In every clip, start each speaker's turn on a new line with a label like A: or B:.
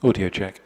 A: Audio check.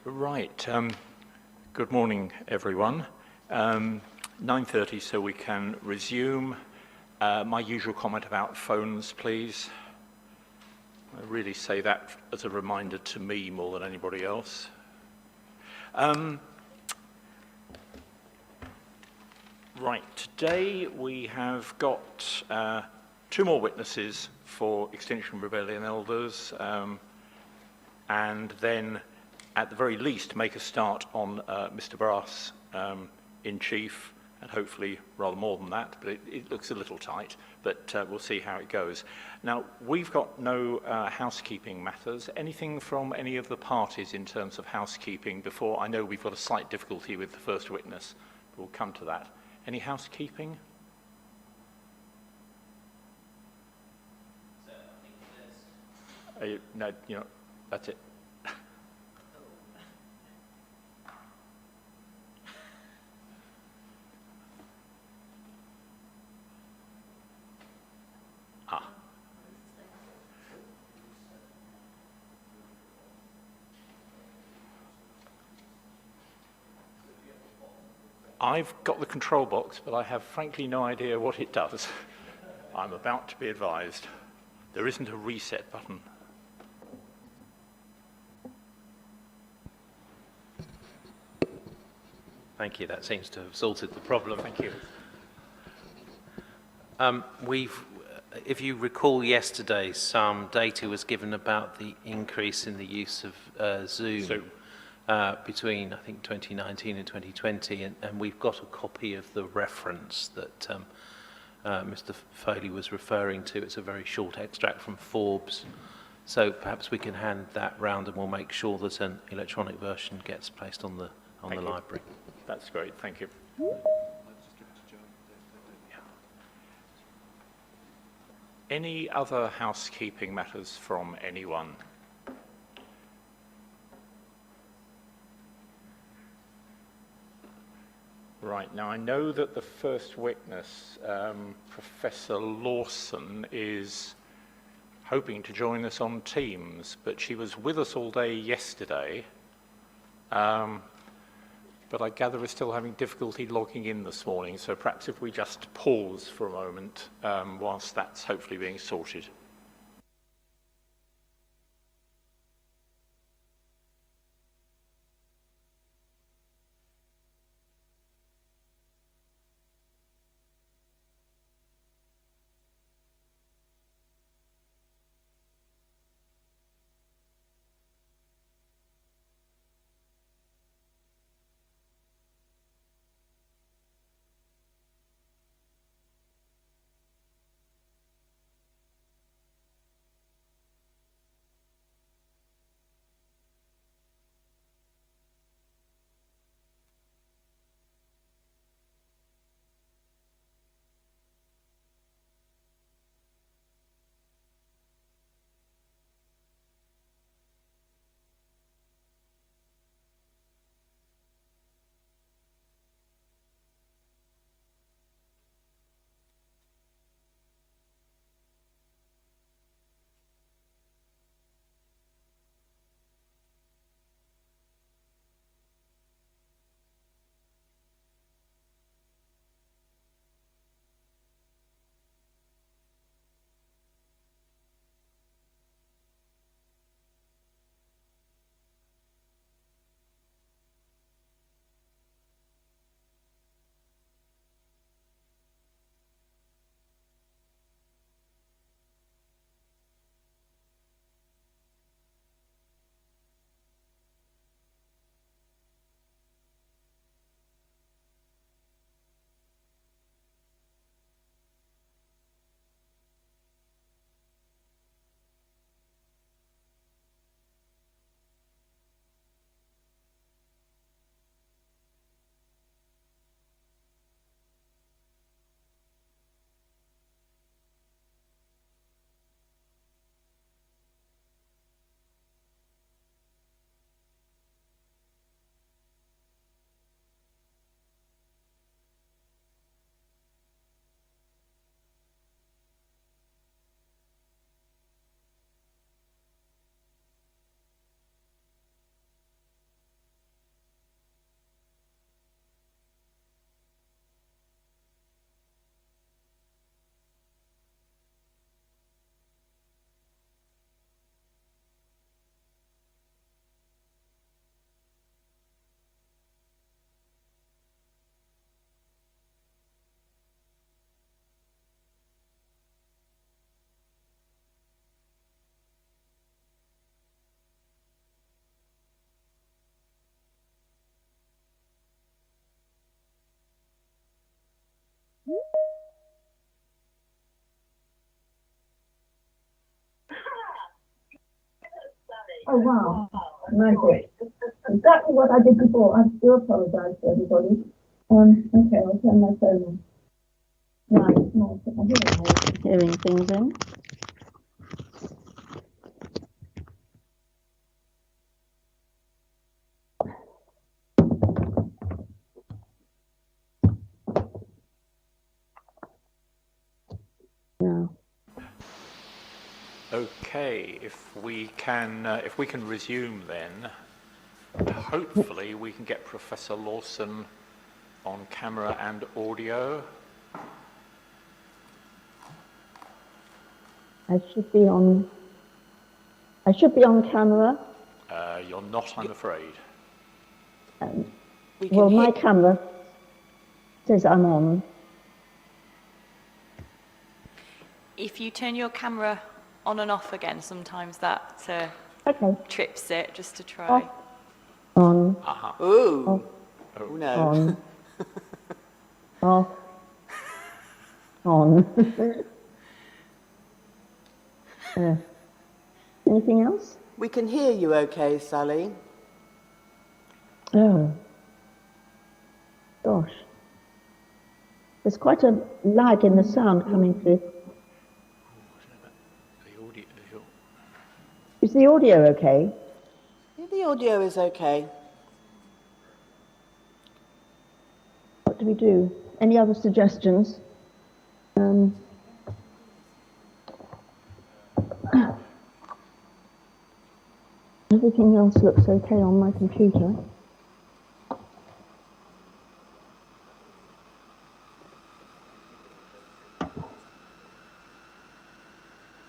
A: Right. Good morning, everyone. 9:30, so we can resume. My usual comment about phones, please. I really say that as a reminder to me more than anybody else. Right. Today we have got two more witnesses for Extinction Rebellion elders, and then at the very least make a start on Mr. Brass in chief, and hopefully rather more than that, but it looks a little tight, but we'll see how it goes. Now, we've got no housekeeping matters. Anything from any of the parties in terms of housekeeping before? I know we've got a slight difficulty with the first witness, but we'll come to that. Any housekeeping? No, that's it. I've got the control box, but I have frankly no idea what it does. I'm about to be advised. There isn't a reset button.
B: Thank you. That seems to have sorted the problem.
A: Thank you.
B: If you recall yesterday, some data was given about the increase in the use of Zoom. Between, I think, 2019 and 2020, and we've got a copy of the reference that Mr. Foley was referring to. It's a very short extract from Forbes, so perhaps we can hand that round and we'll make sure that an electronic version gets placed on the library.
A: That's great, thank you. Any other housekeeping matters from anyone? Right, now I know that the first witness, Professor Lawson, is hoping to join us on Teams, but she was with us all day yesterday, but I gather we're still having difficulty logging in this morning, so perhaps if we just pause for a moment whilst that's hopefully being sorted.
C: Oh, wow. Magic. Exactly what I did before. I do apologise to everybody. Okay, I'll turn my phone on. Right, no, I'm hearing things in. No.
A: Okay, if we can resume then, hopefully we can get Professor Lawson on camera and audio.
C: I should be on camera.
A: You're not, I'm afraid.
C: Well, my camera says I'm on.
D: If you turn your camera on and off again, sometimes that
C: Okay.
D: trips it, just to try.
C: Off. On.
E: Ooh.
C: Off.
E: Oh, no.
C: On. Off. On. Anything else?
E: We can hear you okay, Sally.
C: Oh. Gosh. There's quite a lag in the sound coming through. Is the audio okay?
E: Yeah, the audio is okay.
C: What do we do? Any other suggestions? Everything else looks okay on my computer.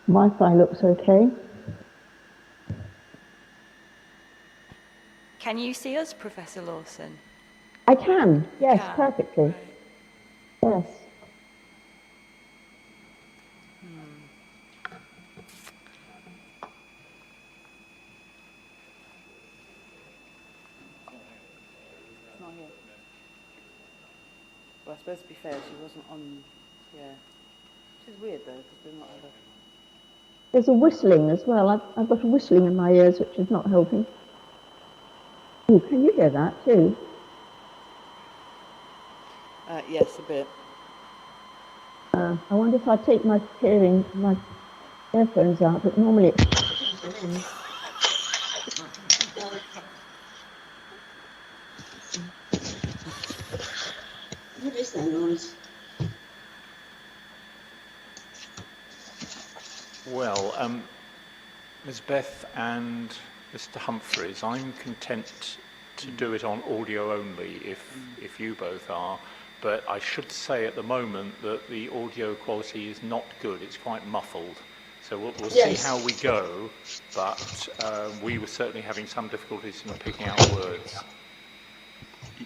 C: Wi-Fi looks okay.
D: Can you see us, Professor Lawson?
C: I can, yes,
D: Can.
C: perfectly. Yes.
E: Not here. Well, I suppose to be fair, she wasn't on, yeah. Which is weird though, because we're not ever...
C: There's a whistling as well. I've got a whistling in my ears, which is not helping. Oh, can you hear that too?
E: Yes, a bit.
C: I wonder if I take my earphones out, but normally it's... What is that noise?
A: Well, Ms. Beth and Mr. Humphreys, I'm content to do it on audio only if you both are, but I should say at the moment that the audio quality is not good. It's quite muffled. So we'll see how we go, but we were certainly having some difficulties in picking out words.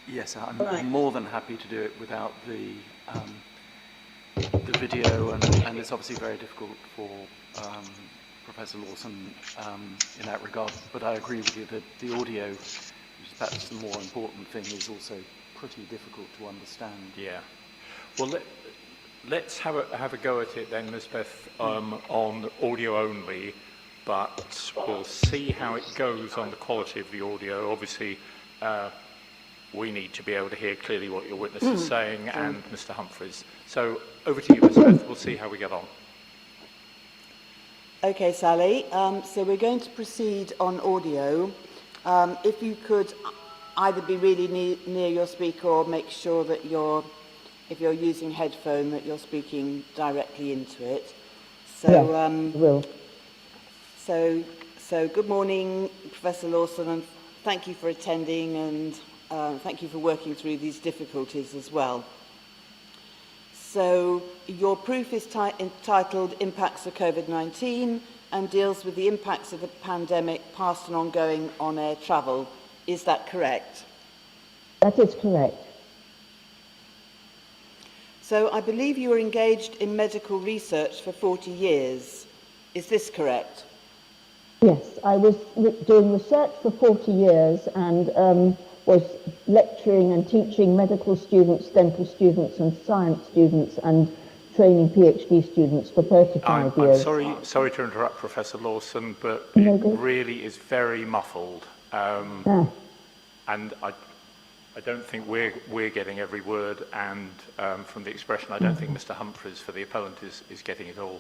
F: Yes, I'm more than happy to do it without the video, and it's obviously very difficult for Professor Lawson in that regard. But I agree with you that the audio, which is perhaps the more important thing, is also pretty difficult to understand.
A: Yeah. Well, let's have a go at it then, Ms. Beth, on audio only, but we'll see how it goes on the quality of the audio. Obviously, we need to be able to hear clearly what your witness is saying, and Mr. Humphreys. So over to you, Ms. Beth. We'll see how we get on.
E: Okay, Sally. So we're going to proceed on audio. If you could either be really near your speaker or make sure that if you're using headphone, that you're speaking directly into it. So,
C: yes, will.
E: So good morning, Professor Lawson, and thank you for attending, and thank you for working through these difficulties as well. So your proof is entitled Impacts of COVID-19 and deals with the impacts of the pandemic past and ongoing on air travel. Is that correct?
C: That is correct.
E: So I believe you were engaged in medical research for 40 years. Is this correct?
C: Yes, I was doing research for 40 years and was lecturing and teaching medical students, dental students and science students and training PhD students for 35
A: I'm
C: years.
A: sorry to interrupt, Professor Lawson, but
C: No
A: it
C: good.
A: really is very muffled.
C: Ah,
A: And I don't think we're getting every word, and from the expression, I don't think Mr. Humphreys for the appellant is getting it all.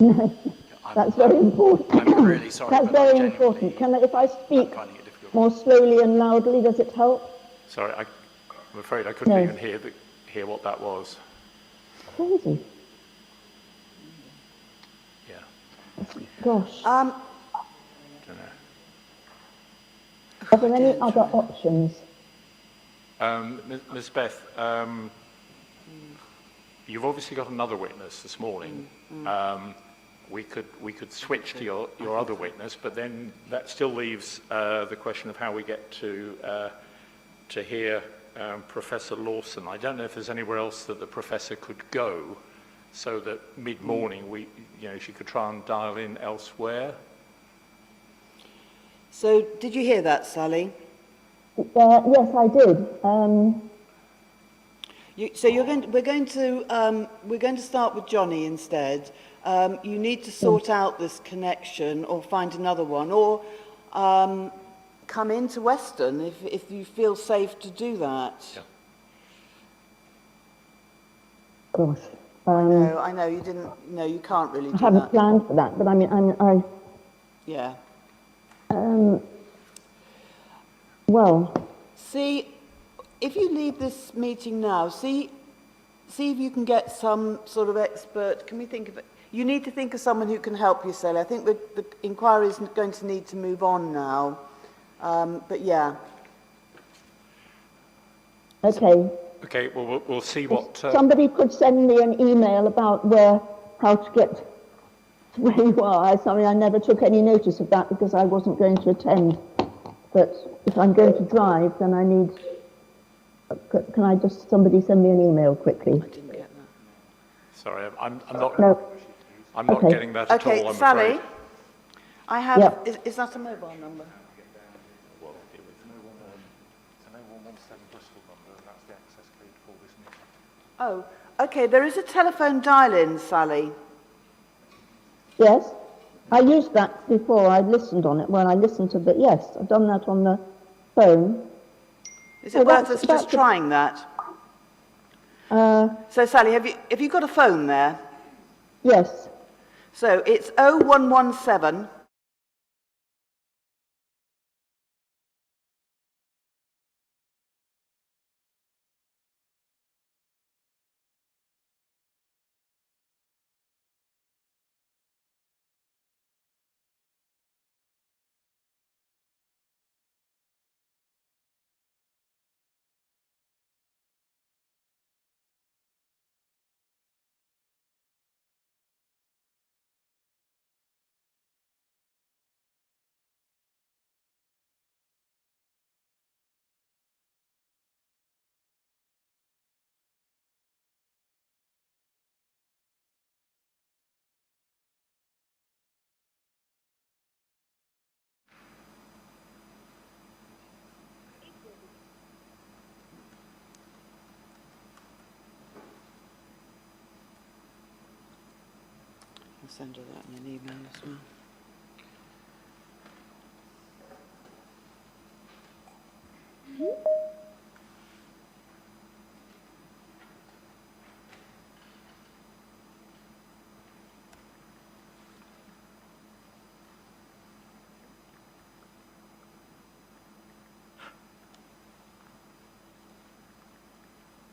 C: that's very important.
F: I'm really sorry,
C: That's
F: but I'm
C: very important.
F: genuinely
C: If I speak
F: finding it difficult.
C: more slowly and loudly, does it help?
A: Sorry, I'm afraid I couldn't
C: No.
A: even hear what that was.
C: Crazy.
A: Yeah,
C: Gosh.
A: don't know.
C: Are there any other options?
A: Ms. Beth, you've obviously got another witness this morning. We could switch to your other witness, but then that still leaves the question of how we get to hear Professor Lawson. I don't know if there's anywhere else that the professor could go, so that mid-morning she could try and dial in elsewhere.
E: So, did you hear that, Sally?
C: Yes, I did.
E: We're going to start with Johnny instead. You need to sort out this connection, or find another one, or come into Weston if you feel safe to do that.
A: Yeah.
C: Gosh.
E: I know you didn't. No, you can't really do
C: I haven't
E: that.
C: planned for that, but I mean,
E: Yeah.
C: well,
E: See, if you leave this meeting now, see if you can get some sort of expert. Can we think of it? You need to think of someone who can help you, Sally. I think the inquiry is going to need to move on now. But yeah.
C: okay.
A: Okay, well, we'll see what...
C: Somebody could send me an email about how to get to where you are. I never took any notice of that because I wasn't going to attend. But if I'm going to drive, then I need... Can I just, somebody send me an email quickly?
E: I didn't get that.
A: Sorry, I'm not...
C: No.
A: I'm not
C: Okay.
A: getting that at
E: Okay,
A: all, I'm
E: Sally,
A: afraid.
E: I have...
C: Yep.
E: Is that a mobile number? Oh, okay, there is a telephone dial-in, Sally.
C: Yes? I used that before. I listened on it. Well, I listened to the... Yes, I've done that on the phone.
E: Is it
C: Oh,
E: worth
C: that's-
E: us just
C: that's-
E: trying that? So, Sally, have you got a phone there?
C: Yes.
E: So, it's 0117'll send her that in an email as well.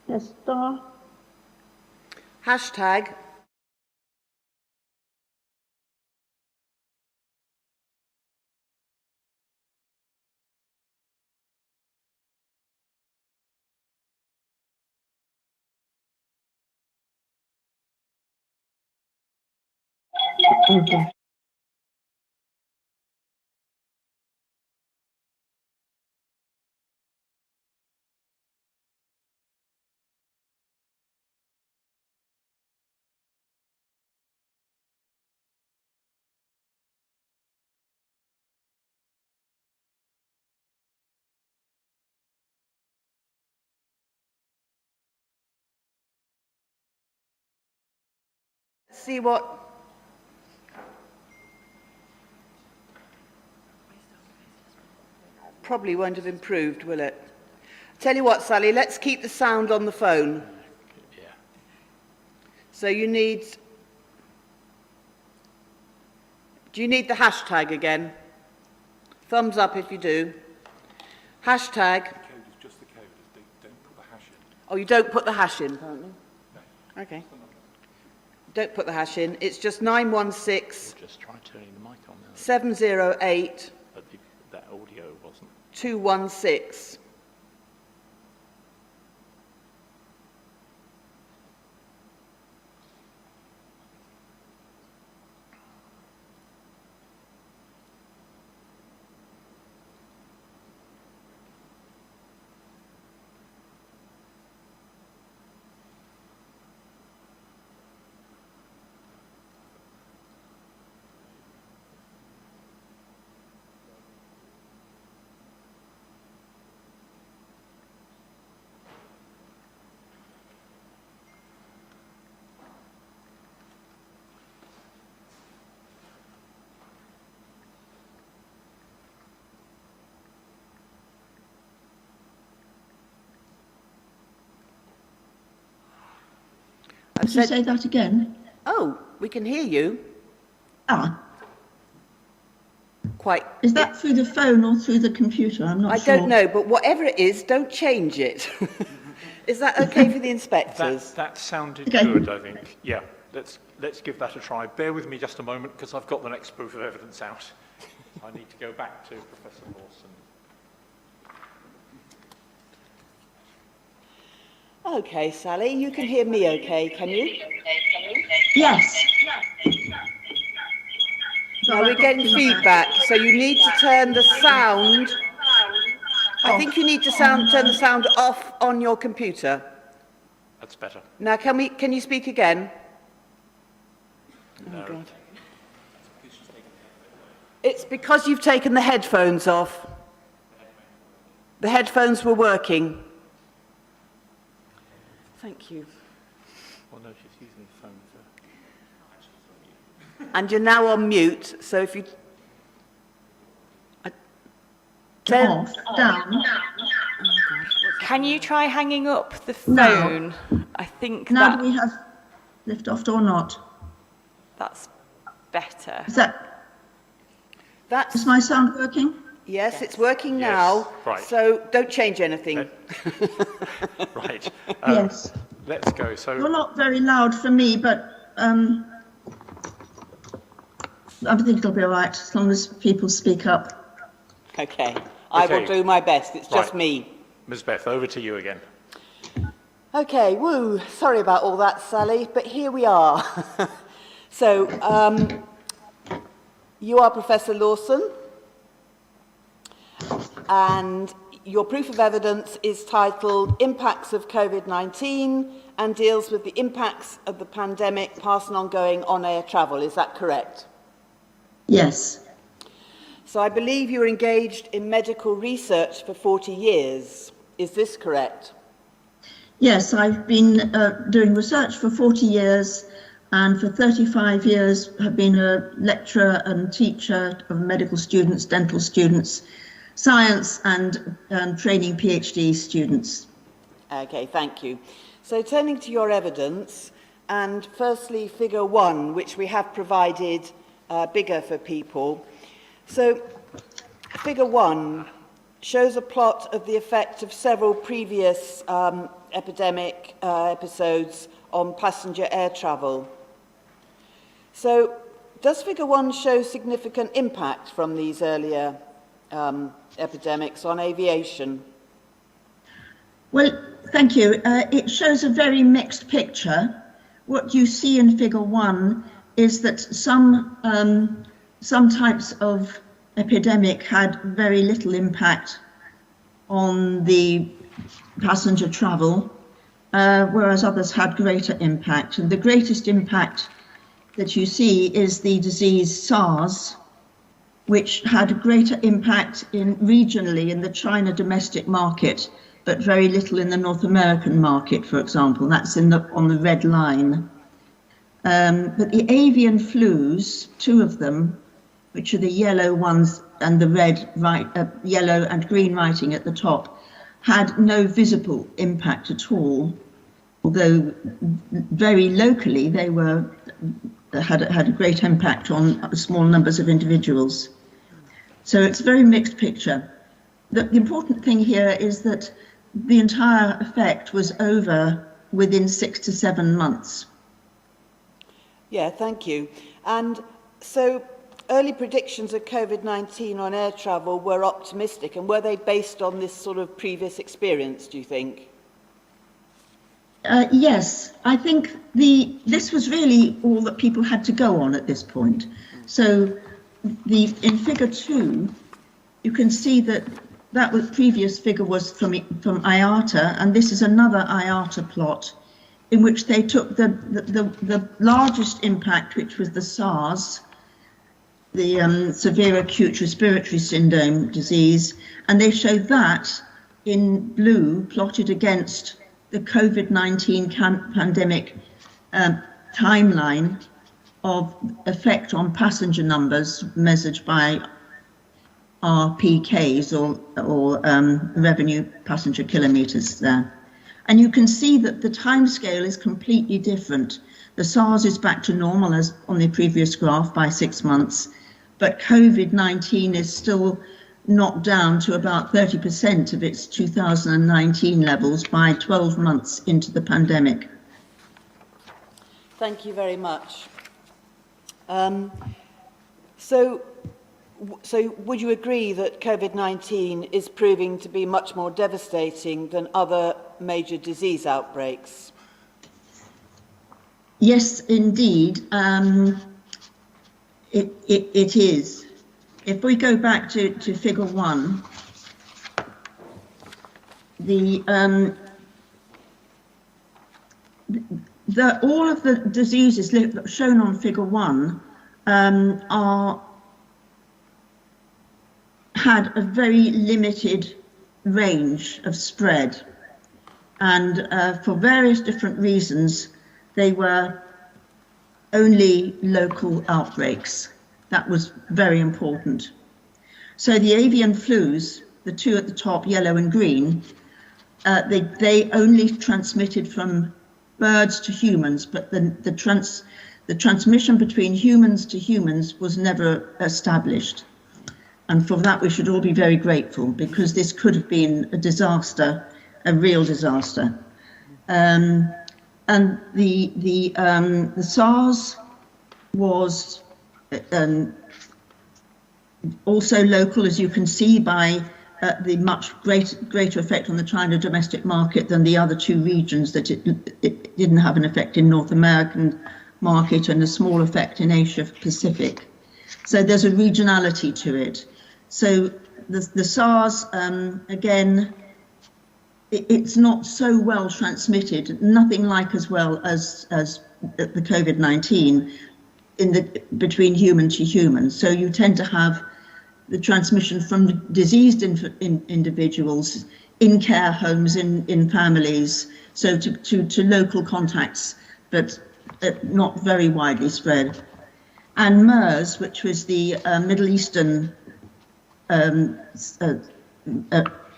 C: Yes, star.
E: Hashtag
C: Okay.
E: See what... Probably won't have improved, will it? Tell you what, Sally, let's keep the sound on the phone.
A: Yeah.
E: So you need... Do you need the hashtag again? Thumbs up if you do. Hashtag.
G: The code is just the code. Don't put the hash in.
E: Oh, you don't put the hash in, apparently? No. Okay. Don't put the hash in. It's just 916
A: Just try turning the mic on now.
E: 708
A: But that audio wasn't.
E: 216.
C: Could you say that again?
E: Oh, we can hear you.
C: Ah,
E: Quite.
C: is that through the phone or through the computer? I'm not
E: I
C: sure.
E: don't know, but whatever it is, don't change it. Is that okay for the inspectors?
A: That sounded
C: Okay.
A: good, I think. Yeah, let's give that a try. Bear with me just a moment, because I've got the next proof of evidence out. I need to go back to Professor Lawson.
E: Okay, Sally, you can hear me okay, can you?
C: Yes.
E: Now we're getting feedback, so you need to turn the sound. I think you need to turn the sound off on your computer.
A: That's better.
E: Now, can you speak again?
A: No.
E: Oh, God. It's because you've taken the headphones off. The headphones were working. Thank you.
A: Well, no, she's using the phone for...
E: And you're now on mute, so if you...
C: Off, down.
D: Can you try hanging up the
C: No.
D: phone? I think
C: Now do we have lift off or not?
D: that's better.
C: Is
E: That's...
C: my sound working?
E: Yes, it's working
A: Yes,
E: now,
A: right.
E: so don't change anything.
A: Right.
C: Yes.
A: Let's go. So...
C: You're not very loud for me, but I think it'll be all right as long as people speak up.
E: Okay, I will
A: Okay.
E: do my best, it's just
A: Right.
E: me.
A: Ms. Beth, over to you again.
E: Okay, woo, sorry about all that, Sally, but here we are. So, you are Professor Lawson, and your proof of evidence is titled Impacts of COVID-19 and deals with the impacts of the pandemic, past and ongoing, on air travel. Is that correct?
C: Yes.
E: So I believe you're engaged in medical research for 40 years. Is this correct?
C: Yes, I've been doing research for 40 years and for 35 years have been a lecturer and teacher of medical students, dental students, science and training PhD students.
E: Okay, thank you. So turning to your evidence, and firstly figure 1, which we have provided bigger for people. So figure 1 shows a plot of the effect of several previous epidemic episodes on passenger air travel. So does figure 1 show significant impact from these earlier epidemics on aviation?
C: Well, thank you. It shows a very mixed picture. What you see in figure 1 is that some types of epidemic had very little impact on the passenger travel, whereas others had greater impact. And the greatest impact that you see is the disease SARS, which had greater impact regionally in the China domestic market, but very little in the North American market, for example. That's on the red line. But the avian flus, 2 of them, which are the yellow ones and the red, yellow and green writing at the top, had no visible impact at all, although very locally they had a great impact on small numbers of individuals. So it's a very mixed picture. The important thing here is that the entire effect was over within 6 to 7 months.
E: Yeah, thank you. And so early predictions of COVID-19 on air travel were optimistic, and were they based on this sort of previous experience, do you think?
C: Yes, I think this was really all that people had to go on at this point. So in figure 2, you can see that previous figure was from IATA, and this is another IATA plot in which they took the largest impact, which was the Sars, the severe acute respiratory syndrome disease, and they showed that in blue plotted against the COVID-19 pandemic timeline of effect on passenger numbers measured by RPKs or revenue passenger kilometres there. And you can see that the timescale is completely different. The Sars is back to normal as on the previous graph by 6 months, but COVID-19 is still knocked down to about 30% of its 2019 levels by 12 months into the pandemic.
E: Thank you very much. So would you agree that COVID-19 is proving to be much more devastating than other major disease outbreaks?
C: Yes, indeed. It is. If we go back to figure 1, all of the diseases shown on figure 1 had a very limited range of spread, and for various different reasons they were only local outbreaks. That was very important. So the avian flus, the 2 at the top, yellow and green, they only transmitted from birds to humans, but the transmission between humans to humans was never established. And for that we should all be very grateful, because this could have been a disaster, a real disaster. And the SARS was also local, as you can see, by the much greater effect on the China domestic market than the other 2 regions, that it didn't have an effect in North American market and a small effect in Asia Pacific. So there's a regionality to it. So the SARS, again, it's not so well transmitted, nothing like as well as the COVID-19 between human to human. So you tend to have the transmission from diseased individuals in care homes, in families, so to local contacts, but not very widely spread. And MERS, which was the Middle Eastern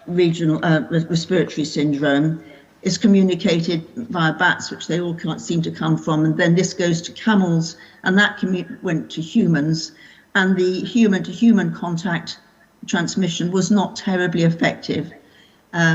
C: regional respiratory syndrome, is communicated via bats, which they all can't seem to come from, and then this goes to camels, and that went to humans, and the human-to-human contact transmission was not terribly effective.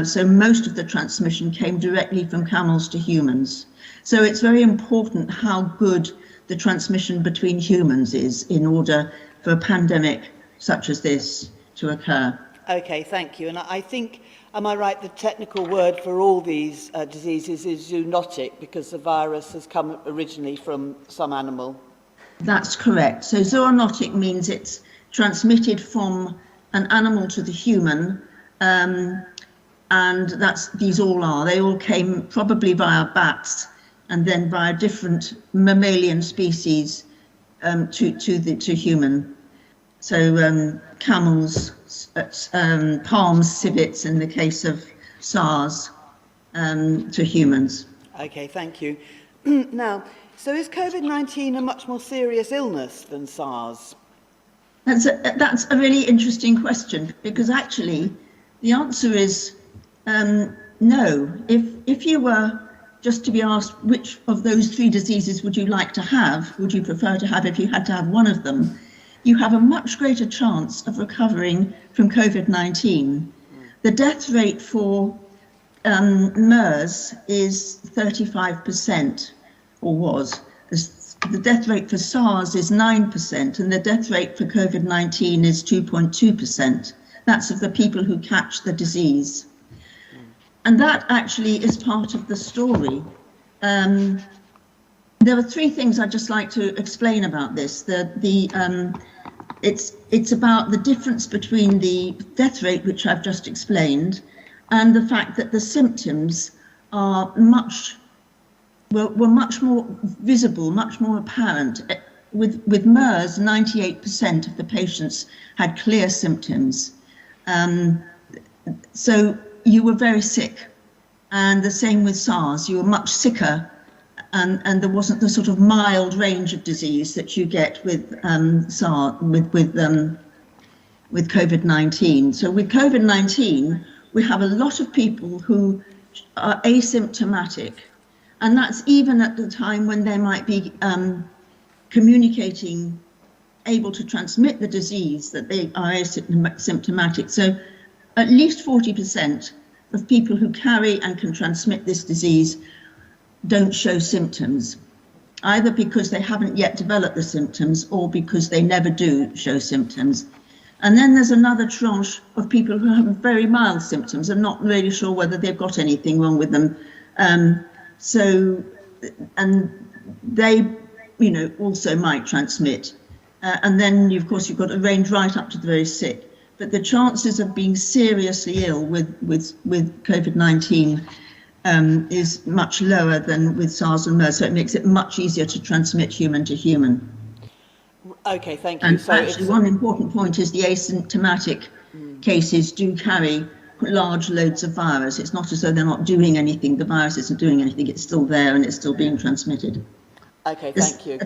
C: So most of the transmission came directly from camels to humans. So it's very important how good the transmission between humans is in order for a pandemic such as this to occur.
E: Okay, thank you. And I think, am I right, the technical word for all these diseases is zoonotic, because the virus has come originally from some animal?
C: That's correct. So zoonotic means it's transmitted from an animal to the human, and these all are. They all came probably via bats and then via different mammalian species to human. So camels, palms, civets in the case of SARS, to humans.
E: Okay, thank you. Now, so is COVID-19 a much more serious illness than SARS?
C: That's a really interesting question, because actually the answer is no. If you were just to be asked which of those three diseases would you like to have, would you prefer to have if you had to have one of them, you have a much greater chance of recovering from COVID-19. The death rate for MERS is 35%, or was. The death rate for SARS is 9%, and the death rate for COVID-19 is 2.2%. That's of the people who catch the disease. And that actually is part of the story. There are three things I'd just like to explain about this. It's about the difference between the death rate, which I've just explained, and the fact that the symptoms are were much more visible, much more apparent. With MERS, 98% of the patients had clear symptoms. So you were very sick, and the same with SARS. You were much sicker, and there wasn't the sort of mild range of disease that you get with with COVID-19. So with COVID-19, we have a lot of people who are asymptomatic, and that's even at the time when they might be communicating, able to transmit the disease, that they are asymptomatic. So at least 40% of people who carry and can transmit this disease don't show symptoms, either because they haven't yet developed the symptoms or because they never do show symptoms. And then there's another tranche of people who have very mild symptoms and not really sure whether they've got anything wrong with them. And they, also might transmit. And then, of course, you've got a range right up to the very sick. But the chances of being seriously ill with COVID-19 is much lower than with SARS and MERS, so it makes it much easier to transmit human to human.
E: Okay, thank you.
C: And
E: So
C: actually, one important point is the asymptomatic cases do carry large loads of virus. It's not as though they're not doing anything. The virus isn't doing anything. It's still there and it's still being transmitted.
E: Okay, thank you.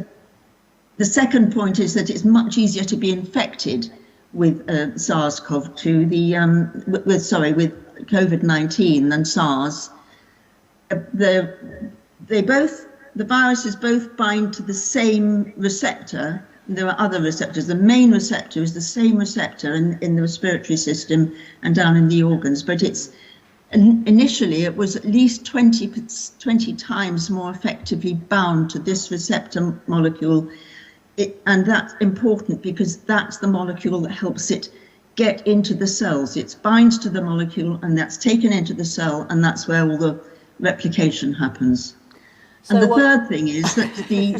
C: The second point is that it's much easier to be infected with SARS-CoV-2, with COVID-19 than SARS. The viruses both bind to the same receptor. There are other receptors. The main receptor is the same receptor in the respiratory system and down in the organs, but initially it was at least 20 times more effectively bound to this receptor molecule. And that's important because that's the molecule that helps it get into the cells. It binds to the molecule and that's taken into the cell, and that's where all the replication happens. So and the third thing is that the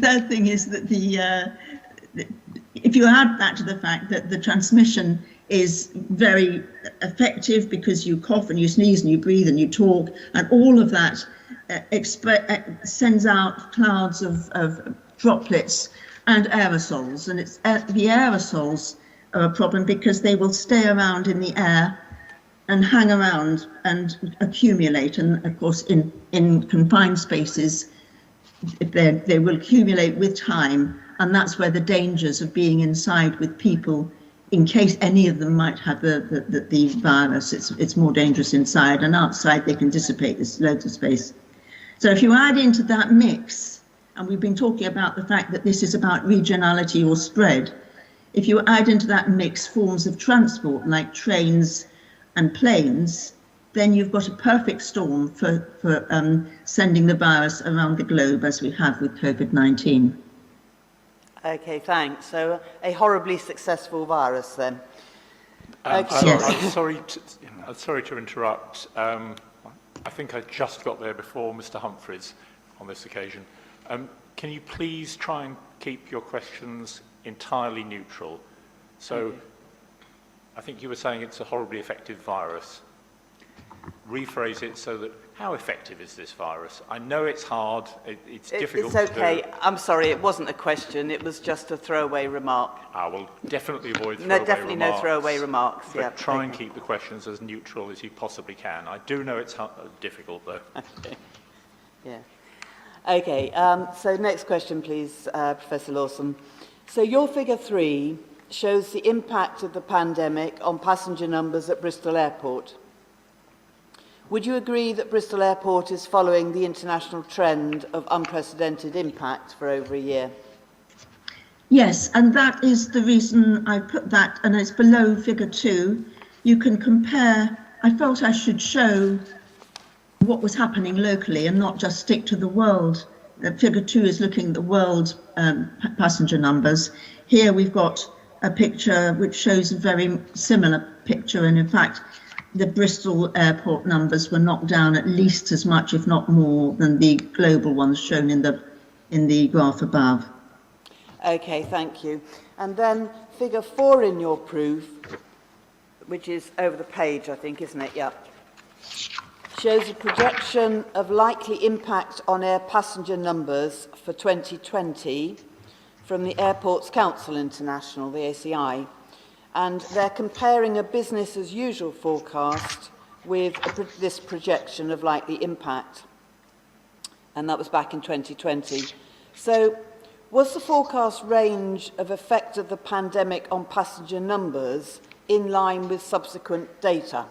C: third thing is that if you add that to the fact that the transmission is very effective because you cough and you sneeze and you breathe and you talk, and all of that sends out clouds of droplets and aerosols, and the aerosols are a problem because they will stay around in the air and hang around and accumulate, and of course in confined spaces they will accumulate with time, and that's where the dangers of being inside with people, in case any of them might have the virus, it's more dangerous inside, and outside they can dissipate this loads of space. So if you add into that mix, and we've been talking about the fact that this is about regionality or spread, if you add into that mix forms of transport like trains and planes, then you've got a perfect storm for sending the virus around the globe as we have with COVID-19.
E: Okay, thanks. So a horribly successful virus then.
C: Okay. Yes.
A: I'm sorry to interrupt. I think I just got there before Mr. Humphreys on this occasion. Can you please try and keep your questions entirely neutral? So I think you were saying it's a horribly effective virus. rephrase it so that, how effective is this virus? I know it's hard, it's difficult
E: It's okay.
A: to do.
E: I'm sorry, it wasn't a question. It was just a throwaway remark.
A: I will definitely avoid throwaway
E: No, definitely
A: remarks.
E: no throwaway remarks.
A: But
E: Yeah.
A: try and keep the questions as neutral as you possibly can. I do know it's difficult, though.
E: Okay. Yeah. Okay. So next question, please, Professor Lawson. So your figure 3 shows the impact of the pandemic on passenger numbers at Bristol Airport. Would you agree that Bristol Airport is following the international trend of unprecedented impact for over a year?
C: Yes, and that is the reason I put that, and it's below figure 2. You can compare. I felt I should show what was happening locally and not just stick to the world. Figure 2 is looking at the world passenger numbers. Here we've got a picture which shows a very similar picture, and in fact the Bristol Airport numbers were knocked down at least as much, if not more, than the global ones shown in the graph above.
E: Okay, thank you. And then figure 4 in your proof, which is over the page, I think, isn't it? Yeah. Shows a projection of likely impact on air passenger numbers for 2020 from the Airports Council International, the ACI. And they're comparing a business as usual forecast with this projection of likely impact. And that was back in 2020. So was the forecast range of effect of the pandemic on passenger numbers in line with subsequent data?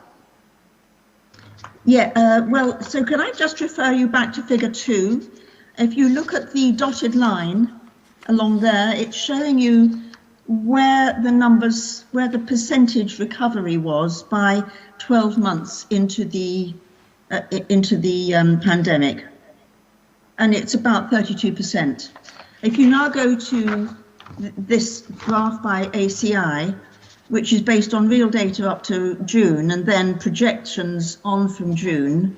C: Yeah, well, so can I just refer you back to figure 2? If you look at the dotted line along there, it's showing you where the percentage recovery was by 12 months into the pandemic, and it's about 32%. If you now go to this graph by ACI, which is based on real data up to June and then projections on from June,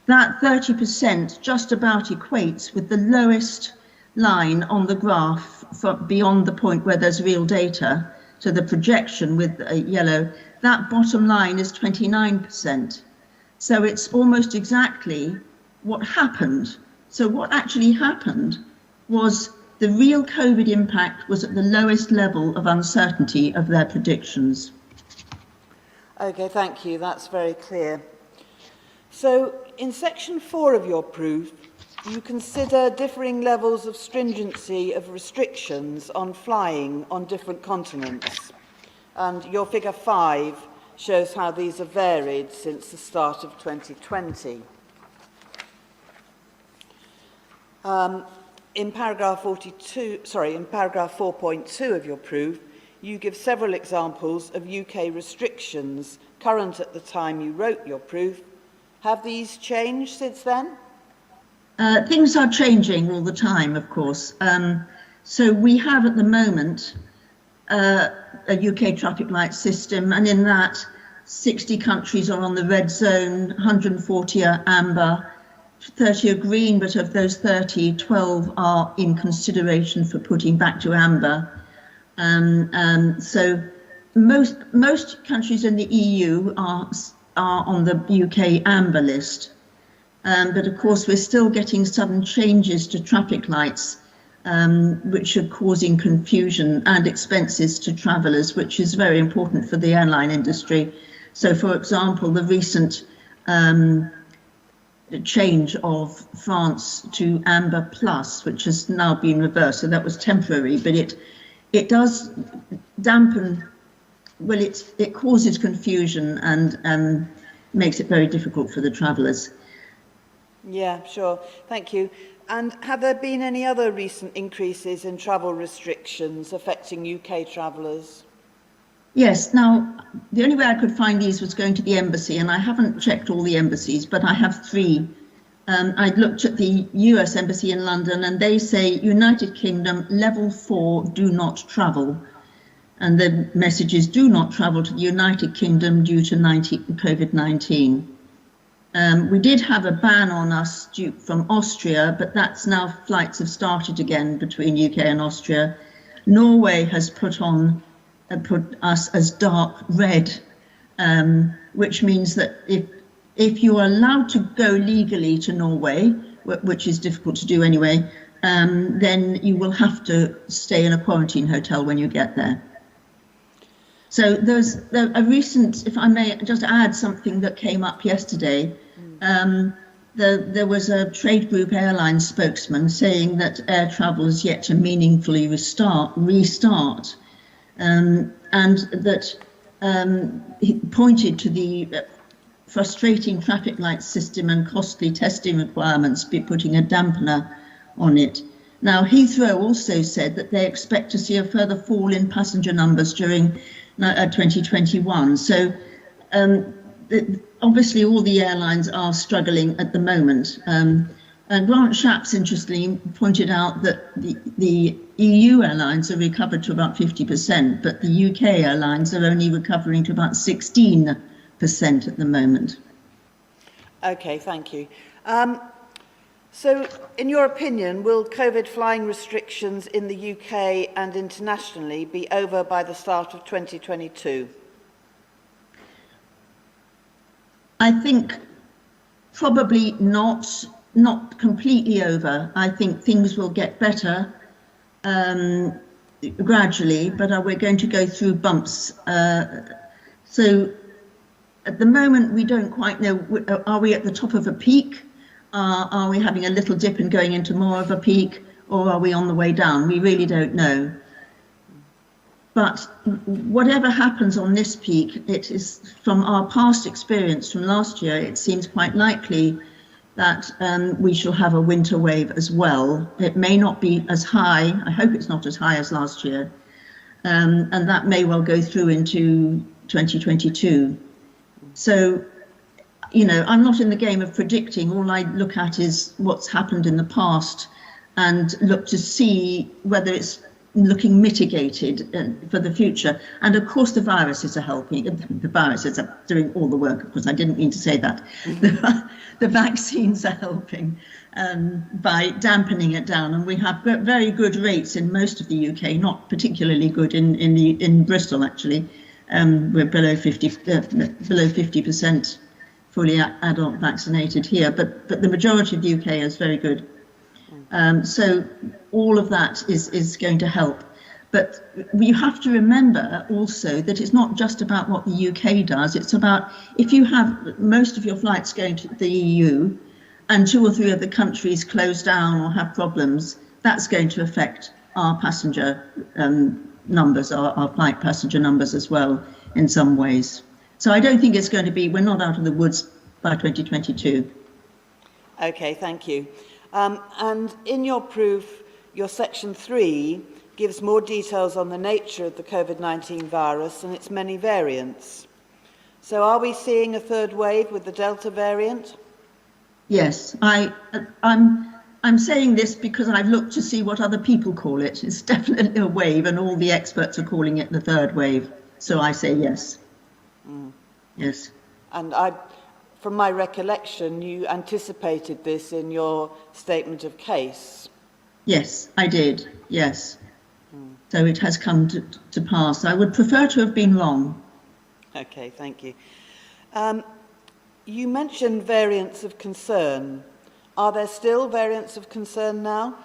C: that 30% just about equates with the lowest line on the graph beyond the point where there's real data. So the projection with yellow, that bottom line is 29%. So it's almost exactly what happened. So what actually happened was the real COVID impact was at the lowest level of uncertainty of their predictions.
E: Okay, thank you. That's very clear. So in section 4 of your proof, you consider differing levels of stringency of restrictions on flying on different continents. And your figure 5 shows how these have varied since the start of 2020. In paragraph 4.2 of your proof, you give several examples of UK restrictions current at the time you wrote your proof. Have these changed since then?
C: Things are changing all the time, of course. So we have at the moment a UK traffic light system, and in that 60 countries are on the red zone, 140 are amber, 30 are green, but of those 30, 12 are in consideration for putting back to amber. So most countries in the EU are on the UK amber list. But of course, we're still getting sudden changes to traffic lights, which are causing confusion and expenses to travellers, which is very important for the airline industry. So, for example, the recent change of France to Amber Plus, which has now been reversed, so that was temporary, but it does dampen, well, it causes confusion and makes it very difficult for the travellers.
E: Yeah, sure. Thank you. And have there been any other recent increases in travel restrictions affecting UK travellers?
C: Yes. Now, the only way I could find these was going to the embassy, and I haven't checked all the embassies, but I have 3. I looked at the US Embassy in London, and they say United Kingdom level 4, do not travel. And the message is do not travel to the United Kingdom due to COVID-19. We did have a ban on us from Austria, but that's now flights have started again between UK and Austria. Norway has put us as dark red, which means that if if you are allowed to go legally to Norway, which is difficult to do anyway, then you will have to stay in a quarantine hotel when you get there. So there's a recent, if I may just add something that came up yesterday. There was a trade group airline spokesman saying that air travel is yet to meaningfully restart, and that he pointed to the frustrating traffic light system and costly testing requirements be putting a dampener on it. Now, Heathrow also said that they expect to see a further fall in passenger numbers during 2021. So obviously all the airlines are struggling at the moment. And Grant Shapps, interestingly, pointed out that the EU airlines are recovered to about 50%, but the UK airlines are only recovering to about 16% at the moment.
E: Okay, thank you. So, in your opinion, will COVID flying restrictions in the UK and internationally be over by the start of 2022?
C: I think probably not completely over. I think things will get better gradually, but we're going to go through bumps. So at the moment, we don't quite know, are we at the top of a peak? Are we having a little dip and going into more of a peak, or are we on the way down? We really don't know. But whatever happens on this peak, it is, from our past experience from last year, it seems quite likely that we shall have a winter wave as well. It may not be as high, I hope it's not as high as last year, and that may well go through into 2022. So, you know, I'm not in the game of predicting. All I look at is what's happened in the past and look to see whether it's looking mitigated for the future. And of course the viruses are helping. The viruses are doing all the work. Of course, I didn't mean to say that. The vaccines are helping by dampening it down. And we have very good rates in most of the UK, not particularly good in Bristol, actually. We're below 50% fully adult vaccinated here, but the majority of the UK is very good. So all of that is going to help. But you have to remember also that it's not just about what the UK does. It's about, if you have most of your flights going to the EU and 2 or 3 of the countries close down or have problems, that's going to affect our passenger numbers, our flight passenger numbers as well in some ways. So I don't think it's going to be, we're not out of the woods by 2022.
E: Okay, thank you. And in your proof, your section 3 gives more details on the nature of the COVID-19 virus and its many variants. So are we seeing a third wave with the Delta variant?
C: Yes, I'm saying this because I've looked to see what other people call it. It's definitely a wave, and all the experts are calling it the third wave. So I say yes. Yes. And
E: from my recollection, you anticipated this in your statement of case.
C: Yes, I did. Yes. So it has come to pass. I would prefer to have been wrong.
E: Okay, thank you. You mentioned variants of concern. Are there still variants of concern now?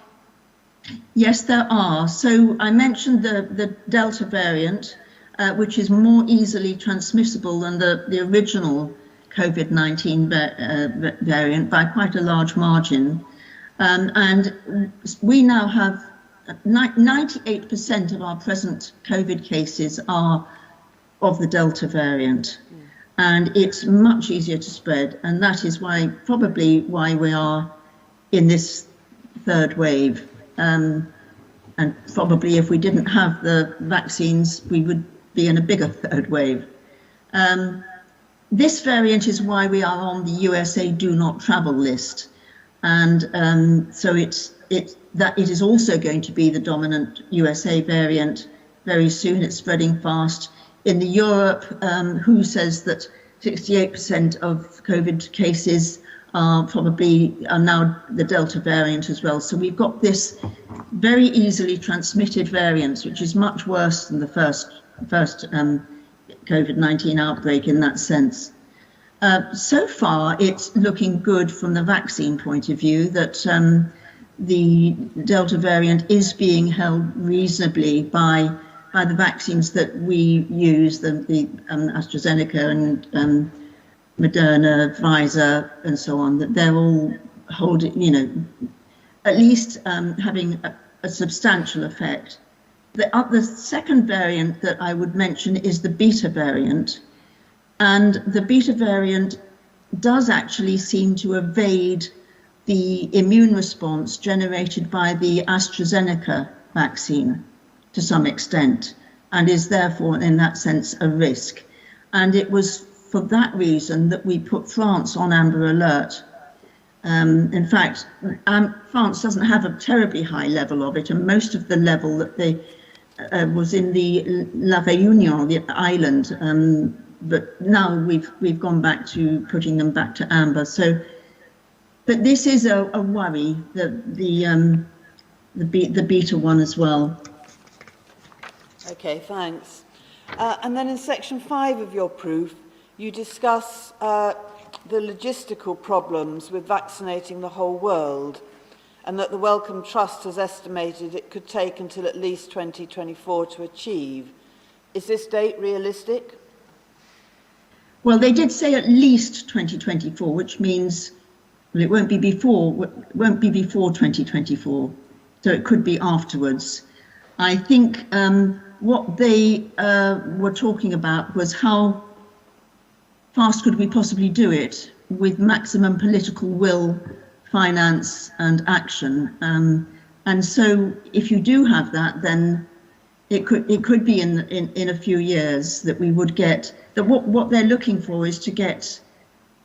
C: Yes, there are. So I mentioned the Delta variant, which is more easily transmissible than the original COVID-19 variant by quite a large margin. And we now have 98% of our present COVID cases are of the Delta variant. And it's much easier to spread. And that is probably why we are in this third wave. And probably if we didn't have the vaccines, we would be in a bigger third wave. This variant is why we are on the USA Do Not Travel list. And so it is also going to be the dominant USA variant very soon. It's spreading fast. In the Europe, WHO says that 68% of COVID cases are now the Delta variant as well. So we've got this very easily transmitted variant, which is much worse than the first COVID-19 outbreak in that sense. So far, it's looking good from the vaccine point of view that the Delta variant is being held reasonably by the vaccines that we use, the AstraZeneca and Moderna, Pfizer, and so on, that they're all holding, at least having a substantial effect. The second variant that I would mention is the beta variant. And the beta variant does actually seem to evade the immune response generated by the AstraZeneca vaccine to some extent, and is therefore, in that sense, a risk. And it was for that reason that we put France on amber alert. In fact, France doesn't have a terribly high level of it, and most of the level that they was in the La Réunion, the island. But now we've gone back to putting them back to amber. So, but this is a worry, the beta one as well.
E: Okay, thanks. And then in section 5 of your proof, you discuss the logistical problems with vaccinating the whole world, and that the Wellcome Trust has estimated it could take until at least 2024 to achieve. Is this date realistic?
C: Well, they did say at least 2024, which means it won't be before 2024, so it could be afterwards. I think what they were talking about was how fast could we possibly do it with maximum political will, finance and action. And so if you do have that, then it could be in a few years that we would get, that what they're looking for is to get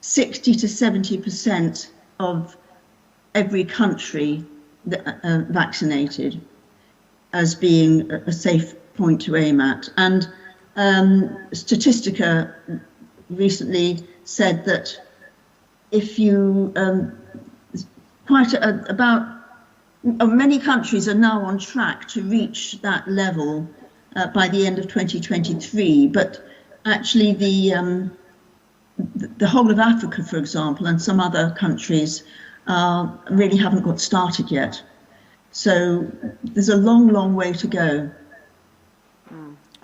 C: 60 to 70% of every country vaccinated as being a safe point to aim at. And Statistica recently said that if you many countries are now on track to reach that level by the end of 2023, but actually the whole of Africa, for example, and some other countries really haven't got started yet. So there's a long, long way to go.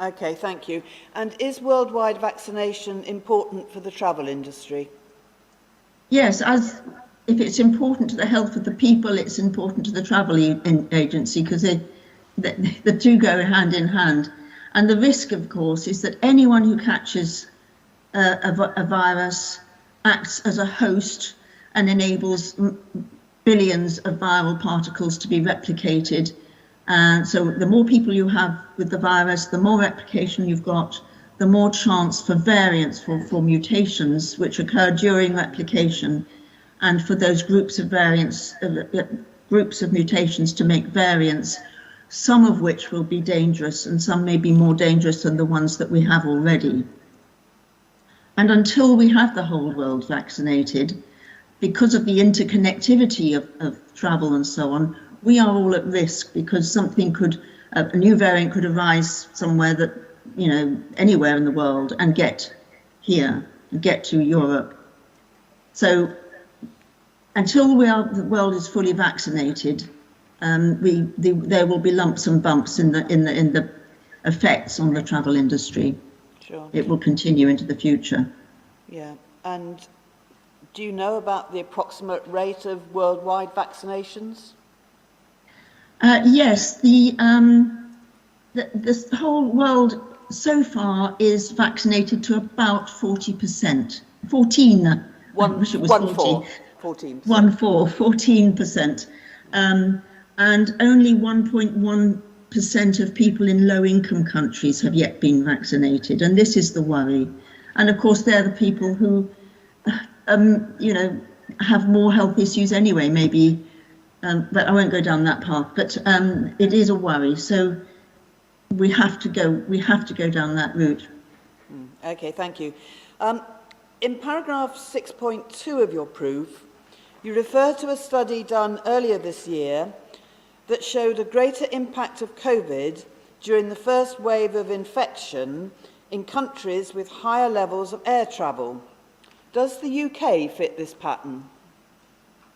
E: Okay, thank you. And is worldwide vaccination important for the travel industry?
C: Yes, if it's important to the health of the people, it's important to the travel agency, because the two go hand in hand. And the risk, of course, is that anyone who catches a virus acts as a host and enables billions of viral particles to be replicated. And so the more people you have with the virus, the more replication you've got, the more chance for variants, for mutations which occur during replication, and for those groups of variants, groups of mutations to make variants, some of which will be dangerous and some may be more dangerous than the ones that we have already. And until we have the whole world vaccinated, because of the interconnectivity of travel and so on, we are all at risk, because a new variant could arise somewhere that, anywhere in the world and get here, get to Europe. So until the world is fully vaccinated, there will be lumps and bumps in the effects on the travel industry.
E: Sure.
C: It will continue into the future.
E: Yeah, and do you know about the approximate rate of worldwide vaccinations?
C: Yes, the whole world so far is vaccinated to about 40%. 14. I wish it was 14. 14%. And only 1.1% of people in low-income countries have yet been vaccinated, and this is the worry. And of course, they're the people who, have more health issues anyway, maybe. But I won't go down that path. But it is a worry. So we have to go down that route.
E: Okay, thank you. In paragraph 6.2 of your proof, you refer to a study done earlier this year that showed a greater impact of COVID during the first wave of infection in countries with higher levels of air travel. Does the UK fit this pattern?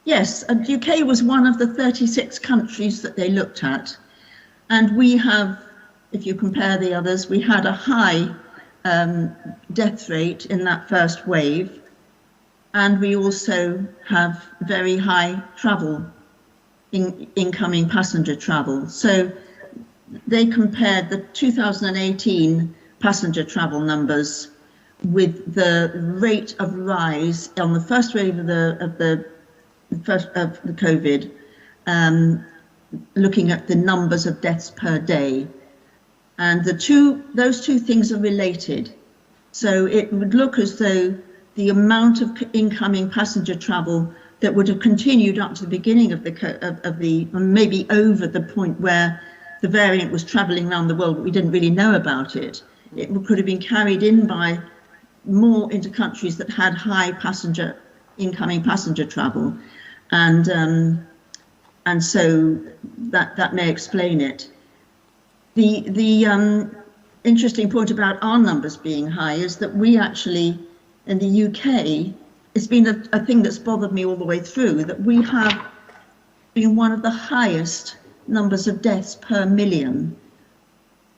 C: Yes, and UK was one of the 36 countries that they looked at. And we have, if you compare the others, we had a high death rate in that first wave. And we also have very high travel, incoming passenger travel. So they compared the 2018 passenger travel numbers with the rate of rise on the first wave of the COVID, looking at the numbers of deaths per day, and those two things are related. So it would look as though the amount of incoming passenger travel that would have continued up to the beginning of the maybe over the point where the variant was travelling around the world, but we didn't really know about it. It could have been carried in by more into countries that had high incoming passenger travel, and so that may explain it. The interesting point about our numbers being high is that we actually, in the UK, it's been a thing that's bothered me all the way through, that we have been one of the highest numbers of deaths per million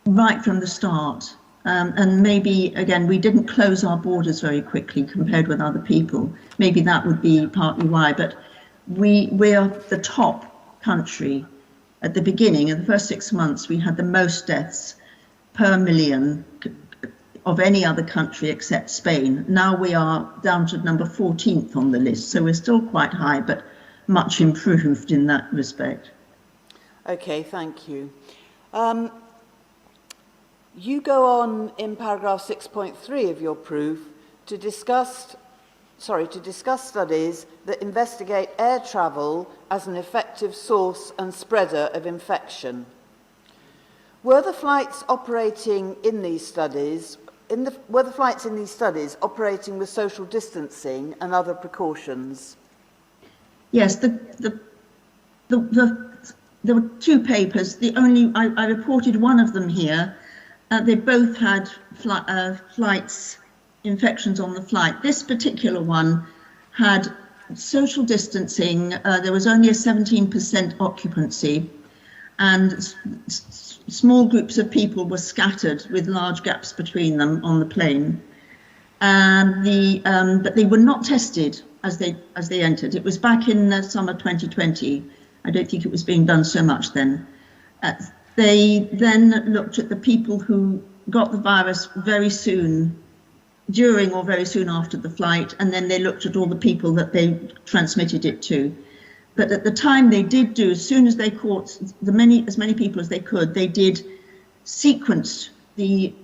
C: right from the start. And maybe, again, we didn't close our borders very quickly compared with other people. Maybe that would be partly why, but we are the top country. At the beginning, in the first 6 months, we had the most deaths per million of any other country except Spain. Now we are down to number 14th on the list, so we're still quite high, but much improved in that respect.
E: Okay, thank you. You go on in paragraph 6.3 of your proof to discuss studies that investigate air travel as an effective source and spreader of infection. Were the flights operating in these studies operating with social distancing and other precautions? Yes,
C: there were two papers. I reported one of them here. They both had flights, infections on the flight. This particular one had social distancing. There was only a 17% occupancy, and small groups of people were scattered with large gaps between them on the plane. But they were not tested as they entered. It was back in the summer 2020. I don't think it was being done so much then. They then looked at the people who got the virus very soon, during or very soon after the flight, and then they looked at all the people that they transmitted it to. But at the time they did do, as soon as they caught as many people as they could, they did sequence the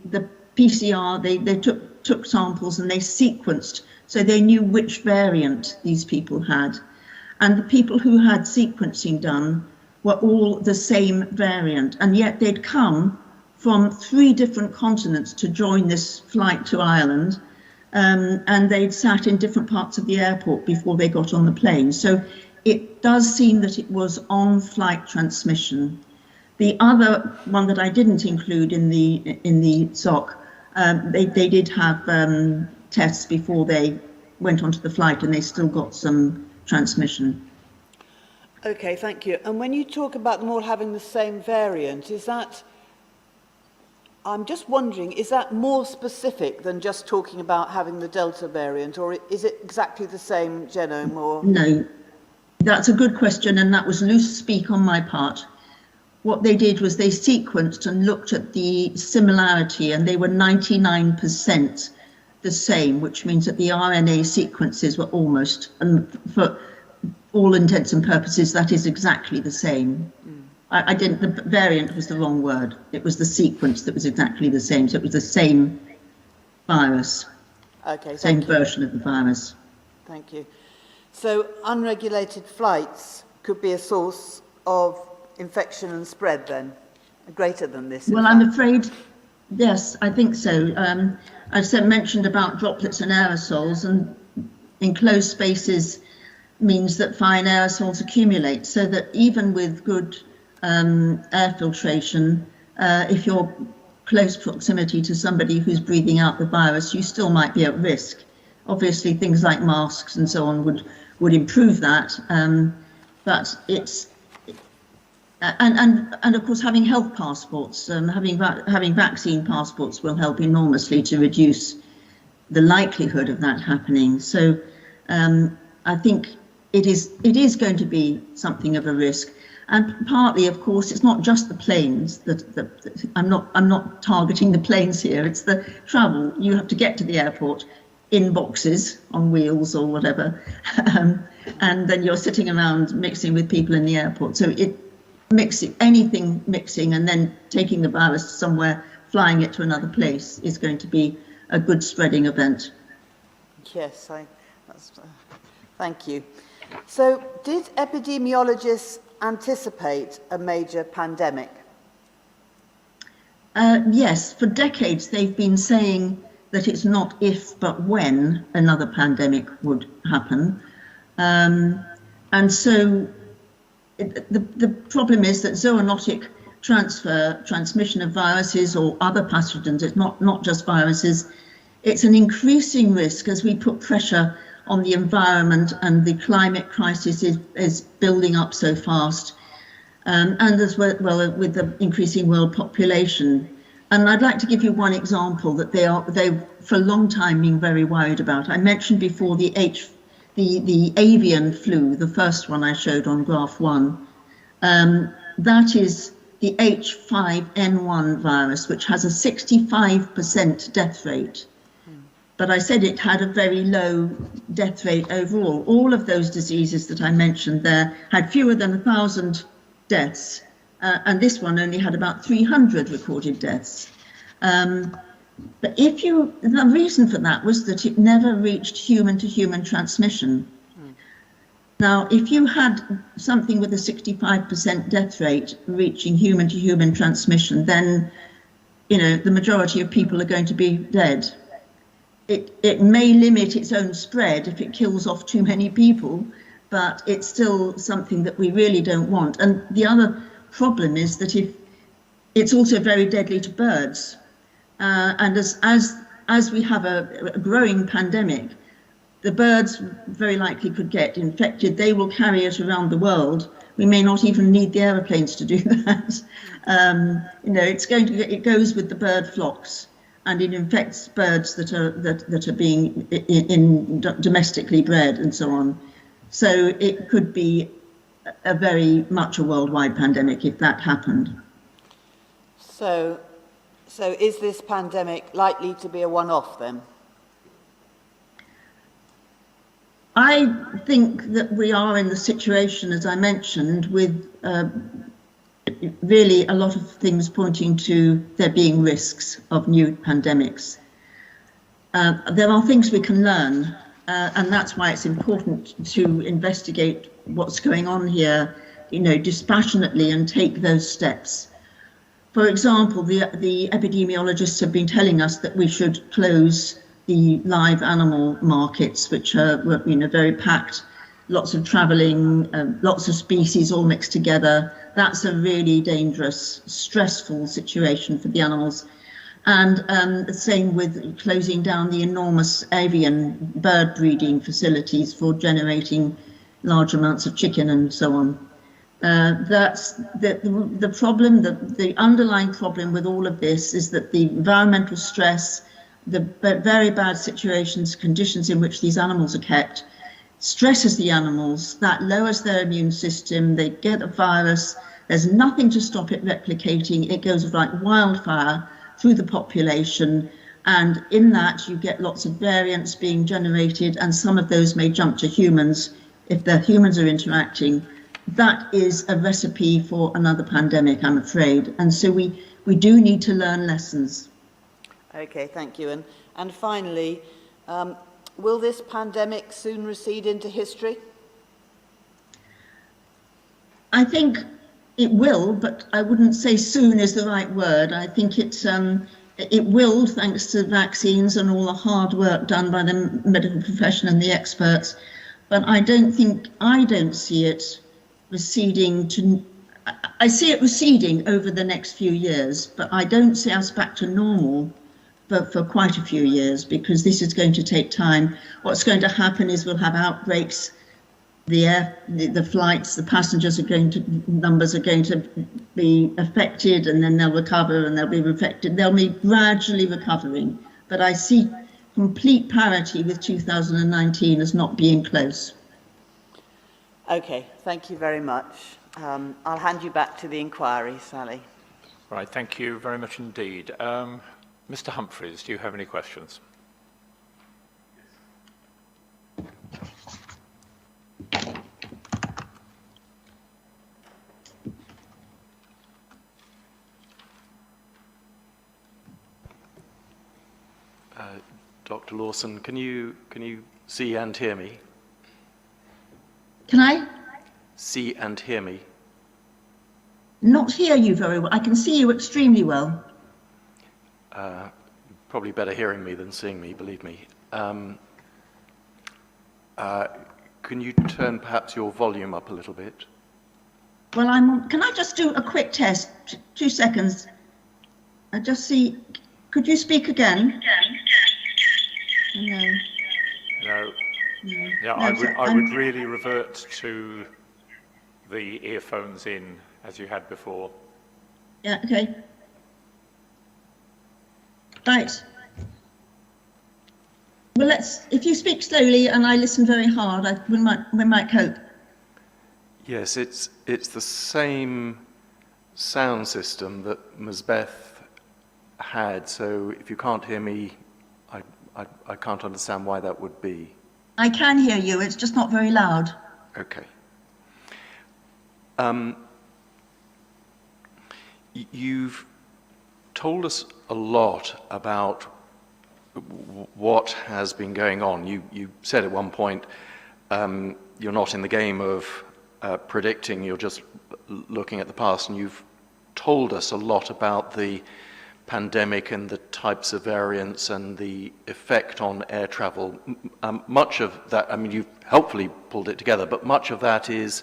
C: PCR. They took samples and they sequenced, so they knew which variant these people had. And the people who had sequencing done were all the same variant, and yet they'd come from 3 different continents to join this flight to Ireland, and they'd sat in different parts of the airport before they got on the plane. So it does seem that it was on-flight transmission. The other one that I didn't include in the SOC, they did have tests before they went onto the flight, and they still got some transmission.
E: Okay, thank you. And when you talk about them all having the same variant, I'm just wondering, is that more specific than just talking about having the Delta variant, or is it exactly the same genome? Or
C: no, that's a good question, and that was loose speak on my part. What they did was they sequenced and looked at the similarity, and they were 99% the same, which means that the RNA sequences were almost, and for all intents and purposes, that is exactly the same. The variant was the wrong word. It was the sequence that was exactly the same. So it was the same virus, same version of the virus.
E: Thank you. So unregulated flights could be a source of infection and spread then, greater than this?
C: Well, I'm afraid, yes, I think so. I've mentioned about droplets and aerosols, and enclosed spaces means that fine aerosols accumulate, so that even with good air filtration, if you're close proximity to somebody who's breathing out the virus, you still might be at risk. Obviously, things like masks and so on would improve that, but it's and of course having health passports, having vaccine passports will help enormously to reduce the likelihood of that happening. So I think it is going to be something of a risk. And partly, of course, it's not just the planes that I'm not targeting the planes here. It's the travel. You have to get to the airport in boxes on wheels or whatever, and then you're sitting around mixing with people in the airport. So anything mixing and then taking the virus somewhere, flying it to another place is going to be a good spreading event.
E: Yes, thank you. So, did epidemiologists anticipate a major pandemic?
C: Yes, for decades they've been saying that it's not if but when another pandemic would happen. And so the problem is that zoonotic transmission of viruses or other pathogens, it's not just viruses, it's an increasing risk as we put pressure on the environment, and the climate crisis is building up so fast, and as well with the increasing world population. And I'd like to give you one example that they've for a long time been very worried about. I mentioned before the avian flu, the first one I showed on graph 1. That is the H5N1 virus, which has a 65% death rate. But I said it had a very low death rate overall. All of those diseases that I mentioned there had fewer than 1,000 deaths, and this one only had about 300 recorded deaths. But the reason for that was that it never reached human-to-human transmission. Now, if you had something with a 65% death rate reaching human-to-human transmission, then, the majority of people are going to be dead. It may limit its own spread if it kills off too many people, but it's still something that we really don't want. And the other problem is that it's also very deadly to birds. And as we have a growing pandemic, the birds very likely could get infected. They will carry it around the world. We may not even need the aeroplanes to do that. It goes with the bird flocks, and it infects birds that are being domestically bred and so on. So it could be a very much a worldwide pandemic if that happened.
E: So is this pandemic likely to be a one-off then?
C: I think that we are in the situation, as I mentioned, with really a lot of things pointing to there being risks of new pandemics. There are things we can learn, and that's why it's important to investigate what's going on here, dispassionately, and take those steps. For example, the epidemiologists have been telling us that we should close the live animal markets, which are very packed, lots of travelling, lots of species all mixed together. That's a really dangerous, stressful situation for the animals. And the same with closing down the enormous avian bird breeding facilities for generating large amounts of chicken and so on. That's the problem, the underlying problem with all of this is that the environmental stress, the very bad conditions in which these animals are kept, stresses the animals, that lowers their immune system, they get a virus, there's nothing to stop it replicating, it goes like wildfire through the population, and in that you get lots of variants being generated, and some of those may jump to humans if the humans are interacting. That is a recipe for another pandemic, I'm afraid, and so we do need to learn lessons.
E: Okay, thank you. And finally, will this pandemic soon recede into history?
C: I think it will, but I wouldn't say soon is the right word. I think it will, thanks to vaccines and all the hard work done by the medical profession and the experts. But I don't see it receding I see it receding over the next few years, but I don't see us back to normal for quite a few years, because this is going to take time. What's going to happen is we'll have outbreaks. The flights, the passengers numbers are going to be affected, and then they'll recover, and they'll be affected. They'll be gradually recovering, but I see complete parity with 2019 as not being close.
E: Okay, thank you very much. I'll hand you back to the inquiry, Sally.
A: Right, thank you very much indeed. Mr. Humphreys, do you have any questions?
F: Dr. Lawson, can you see and hear me?
C: Can I
F: See and hear me?
C: not hear you very well? I can see you extremely well.
F: Probably better hearing me than seeing me, believe me. Can you turn perhaps your volume up a little bit?
C: Well, can I just do a quick test? 2 seconds. I just see. Could you speak again? No.
A: No.
C: No.
A: Yeah, I would really revert to the earphones in as you had before.
C: Yeah. Okay. Right. Well, if you speak slowly and I listen very hard, we might cope.
F: Yes, it's the same sound system that Ms. Beth had, so if you can't hear me, I can't understand why that would be.
C: I can hear you, it's just not very loud.
F: Okay. You've told us a lot about what has been going on. You said at one point you're not in the game of predicting, you're just looking at the past, and you've told us a lot about the pandemic and the types of variants and the effect on air travel. Much of that, I mean, you've helpfully pulled it together, but much of that is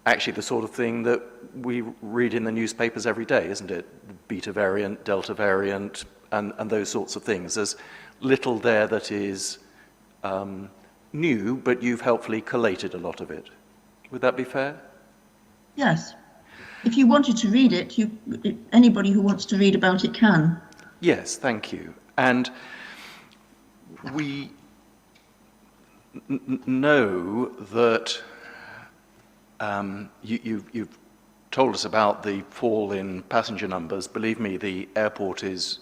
F: actually the sort of thing that we read in the newspapers every day, isn't it? Beta variant, Delta variant, and those sorts of things. There's little there that is new, but you've helpfully collated a lot of it. Would that be fair?
C: Yes. If you wanted to read it, anybody who wants to read about it can.
F: Yes, thank you. And we know that you've told us about the fall in passenger numbers. Believe me, the airport is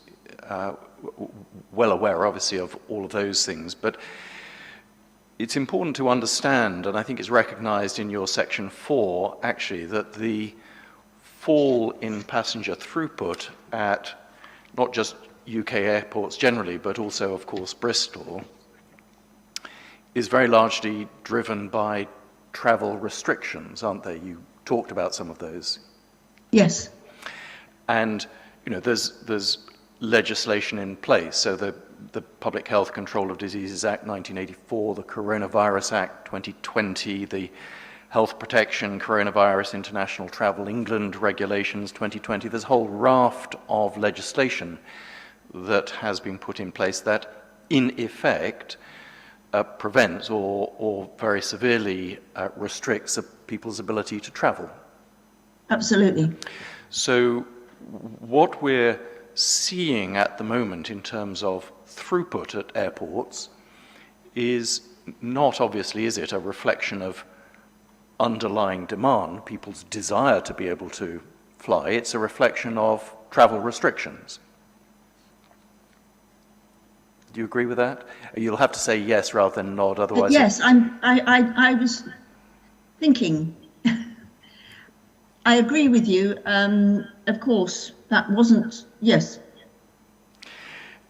F: well aware, obviously, of all of those things. But it's important to understand, and I think it's recognized in your section 4, actually, that the fall in passenger throughput at not just UK airports generally, but also, of course, Bristol, is very largely driven by travel restrictions, aren't they? You talked about some of those.
C: Yes.
F: And, you know, there's legislation in place. So the Public Health Control of Diseases Act 1984, the Coronavirus Act 2020, the Health Protection Coronavirus International Travel England Regulations 2020. There's a whole raft of legislation that has been put in place that, in effect, prevents or very severely restricts people's ability to travel.
C: Absolutely.
F: So what we're seeing at the moment in terms of throughput at airports is not, obviously, is it, a reflection of underlying demand, people's desire to be able to fly. It's a reflection of travel restrictions. Do you agree with that? You'll have to say yes rather than nod, otherwise.
C: Yes, I was thinking. I agree with you. Of course, that wasn't. Yes,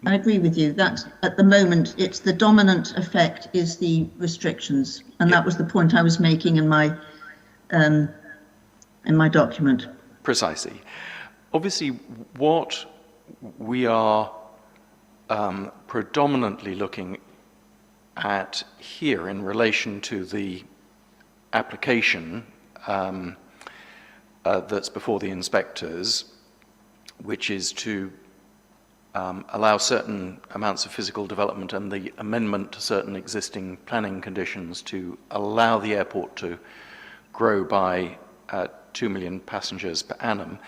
C: I agree with you. That at the moment, it's the dominant effect is the restrictions, and that was the point I was making in my document.
F: Precisely. Obviously, what we are predominantly looking at here in relation to the application that's before the inspectors, which is to allow certain amounts of physical development and the amendment to certain existing planning conditions to allow the airport to grow by 2 million passengers per annum.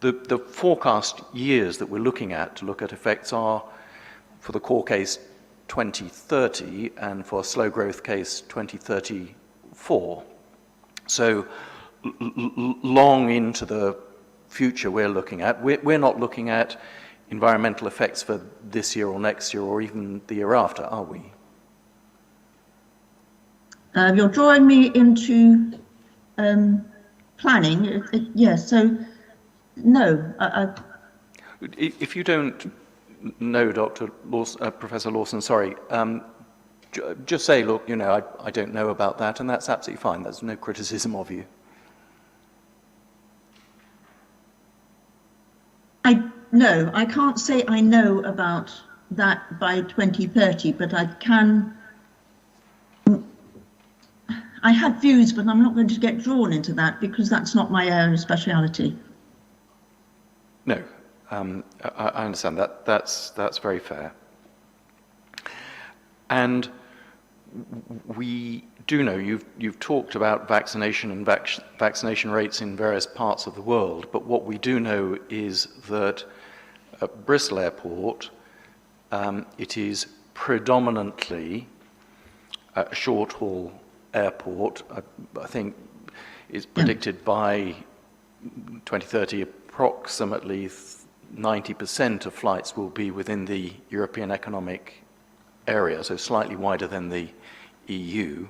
F: The forecast years that we're looking at to look at effects are, for the core case, 2030, and for a slow growth case, 2034. So long into the future we're looking at. We're not looking at environmental effects for this year or next year or even the year after, are we?
C: You're drawing me into planning. Yes, so no.
F: If you don't know, Professor Lawson, sorry, just say, look, you know, I don't know about that, and that's absolutely fine. There's no criticism of you.
C: No, I can't say I know about that by 2030, but I can. I have views, but I'm not going to get drawn into that because that's not my area of speciality.
F: No, I understand that. That's very fair. And we do know you've talked about vaccination and vaccination rates in various parts of the world, but what we do know is that at Bristol Airport, it is predominantly a short-haul airport. I think it's predicted by 2030 approximately 90% of flights will be within the European Economic Area, so slightly wider than the EU.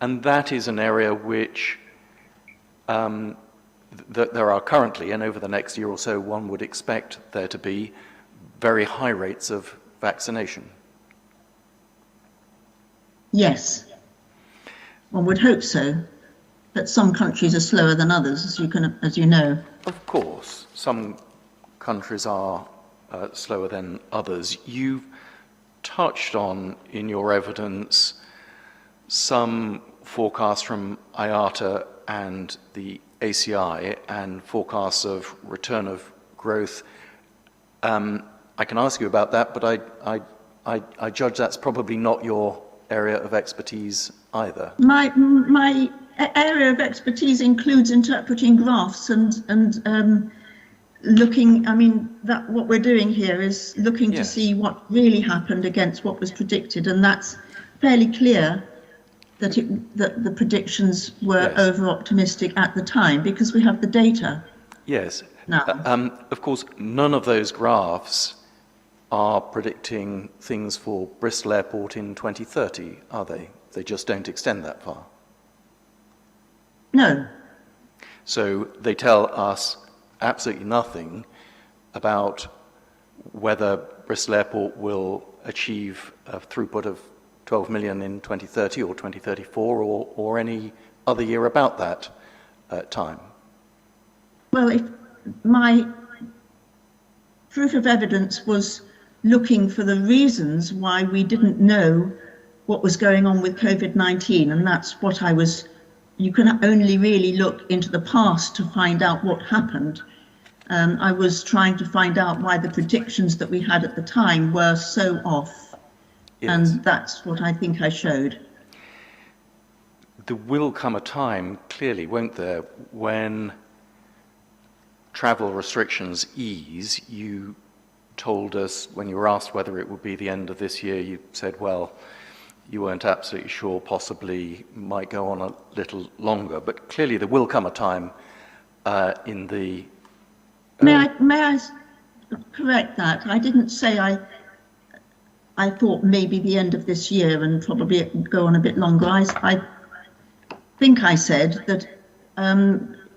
F: And that is an area which that there are currently, and over the next year or so, one would expect there to be very high rates of vaccination.
C: Yes, one would hope so, but some countries are slower than others, as you know.
F: Of course, some countries are slower than others. You've touched on in your evidence some forecasts from IATA and the ACI and forecasts of return of growth. I can ask you about that, but I judge that's probably not your area of expertise either.
C: My area of expertise includes interpreting graphs and looking. I mean, that what we're doing here is looking to see what really happened against what was predicted, and that's fairly clear that the predictions were over-optimistic at the time because we have the data.
F: Yes.
C: Now.
F: Of course, none of those graphs are predicting things for Bristol Airport in 2030, are they? They just don't extend that far.
C: No.
F: So they tell us absolutely nothing about whether Bristol Airport will achieve a throughput of 12 million in 2030 or 2034 or any other year about that time.
C: Well, if my proof of evidence was looking for the reasons why we didn't know what was going on with COVID-19, and that's what I was. You can only really look into the past to find out what happened. I was trying to find out why the predictions that we had at the time were so off. Yes. And that's what I think I showed.
F: There will come a time, clearly, won't there, when travel restrictions ease. You told us, when you were asked whether it would be the end of this year, you said, well, you weren't absolutely sure, possibly might go on a little longer, but clearly there will come a time in the...
C: May I correct that? I didn't say I thought maybe the end of this year and probably it would go on a bit longer. I think I said that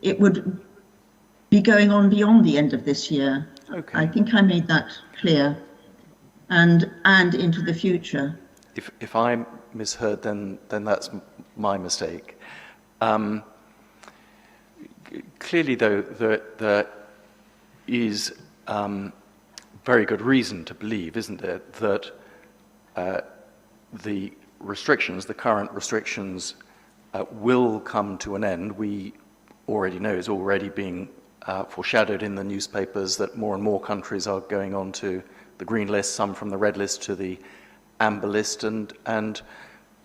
C: it would be going on beyond the end of this year. Okay. I think I made that clear, and into the future.
F: If I misheard, then that's my mistake. Clearly, though, there is very good reason to believe, isn't there, that the restrictions, the current restrictions, will come to an end. We already know it's already being foreshadowed in the newspapers that more and more countries are going on to the green list, some from the red list to the amber list, and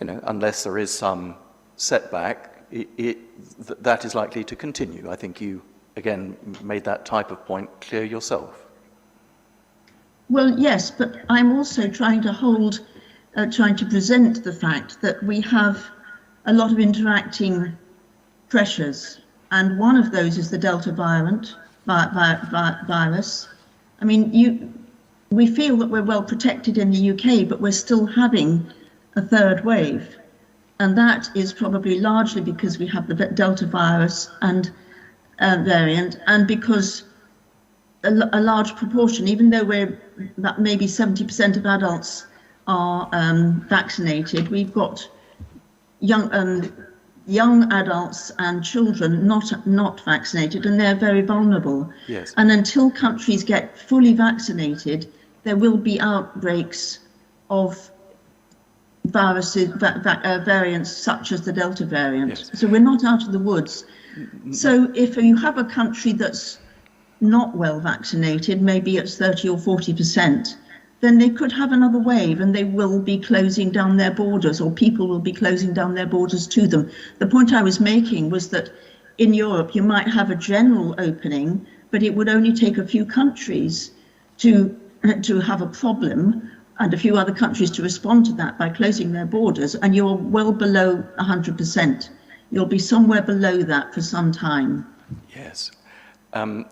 F: you know, unless there is some setback, that is likely to continue. I think you, again, made that type of point clear yourself.
C: Well, yes, but I'm also trying to present the fact that we have a lot of interacting pressures, and one of those is the Delta virus. I mean, we feel that we're well protected in the UK, but we're still having a third wave, and that is probably largely because we have the Delta virus and variant, and because a large proportion, even though we're maybe 70% of adults are vaccinated, we've got young adults and children not vaccinated, and they're very vulnerable.
F: Yes.
C: And until countries get fully vaccinated, there will be outbreaks of viruses, variants such as the Delta variant.
F: Yes.
C: So we're not out of the woods. So if you have a country that's not well vaccinated, maybe it's 30 or 40%, then they could have another wave, and they will be closing down their borders, or people will be closing down their borders to them. The point I was making was that in Europe you might have a general opening, but it would only take a few countries to have a problem, and a few other countries to respond to that by closing their borders, and you're well below 100%. You'll be somewhere below that for some time.
F: Yes. The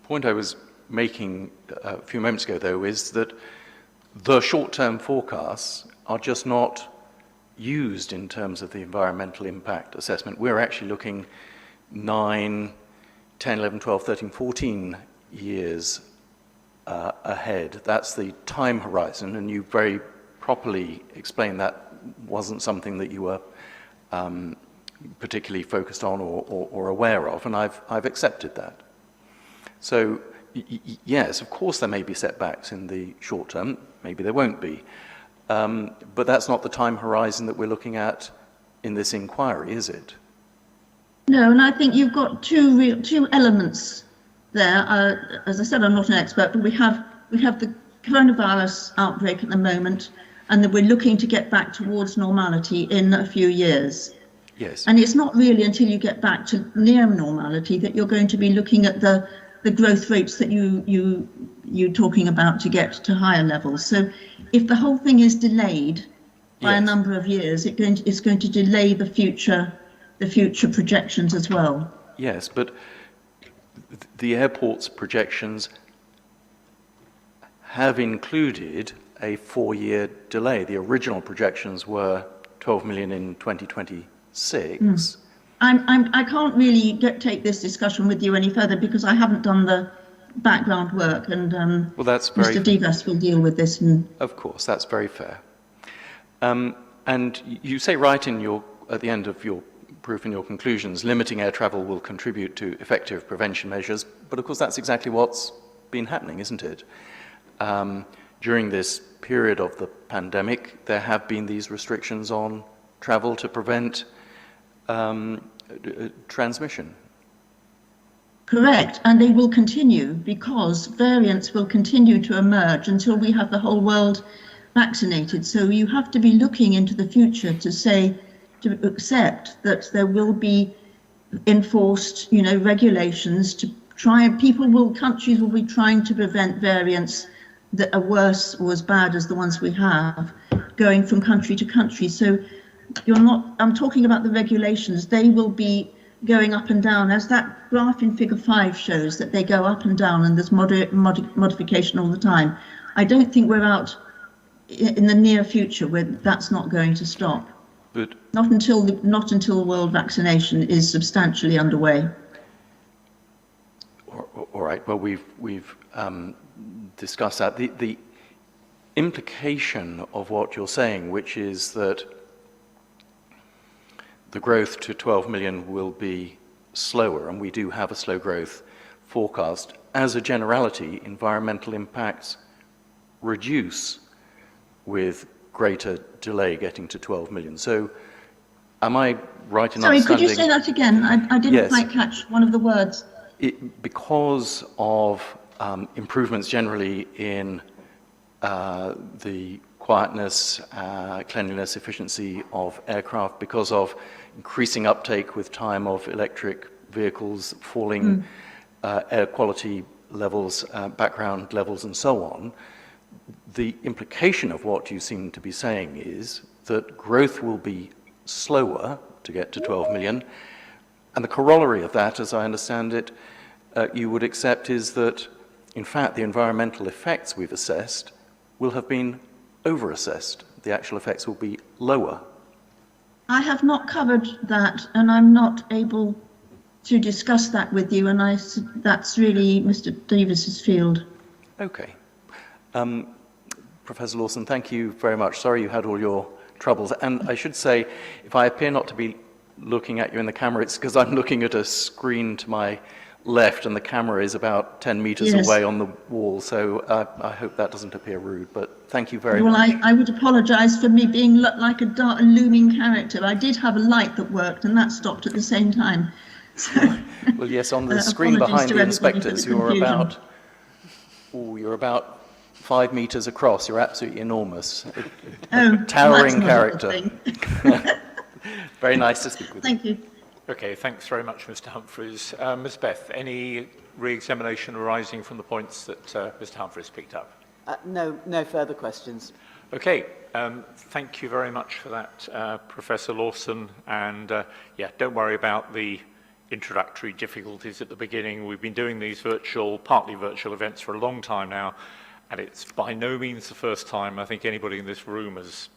F: point I was making a few moments ago, though, is that the short-term forecasts are just not used in terms of the environmental impact assessment. We're actually looking 9, 10, 11, 12, 13, 14 years ahead. That's the time horizon, and you very properly explained that wasn't something that you were particularly focused on or aware of, and I've accepted that. So yes, of course there may be setbacks in the short term, maybe there won't be, but that's not the time horizon that we're looking at in this inquiry, is it?
C: No, and I think you've got two elements there. As I said, I'm not an expert, but we have the coronavirus outbreak at the moment, and that we're looking to get back towards normality in a few years.
F: Yes.
C: And it's not really until you get back to near normality that you're going to be looking at the growth rates that you're talking about to get to higher levels. So if the whole thing is delayed by a number of years, it's going to delay the future projections as well.
F: Yes, but the airport's projections have included a 4-year delay. The original projections were 12 million in 2026.
C: I can't really take this discussion with you any further because I haven't done the background work, and
F: well, that's very,
C: Mr. Devas will deal with this.
F: Of course, that's very fair. And you say right at the end of your proof in your conclusions, limiting air travel will contribute to effective prevention measures, but of course that's exactly what's been happening, isn't it? During this period of the pandemic, there have been these restrictions on travel to prevent transmission.
C: Correct, and they will continue because variants will continue to emerge until we have the whole world vaccinated. So you have to be looking into the future to accept that there will be enforced, regulations to try. Countries will be trying to prevent variants that are worse or as bad as the ones we have, going from country to country. So I'm talking about the regulations. They will be going up and down, as that graph in figure 5 shows, that they go up and down, and there's modification all the time. I don't think we're out in the near future where that's not going to stop.
F: But
C: not until world vaccination is substantially underway.
F: all right. Well, we've discussed that. The implication of what you're saying, which is that the growth to 12 million will be slower, and we do have a slow growth forecast. As a generality, environmental impacts reduce with greater delay getting to 12 million. So am I right in understanding?
C: Sorry, could you say that again? I didn't
F: Yes.
C: quite catch one of the words.
F: because of improvements generally in the quietness, cleanliness, efficiency of aircraft, because of increasing uptake with time of electric vehicles, falling air quality levels, background levels, and so on, the implication of what you seem to be saying is that growth will be slower to get to 12 million, and the corollary of that, as I understand it, you would accept is that, in fact, the environmental effects we've assessed will have been over-assessed. The actual effects will be lower.
C: I have not covered that, and I'm not able to discuss that with you, and that's really Mr. Davis's field.
F: Okay. Professor Lawson, thank you very much. Sorry you had all your troubles. And I should say, if I appear not to be looking at you in the camera, it's because I'm looking at a screen to my left, and the camera is about 10 meters away on the wall, so I hope that doesn't appear rude, but thank you very much.
C: Well, I would apologise for me being like a dark, looming character. I did have a light that worked, and that stopped at the same time. So,
F: well, yes, on the screen behind the inspectors, you're about 5 meters across. You're absolutely enormous. A towering character. Very nice to speak with you.
C: Thank you.
A: Okay, thanks very much, Mr. Humphreys. Ms. Beth, any re-examination arising from the points that Mr. Humphreys picked up?
E: No further questions.
A: Okay, thank you very much for that, Professor Lawson. And yeah, don't worry about the introductory difficulties at the beginning. We've been doing these partly virtual events for a long time now, and it's by no means the first time I think anybody in this room has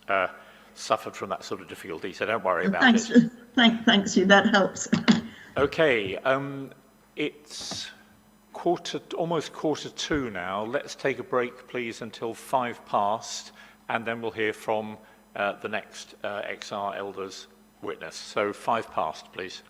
A: suffered from that sort of difficulty, so don't worry about it.
C: Thanks you, that helps.
A: Okay, it's almost 1:45 now. Let's take a break, please, until 5 past, and then we'll hear from the next XR Elders witness. So 5 past, please.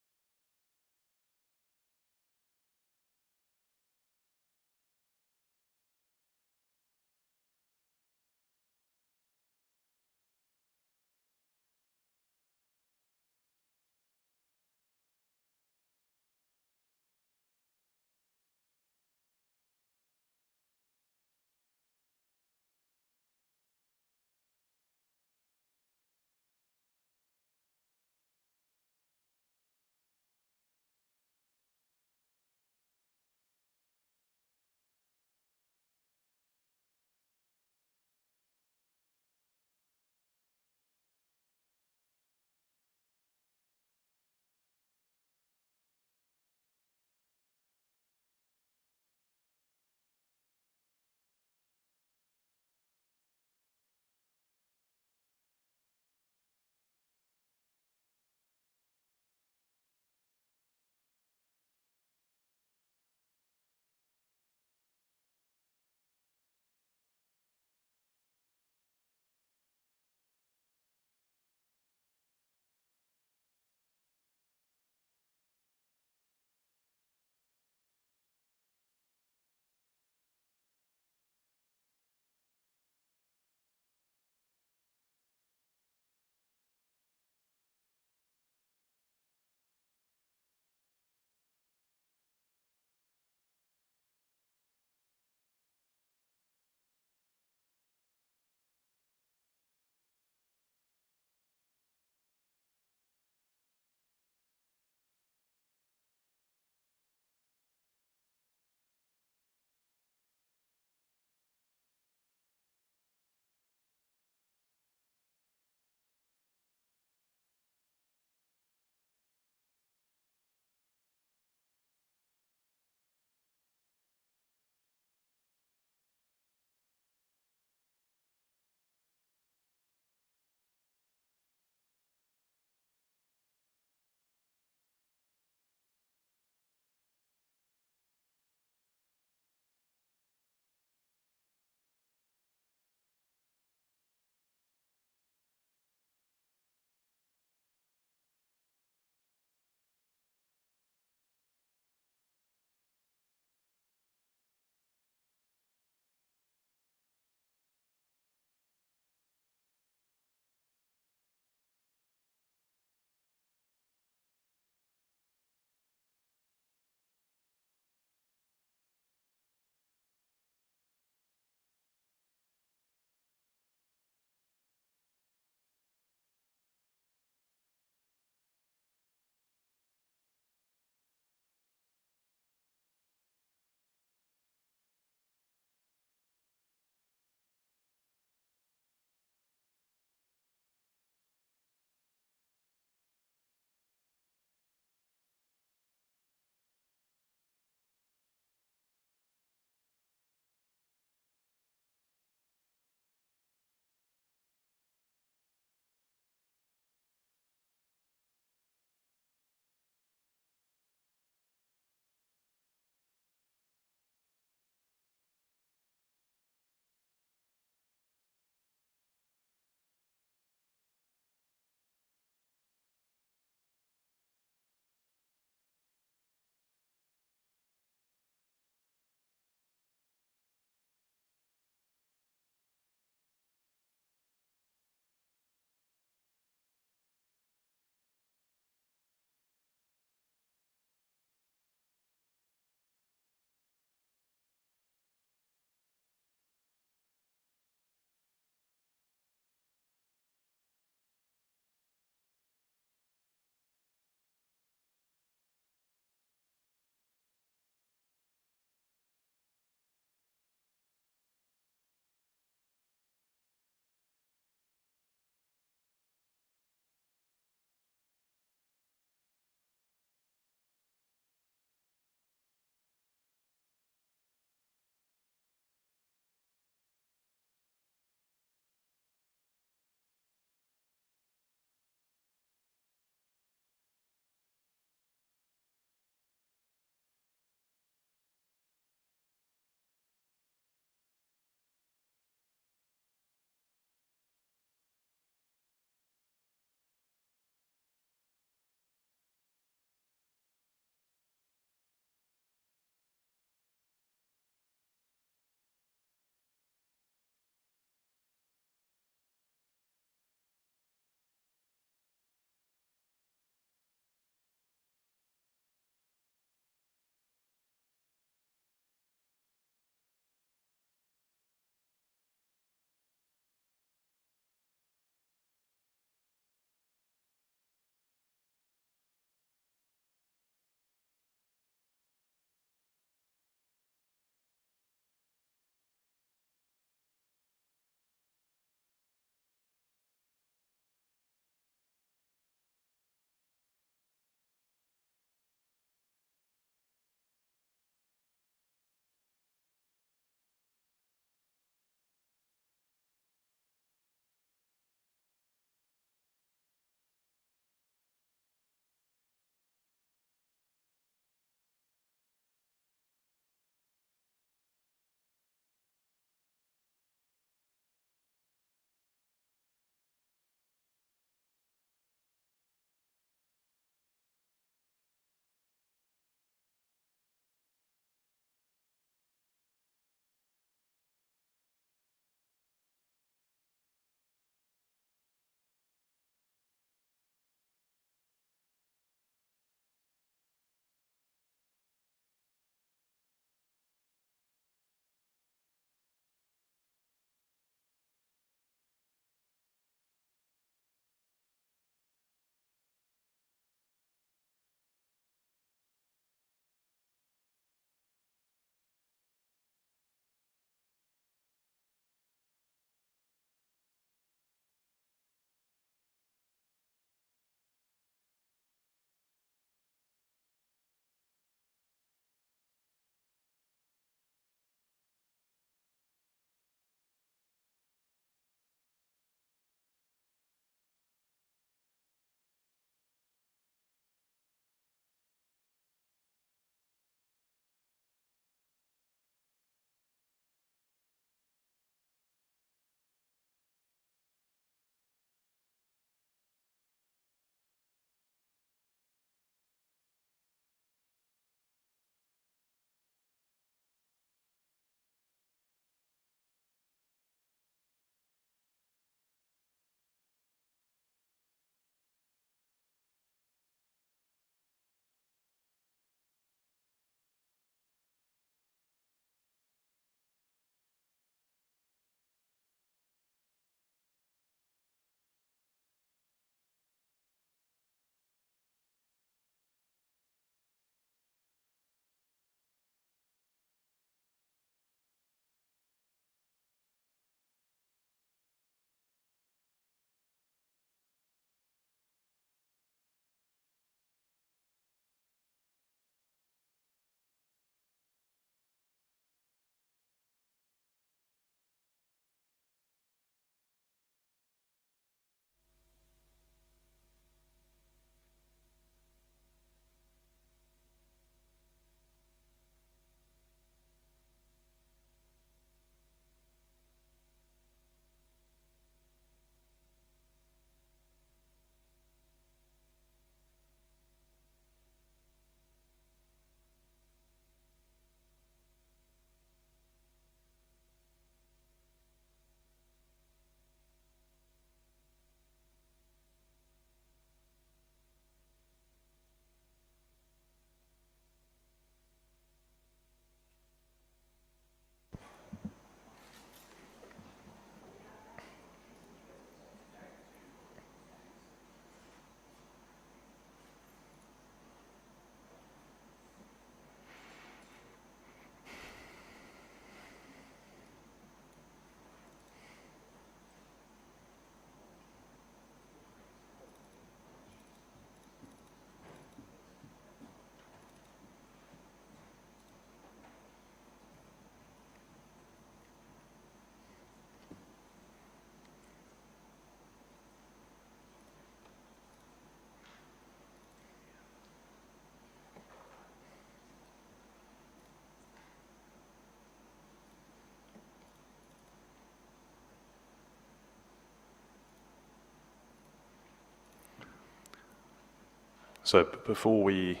G: So before we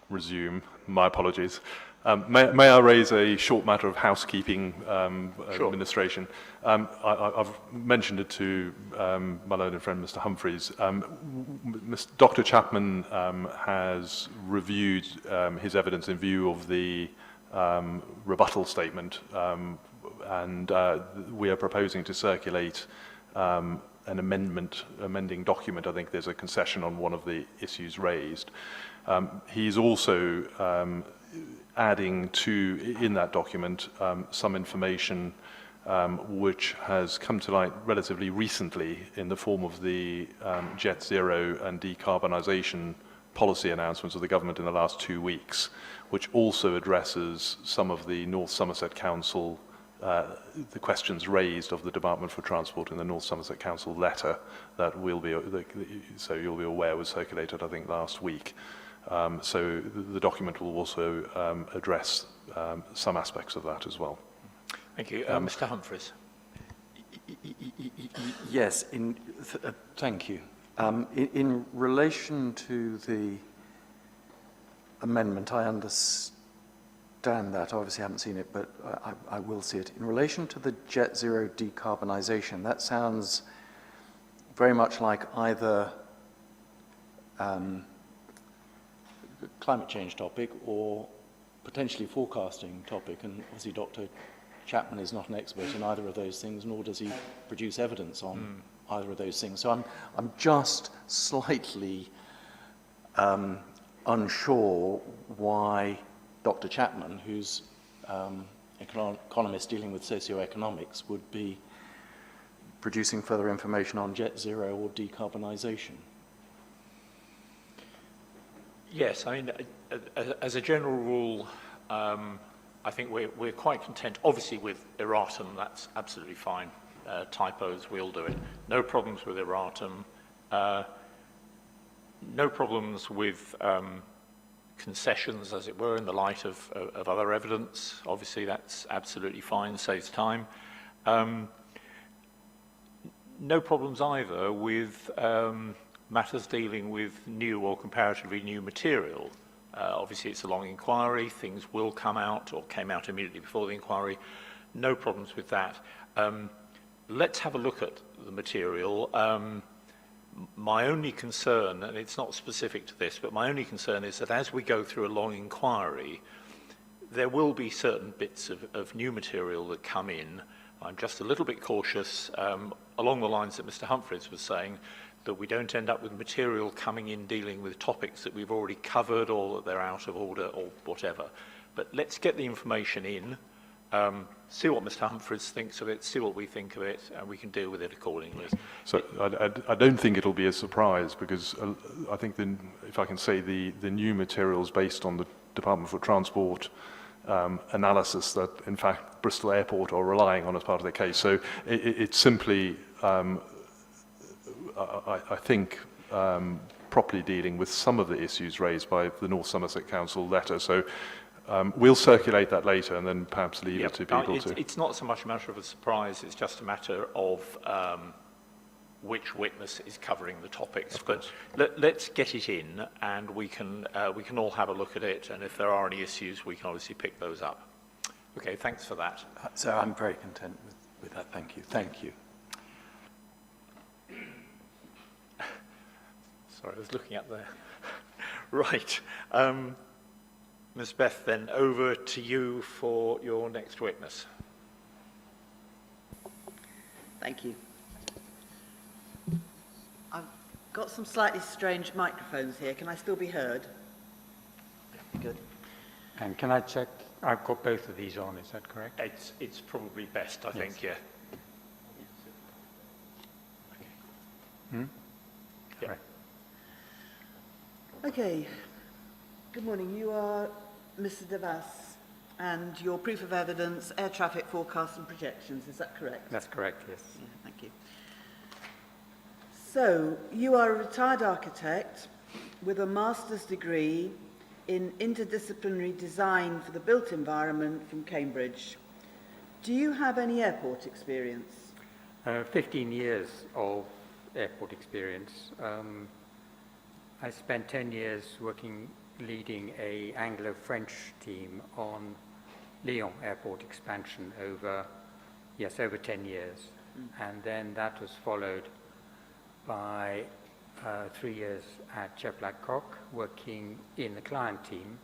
G: resume, my apologies. May I raise a short matter of housekeeping
A: Sure.
G: administration? I've mentioned it to my learned friend, Mr. Humphreys. Dr. Chapman has reviewed his evidence in view of the rebuttal statement, and we are proposing to circulate an amending document. I think there's a concession on one of the issues raised. He's also adding in that document some information which has come to light relatively recently in the form of the Jet Zero and decarbonisation policy announcements of the government in the last 2 weeks, which also addresses some of the North Somerset Council, the questions raised of the Department for Transport in the North Somerset Council letter that so you'll be aware was circulated, I think, last week. So the document will also address some aspects of that as well.
A: Thank you. Mr. Humphreys.
F: Yes, thank you. In relation to the amendment, I understand that. I obviously haven't seen it, but I will see it. In relation to the Jet Zero decarbonisation, that sounds very much like either climate change topic or potentially forecasting topic, and obviously Dr. Chapman is not an expert in either of those things, nor does he produce evidence on either of those things. So I'm just slightly unsure why Dr. Chapman, who's economist dealing with socioeconomics, would be producing further information on Jet Zero or decarbonisation.
A: Yes, I mean, as a general rule, I think we're quite content, obviously with erratum, that's absolutely fine. Typos, we'll do it. No problems with erratum. No problems with concessions, as it were, in the light of other evidence. Obviously, that's absolutely fine, saves time. No problems either with matters dealing with new or comparatively new material. Obviously, it's a long inquiry. Things will come out or came out immediately before the inquiry. No problems with that. Let's have a look at the material. My only concern, and it's not specific to this, but my only concern is that as we go through a long inquiry, there will be certain bits of new material that come in. I'm just a little bit cautious, along the lines that Mr. Humphreys was saying, that we don't end up with material coming in dealing with topics that we've already covered or that they're out of order or whatever. But let's get the information in, see what Mr. Humphreys thinks of it, see what we think of it, and we can deal with it accordingly.
G: So I don't think it'll be a surprise because I think, if I can say, the new materials based on the Department for Transport analysis that, in fact, Bristol Airport are relying on as part of their case. So it's simply, I think, properly dealing with some of the issues raised by the North Somerset Council letter. So we'll circulate that later and then perhaps leave it to people to...
A: It's not so much a matter of a surprise, it's just a matter of which witness is covering the topics. But let's get it in and we can all have a look at it, and if there are any issues, we can obviously pick those up. Okay, thanks for that.
F: So I'm very content with that. Thank you. Thank you.
A: Sorry, I was looking up there. Right. Ms. Beth, then over to you for your next witness.
E: Thank you. I've got some slightly strange microphones here. Can I still be heard? Good.
H: And can I check? I've got both of these on, is that correct?
A: It's probably best, I think, yeah.
H: Hmm?
A: Yeah.
H: Right.
E: Okay. Good morning. You are Mr. Devas, and your proof of evidence, air traffic forecasts and projections. Is that correct?
H: That's correct, yes.
E: Yeah, thank you. So, you are a retired architect with a master's degree in interdisciplinary design for the built environment from Cambridge. Do you have any airport experience?
H: 15 years of airport experience. I spent 10 years leading a Anglo-French team on Lyon airport expansion over 10 years. And then that was followed by 3 years at Chef-Black-Coq, working in the client team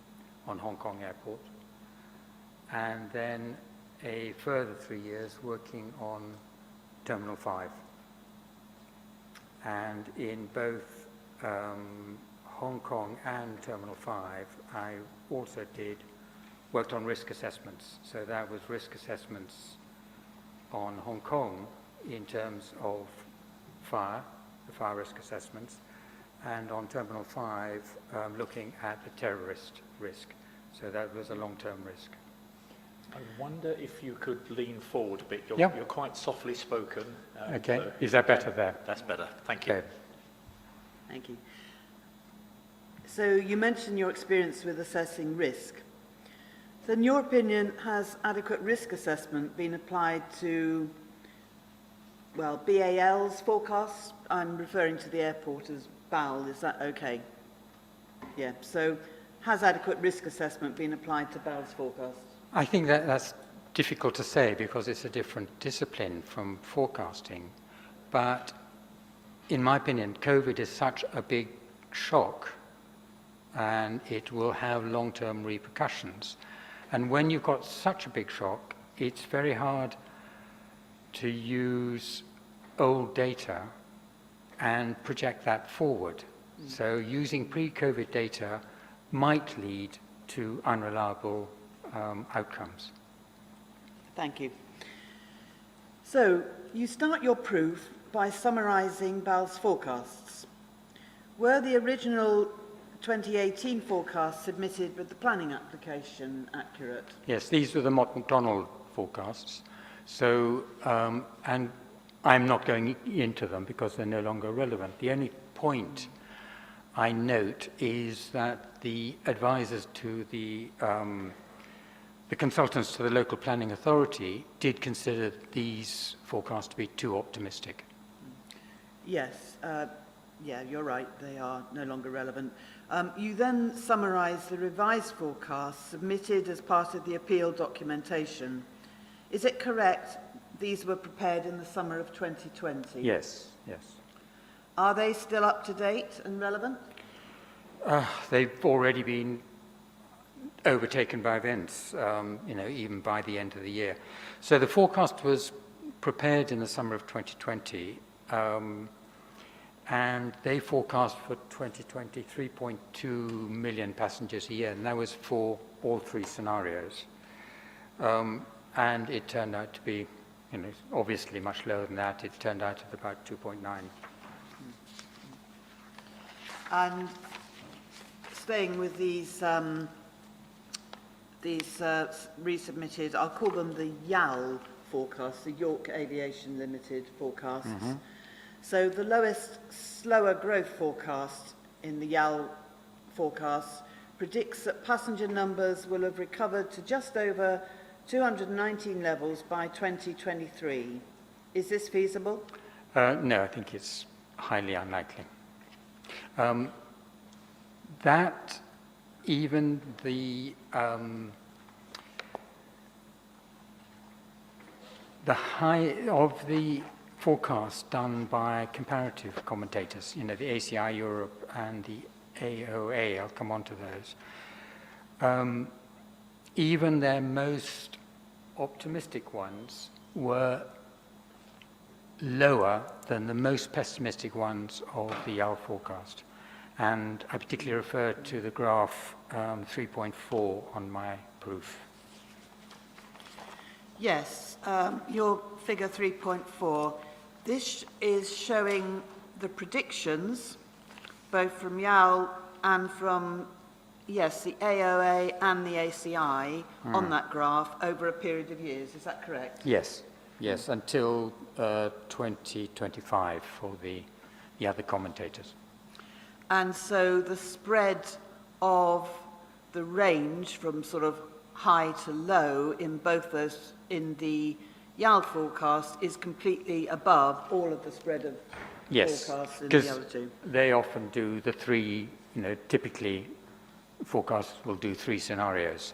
H: on Hong Kong Airport. And then a further 3 years working on Terminal 5. And in both Hong Kong and Terminal 5, I also worked on risk assessments. So that was risk assessments on Hong Kong in terms of fire, the fire risk assessments, and on Terminal 5, looking at the terrorist risk. So that was a long-term risk.
A: I wonder if you could lean forward a bit.
H: Yeah.
A: You're quite softly spoken.
H: Okay,
A: so
H: is that better there?
A: That's better. Thank you.
H: Okay.
E: Thank you. So you mentioned your experience with assessing risk. So in your opinion, has adequate risk assessment been applied to, well, BAL's forecasts? I'm referring to the airport as BAL, is that okay? Yeah, so has adequate risk assessment been applied to BAL's forecasts?
H: I think that's difficult to say because it's a different discipline from forecasting. But in my opinion, COVID is such a big shock and it will have long-term repercussions. And when you've got such a big shock, it's very hard to use old data and project that forward. So using pre-COVID data might lead to unreliable outcomes.
E: Thank you. So you start your proof by summarising BAL's forecasts. Were the original 2018 forecasts submitted with the planning application accurate?
H: Yes, these were the Mott-McDonald forecasts. So, and I'm not going into them because they're no longer relevant. The only point I note is that the advisors to the consultants to the local planning authority did consider these forecasts to be too optimistic.
E: Yes, yeah, you're right, they are no longer relevant. You then summarise the revised forecasts submitted as part of the appeal documentation. Is it correct these were prepared in the summer of 2020?
H: Yes, yes.
E: Are they still up to date and relevant?
H: They've already been overtaken by events, even by the end of the year. So the forecast was prepared in the summer of 2020, and they forecast for 2020 3.2 million passengers a year, and that was for all three scenarios. And it turned out to be, obviously much lower than that. It turned out at about 2.9.
E: And staying with these resubmitted, I'll call them the YAL forecasts, the York Aviation Limited forecasts. Mm-hmm. So the lowest slower growth forecast in the YAL forecast predicts that passenger numbers will have recovered to just over 219 levels by 2023. Is this feasible?
H: No, I think it's highly unlikely. That even the high of the forecast done by comparative commentators, the ACI Europe and the AOA, I'll come on to those, even their most optimistic ones were lower than the most pessimistic ones of the YAL forecast. And I particularly refer to the graph 3.4 on my proof.
E: Yes, your figure 3.4. This is showing the predictions, both from YAL and from, yes, the AOA and the ACI on that graph over a period of years. Is that correct?
H: Yes, yes, until 2025 for the other commentators.
E: And so the spread of the range from sort of high to low in both those, in the YAL forecast is completely above all of the spread of
H: Yes,
E: forecasts in
H: because
E: the other two.
H: they often do the three, typically forecasts will do three scenarios.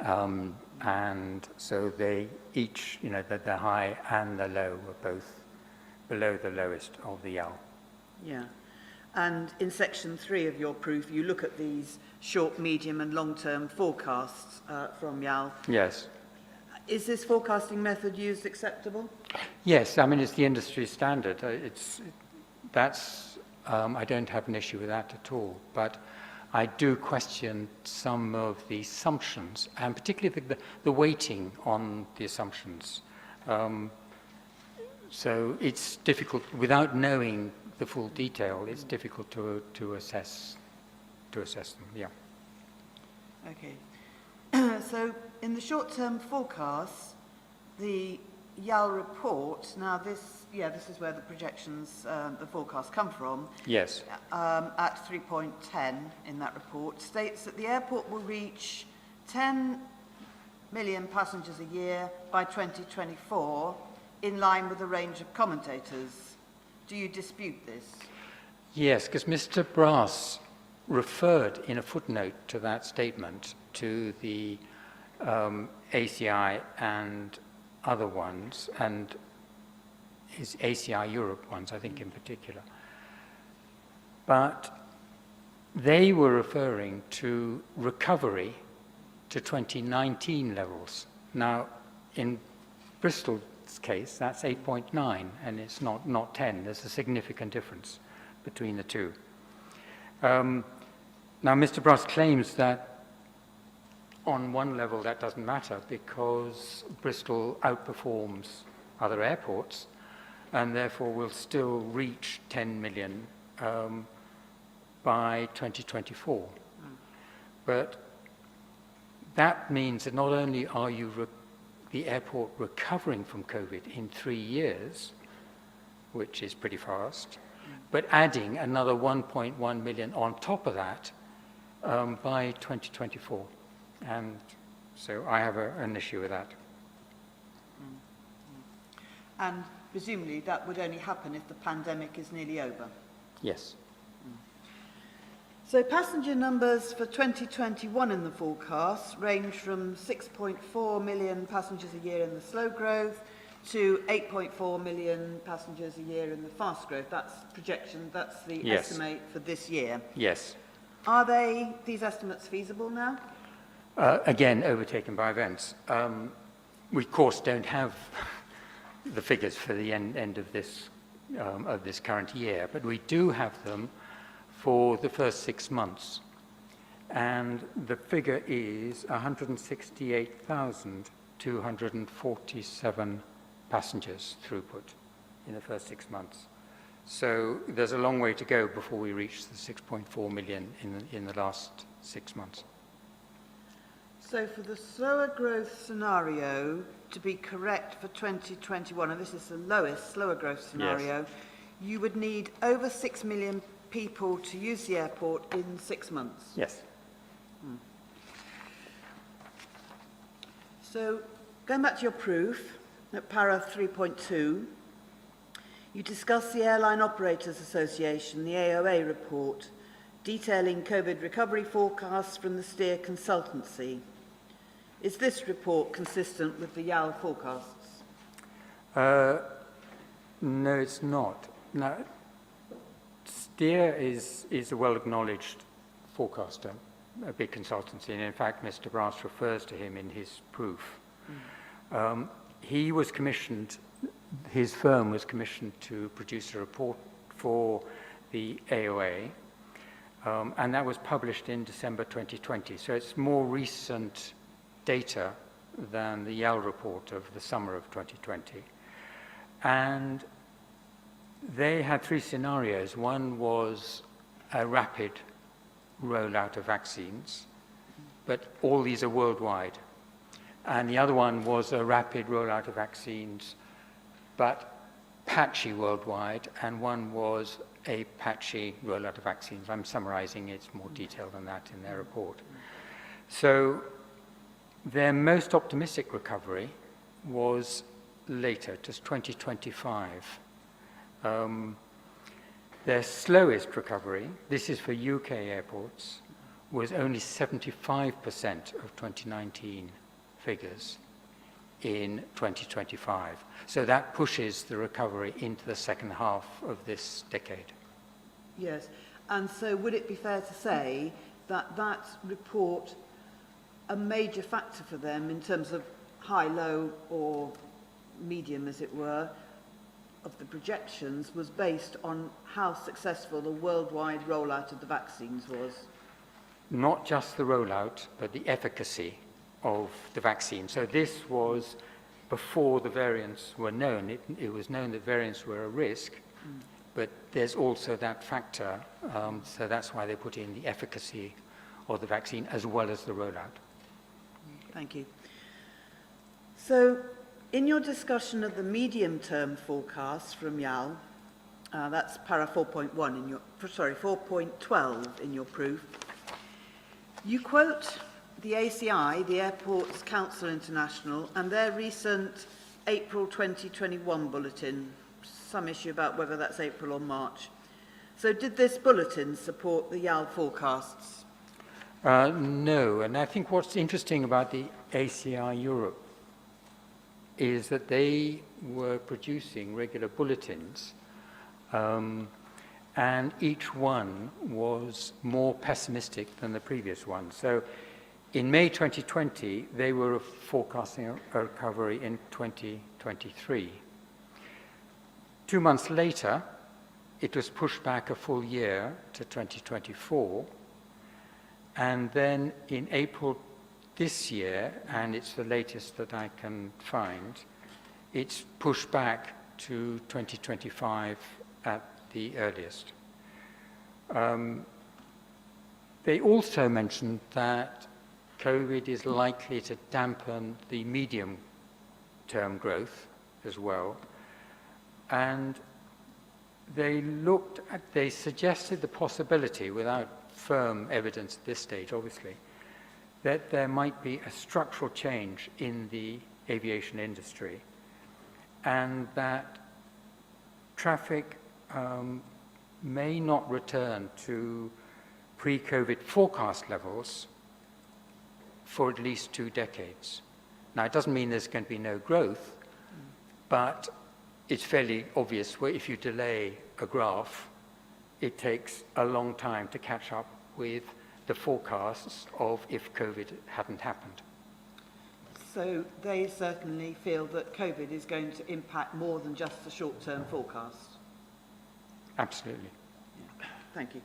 H: And so they each, the high and the low are both below the lowest of the YAL.
E: Yeah. And in section 3 of your proof, you look at these short, medium and long-term forecasts from YAL.
H: Yes.
E: Is this forecasting method used acceptable?
H: Yes, I mean, it's the industry standard. I don't have an issue with that at all. But I do question some of the assumptions, and particularly the weighting on the assumptions. So it's difficult, without knowing the full detail, it's difficult to assess them, yeah.
E: Okay. So in the short-term forecasts, the YAL report, now this is where the projections, the forecasts come from.
H: Yes.
E: At 3.10 in that report, states that the airport will reach 10 million passengers a year by 2024, in line with a range of commentators. Do you dispute this?
H: Yes, because Mr. Brass referred in a footnote to that statement to the ACI and other ones, and his ACI Europe ones, I think, in particular. But they were referring to recovery to 2019 levels. Now, in Bristol's case, that's 8.9, and it's not 10. There's a significant difference between the two. Now, Mr. Brass claims that on one level that doesn't matter because Bristol outperforms other airports and therefore will still reach 10 million by 2024. But that means that not only are you the airport recovering from COVID in 3 years, which is pretty fast, but adding another 1.1 million on top of that by 2024. And so I have an issue with that.
E: And presumably that would only happen if the pandemic is nearly over.
H: Yes.
E: So passenger numbers for 2021 in the forecast range from 6.4 million passengers a year in the slow growth to 8.4 million passengers a year in the fast growth. That's projection, that's the estimate for this year.
H: Yes.
E: Are these estimates feasible now?
H: Again, overtaken by events. We, of course, don't have the figures for the end of this current year, but we do have them for the first 6 months. And the figure is 168,247 passengers throughput in the first 6 months. So there's a long way to go before we reach the 6.4 million in the last 6 months.
E: So for the slower growth scenario to be correct for 2021, and this is the lowest slower growth scenario, you would need over 6 million people to use the airport in 6 months.
H: Yes.
E: So going back to your proof, at para 3.2, you discuss the Airline Operators Association, the AOA report, detailing COVID recovery forecasts from the Steer consultancy. Is this report consistent with the YAL forecasts?
H: No, it's not. Now, Steer is a well-acknowledged forecaster, a big consultancy, and in fact, Mr. Brass refers to him in his proof. He was commissioned, his firm was commissioned to produce a report for the AOA, and that was published in December 2020. So it's more recent data than the YAL report of the summer of 2020. And they had 3 scenarios. One was a rapid rollout of vaccines, but all these are worldwide. And the other one was a rapid rollout of vaccines, but patchy worldwide, and one was a patchy rollout of vaccines. I'm summarizing, it's more detailed than that in their report. So their most optimistic recovery was later, just 2025. Their slowest recovery, this is for UK airports, was only 75% of 2019 figures in 2025. So that pushes the recovery into the second half of this decade.
E: Yes, and so would it be fair to say that that report, a major factor for them in terms of high, low or medium, as it were, of the projections was based on how successful the worldwide rollout of the vaccines was?
H: Not just the rollout, but the efficacy of the vaccine. So this was before the variants were known. It was known that variants were a risk, but there's also that factor. So that's why they put in the efficacy of the vaccine as well as the rollout.
E: Thank you. So, in your discussion of the medium-term forecasts from YAL, that's para 4.1 in your, sorry, 4.12 in your proof, you quote the ACI, the Airports Council International, and their recent April 2021 bulletin, some issue about whether that's April or March. So did this bulletin support the YAL forecasts?
H: No, and I think what's interesting about the ACI Europe is that they were producing regular bulletins, and each one was more pessimistic than the previous one. So in May 2020, they were forecasting a recovery in 2023. 2 months later, it was pushed back a full year to 2024. And then in April this year, and it's the latest that I can find, it's pushed back to 2025 at the earliest. They also mentioned that COVID is likely to dampen the medium-term growth as well. And they suggested the possibility, without firm evidence at this stage, obviously, that there might be a structural change in the aviation industry and that traffic may not return to pre-COVID forecast levels for at least 2 decades. Now, it doesn't mean there's going to be no growth, but it's fairly obvious where if you delay a graph, it takes a long time to catch up with the forecasts of if COVID hadn't happened.
E: So they certainly feel that COVID is going to impact more than just the short-term forecast?
H: Absolutely.
E: Yeah. Thank you.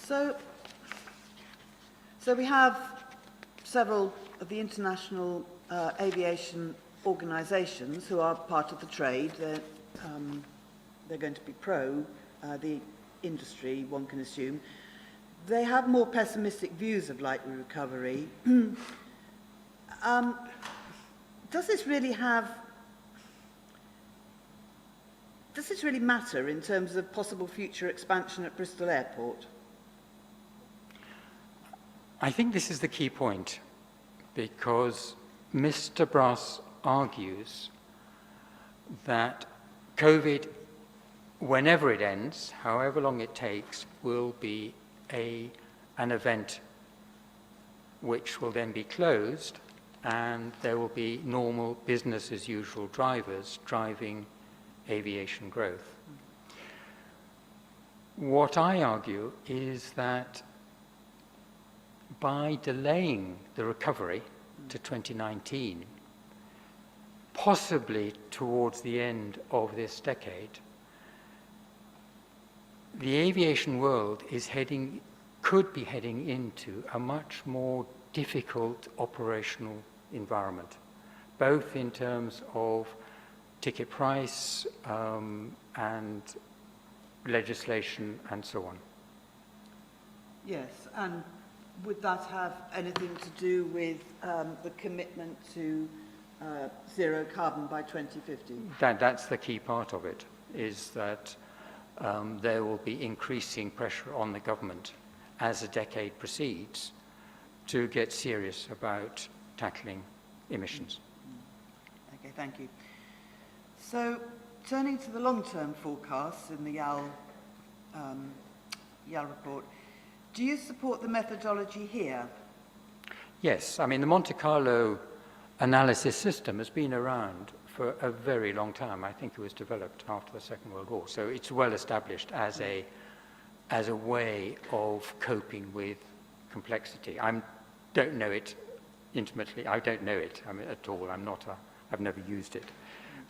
E: So we have several of the international aviation organisations who are part of the trade. They're going to be pro the industry, one can assume. They have more pessimistic views of likely recovery. Does this really matter in terms of possible future expansion at Bristol Airport?
H: I think this is the key point, because Mr. Brass argues that COVID, whenever it ends, however long it takes, will be an event which will then be closed, and there will be normal business as usual drivers driving aviation growth. What I argue is that by delaying the recovery to 2019, possibly towards the end of this decade, the aviation world could be heading into a much more difficult operational environment, both in terms of ticket price and legislation and so on.
E: Yes, and would that have anything to do with the commitment to zero carbon by 2050?
H: That's the key part of it, is that there will be increasing pressure on the government. as the decade proceeds to get serious about tackling emissions.
E: Okay, thank you. So, turning to the long-term forecasts in the YAL report, do you support the methodology here?
H: Yes, I mean, the Monte Carlo analysis system has been around for a very long time. I think it was developed after the Second World War, so it's well established as a way of coping with complexity. I don't know it intimately. I don't know it at all. I've never used it,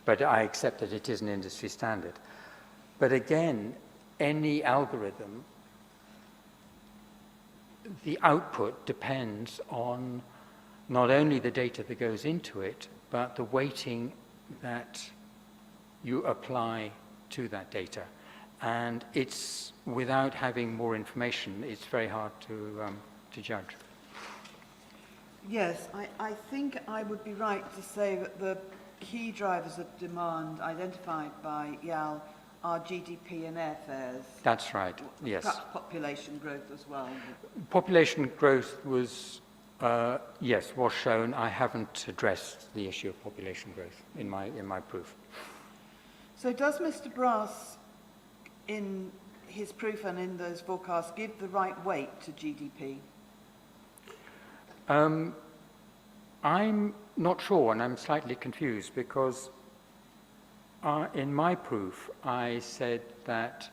H: but I accept that it is an industry standard. But again, any algorithm, the output depends on not only the data that goes into it, but the weighting that you apply to that data. And it's, without having more information, it's very hard to judge.
E: Yes, I think I would be right to say that the key drivers of demand identified by YAL are GDP and airfares.
H: That's right, yes.
E: Perhaps population growth as well.
H: Population growth was, yes, was shown. I haven't addressed the issue of population growth in my proof.
E: So does Mr. Brass, in his proof and in those forecasts, give the right weight to GDP?
H: I'm not sure, and I'm slightly confused, because in my proof, I said that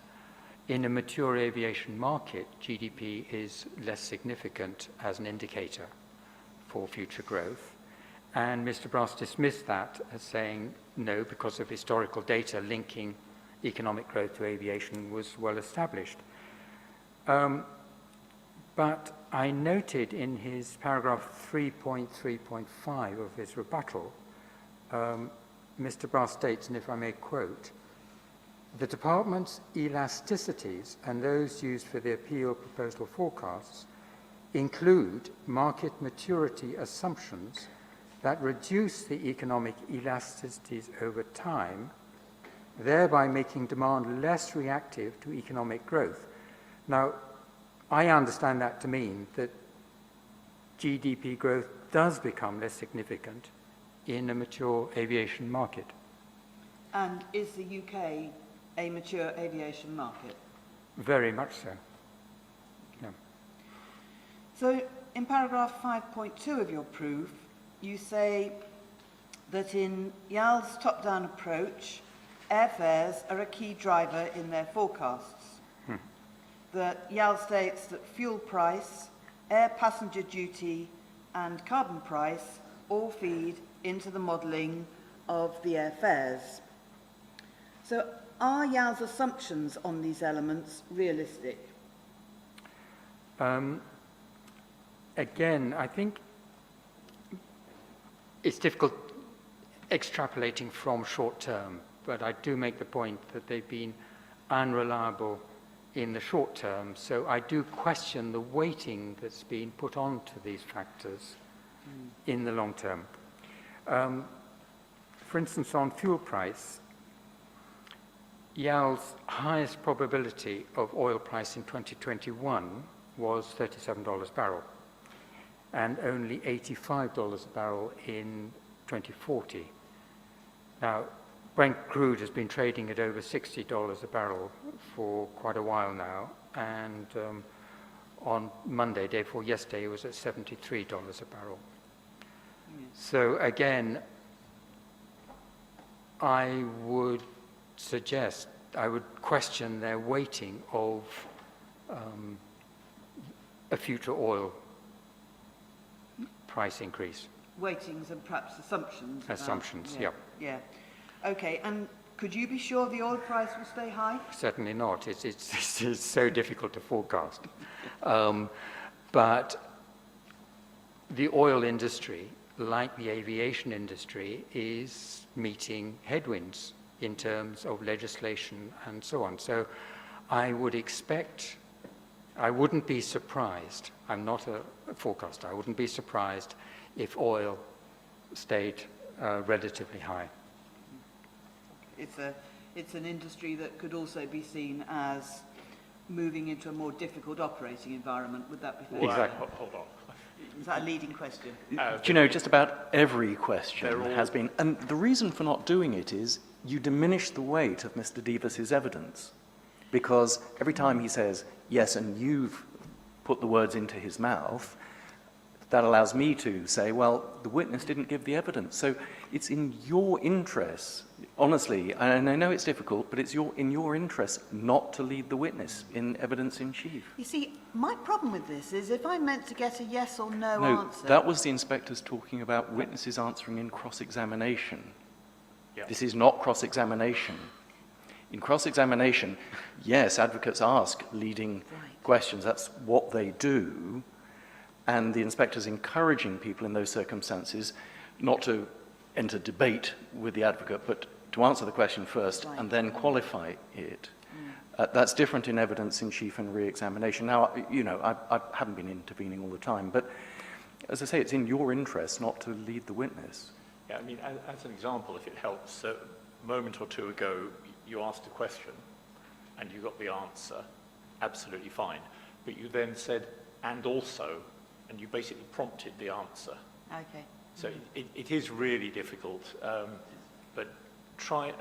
H: in a mature aviation market, GDP is less significant as an indicator for future growth. And Mr. Brass dismissed that as saying, no, because of historical data linking economic growth to aviation was well established. But I noted in his paragraph 3.3.5 of his rebuttal, Mr. Brass states, and if I may quote, the department's elasticities and those used for the appeal proposal forecasts include market maturity assumptions that reduce the economic elasticities over time, thereby making demand less reactive to economic growth. Now, I understand that to mean that GDP growth does become less significant in a mature aviation market.
E: And is the UK a mature aviation market?
H: Very much so. Yeah.
E: So in paragraph 5.2 of your proof, you say that in YAL's top-down approach, airfares are a key driver in their forecasts. That YAL states that fuel price, air passenger duty, and carbon price all feed into the modelling of the airfares. So are YAL's assumptions on these elements realistic?
H: Again, I think it's difficult extrapolating from short term, but I do make the point that they've been unreliable in the short term, so I do question the weighting that's been put onto these factors in the long term. For instance, on fuel price, YAL's highest probability of oil price in 2021 was $37 a barrel, and only $85 a barrel in 2040. Now, Brent crude has been trading at over $60 a barrel for quite a while now, and on Monday, day before yesterday, it was at $73 a barrel. So again, I would question their weighting of a future oil price increase.
E: Weightings and perhaps assumptions.
H: Assumptions,
E: yeah. Yeah. Okay, and could you be sure the oil price will stay high?
H: Certainly not. It's so difficult to forecast. But the oil industry, like the aviation industry, is meeting headwinds in terms of legislation and so on. So I would expect, I wouldn't be surprised, I'm not a forecaster, I wouldn't be surprised if oil stayed relatively high.
E: It's an industry that could also be seen as moving into a more difficult operating environment. Would that be fair?
A: Well,
H: Exactly.
A: Hold on.
E: Is that a leading question?
F: Do you know, just about every question
A: They're all-
F: has been, and the reason for not doing it is you diminish the weight of Mr. Davis's evidence, because every time he says yes and you've put the words into his mouth, that allows me to say, well, the witness didn't give the evidence. So it's in your interest, honestly, and I know it's difficult, but it's in your interest not to lead the witness in evidence in chief.
E: You see, my problem with this is if I'm meant to get a yes or no,
F: No,
E: answer...
F: that was the inspectors talking about witnesses answering in cross-examination.
A: Yeah.
F: This is not cross-examination. In cross-examination, yes, advocates ask leading questions. That's what they do. And the inspector's encouraging people in those circumstances not to enter debate with the advocate, but to answer the question first and then qualify it. That's different in evidence in chief and re-examination. Now, you know, I haven't been intervening all the time, but as I say, it's in your interest not to lead the witness.
A: Yeah, I mean, as an example, if it helps, a moment or two ago, you asked a question and you got the answer, absolutely fine. But you then said, and also, and you basically prompted the answer.
E: Okay.
A: So it is really difficult, but try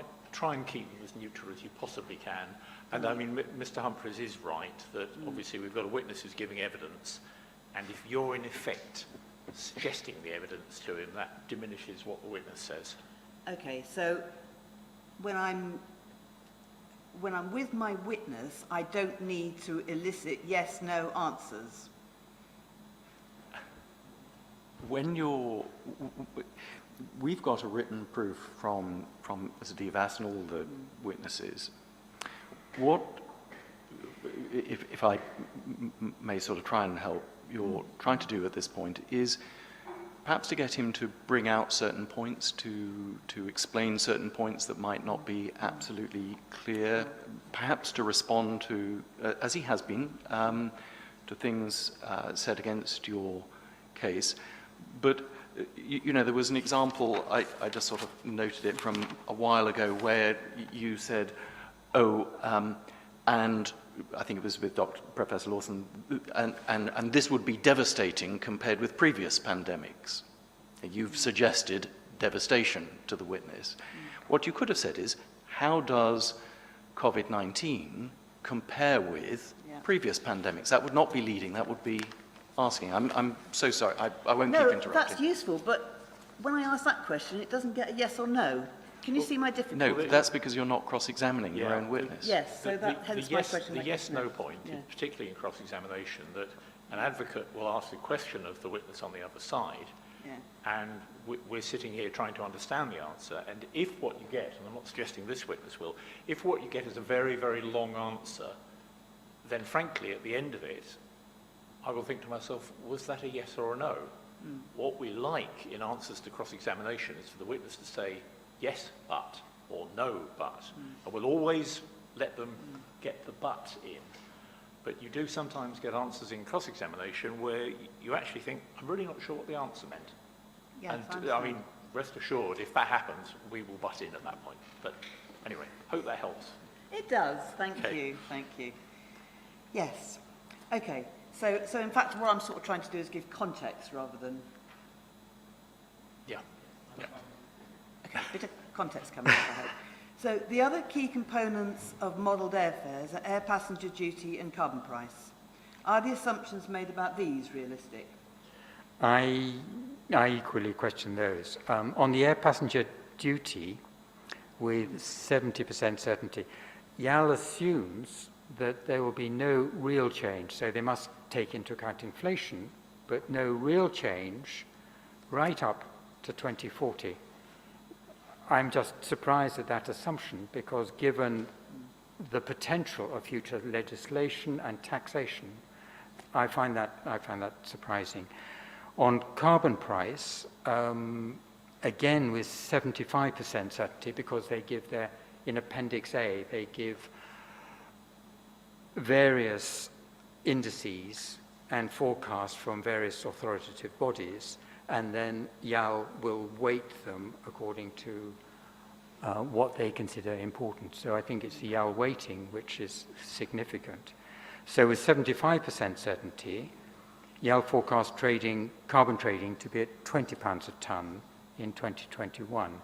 A: and keep them as neutral as you possibly can. And I mean, Mr. Humphreys is right that obviously we've got a witness who's giving evidence, and if you're in effect suggesting the evidence to him, that diminishes what the witness says.
E: Okay, so when I'm with my witness, I don't need to elicit yes/no answers.
F: When we've got a written proof from Mr. Devas and all the witnesses. What, if I may sort of try and help, you're trying to do at this point is perhaps to get him to bring out certain points, to explain certain points that might not be absolutely clear, perhaps to respond to, as he has been, to things said against your case. But, you know, there was an example, I just sort of noted it from a while ago, where you said, and I think it was with Professor Lawson, and this would be devastating compared with previous pandemics. You've suggested devastation to the witness. What you could have said is, how does COVID-19 compare with previous pandemics? That would not be leading, that would be asking. I'm so sorry, I won't keep interrupting.
E: No, that's useful, but when I ask that question, it doesn't get a yes or no. Can you see my difficulty?
F: No, that's because you're not cross-examining your own witness.
E: Yes, so hence my question.
A: The yes-no point, particularly in cross-examination, that an advocate will ask a question of the witness on the other side, and we're sitting here trying to understand the answer, and if what you get, and I'm not suggesting this witness will, if what you get is a very, very long answer, then frankly, at the end of it, I will think to myself, was that a yes or a no? What we like in answers to cross-examination is for the witness to say, yes, but, or no, but. And we'll always let them get the but in. But you do sometimes get answers in cross-examination where you actually think, I'm really not sure what the answer meant.
E: Yes,
A: and I mean, rest assured, if that happens, we will butt in at that point. But anyway, hope that helps.
E: It does, thank you. Yes, okay. So in fact, what I'm sort of trying to do is give context rather than...
A: Yeah.
E: Okay, a bit of context coming up, I hope. So the other key components of modelled airfares are air passenger duty and carbon price. Are the assumptions made about these realistic?
H: I equally question those. On the air passenger duty, with 70% certainty, YAL assumes that there will be no real change, so they must take into account inflation, but no real change right up to 2040. I'm just surprised at that assumption, because given the potential of future legislation and taxation, I find that surprising. On carbon price, again with 75% certainty, because they give in Appendix A, they give various indices and forecasts from various authoritative bodies, and then YAL will weight them according to what they consider important. So I think it's the YAL weighting which is significant. So with 75% certainty, Yale forecast carbon trading to be at £20 a tonne in 2021.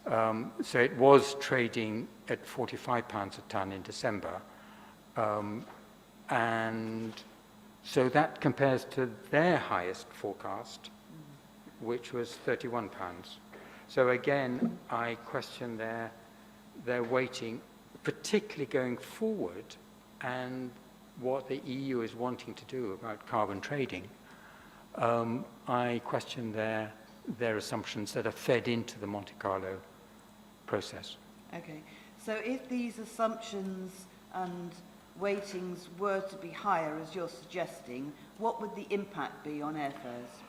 H: So it was trading at £45 a tonne in December. And so that compares to their highest forecast, which was £31. So again, I question their weighting, particularly going forward, and what the EU is wanting to do about carbon trading. I question their assumptions that are fed into the Monte Carlo process.
E: Okay, so if these assumptions and weightings were to be higher, as you're suggesting, what would the impact be on airfares?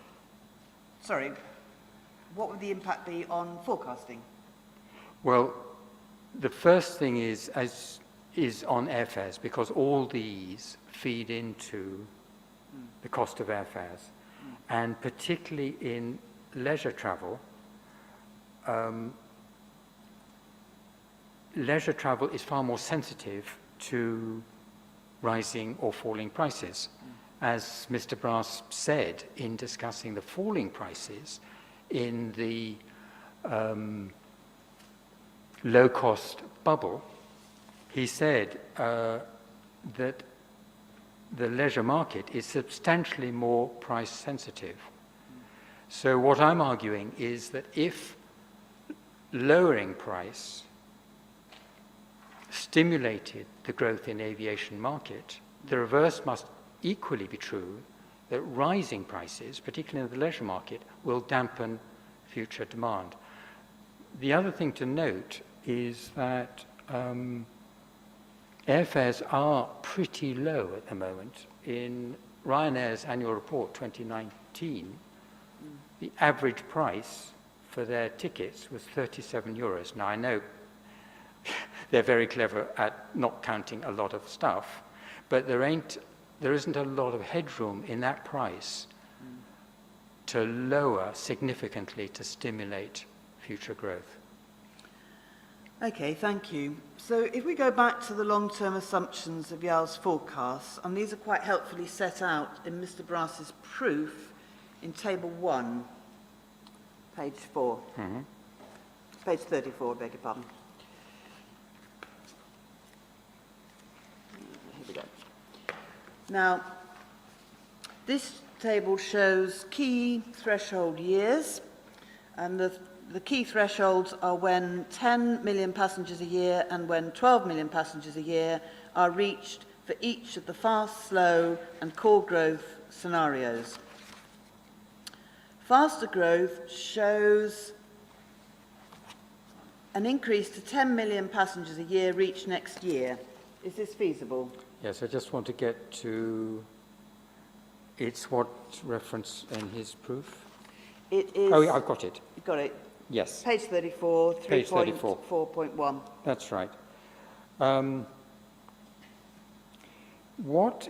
E: Sorry, what would the impact be on forecasting?
H: Well, the first thing is on airfares, because all these feed into the cost of airfares. And particularly in leisure travel, leisure travel is far more sensitive to rising or falling prices. As Mr. Brass said in discussing the falling prices in the low-cost bubble, he said that the leisure market is substantially more price sensitive. So what I'm arguing is that if lowering price stimulated the growth in aviation market, the reverse must equally be true, that rising prices, particularly in the leisure market, will dampen future demand. The other thing to note is that airfares are pretty low at the moment. In Ryanair's annual report 2019, the average price for their tickets was €37. Now, I know they're very clever at not counting a lot of stuff, but there isn't a lot of headroom in that price to lower significantly to stimulate future growth.
E: Okay, thank you. So if we go back to the long-term assumptions of Yale's forecasts, and these are quite helpfully set out in Mr. Brass's proof in Table 1, page 4. Page 34, I beg your pardon. Here we go. Now, this table shows key threshold years, and the key thresholds are when 10 million passengers a year and when 12 million passengers a year are reached for each of the fast, slow, and core growth scenarios. Faster growth shows an increase to 10 million passengers a year reached next year. Is this feasible?
H: Yes, I just want to get to, it's what reference in his proof?
E: It is...
H: Oh, yeah, I've got it.
E: You've got it.
H: Yes.
E: Page 34,
H: Page 34.
E: 3.4.1.
H: That's right. What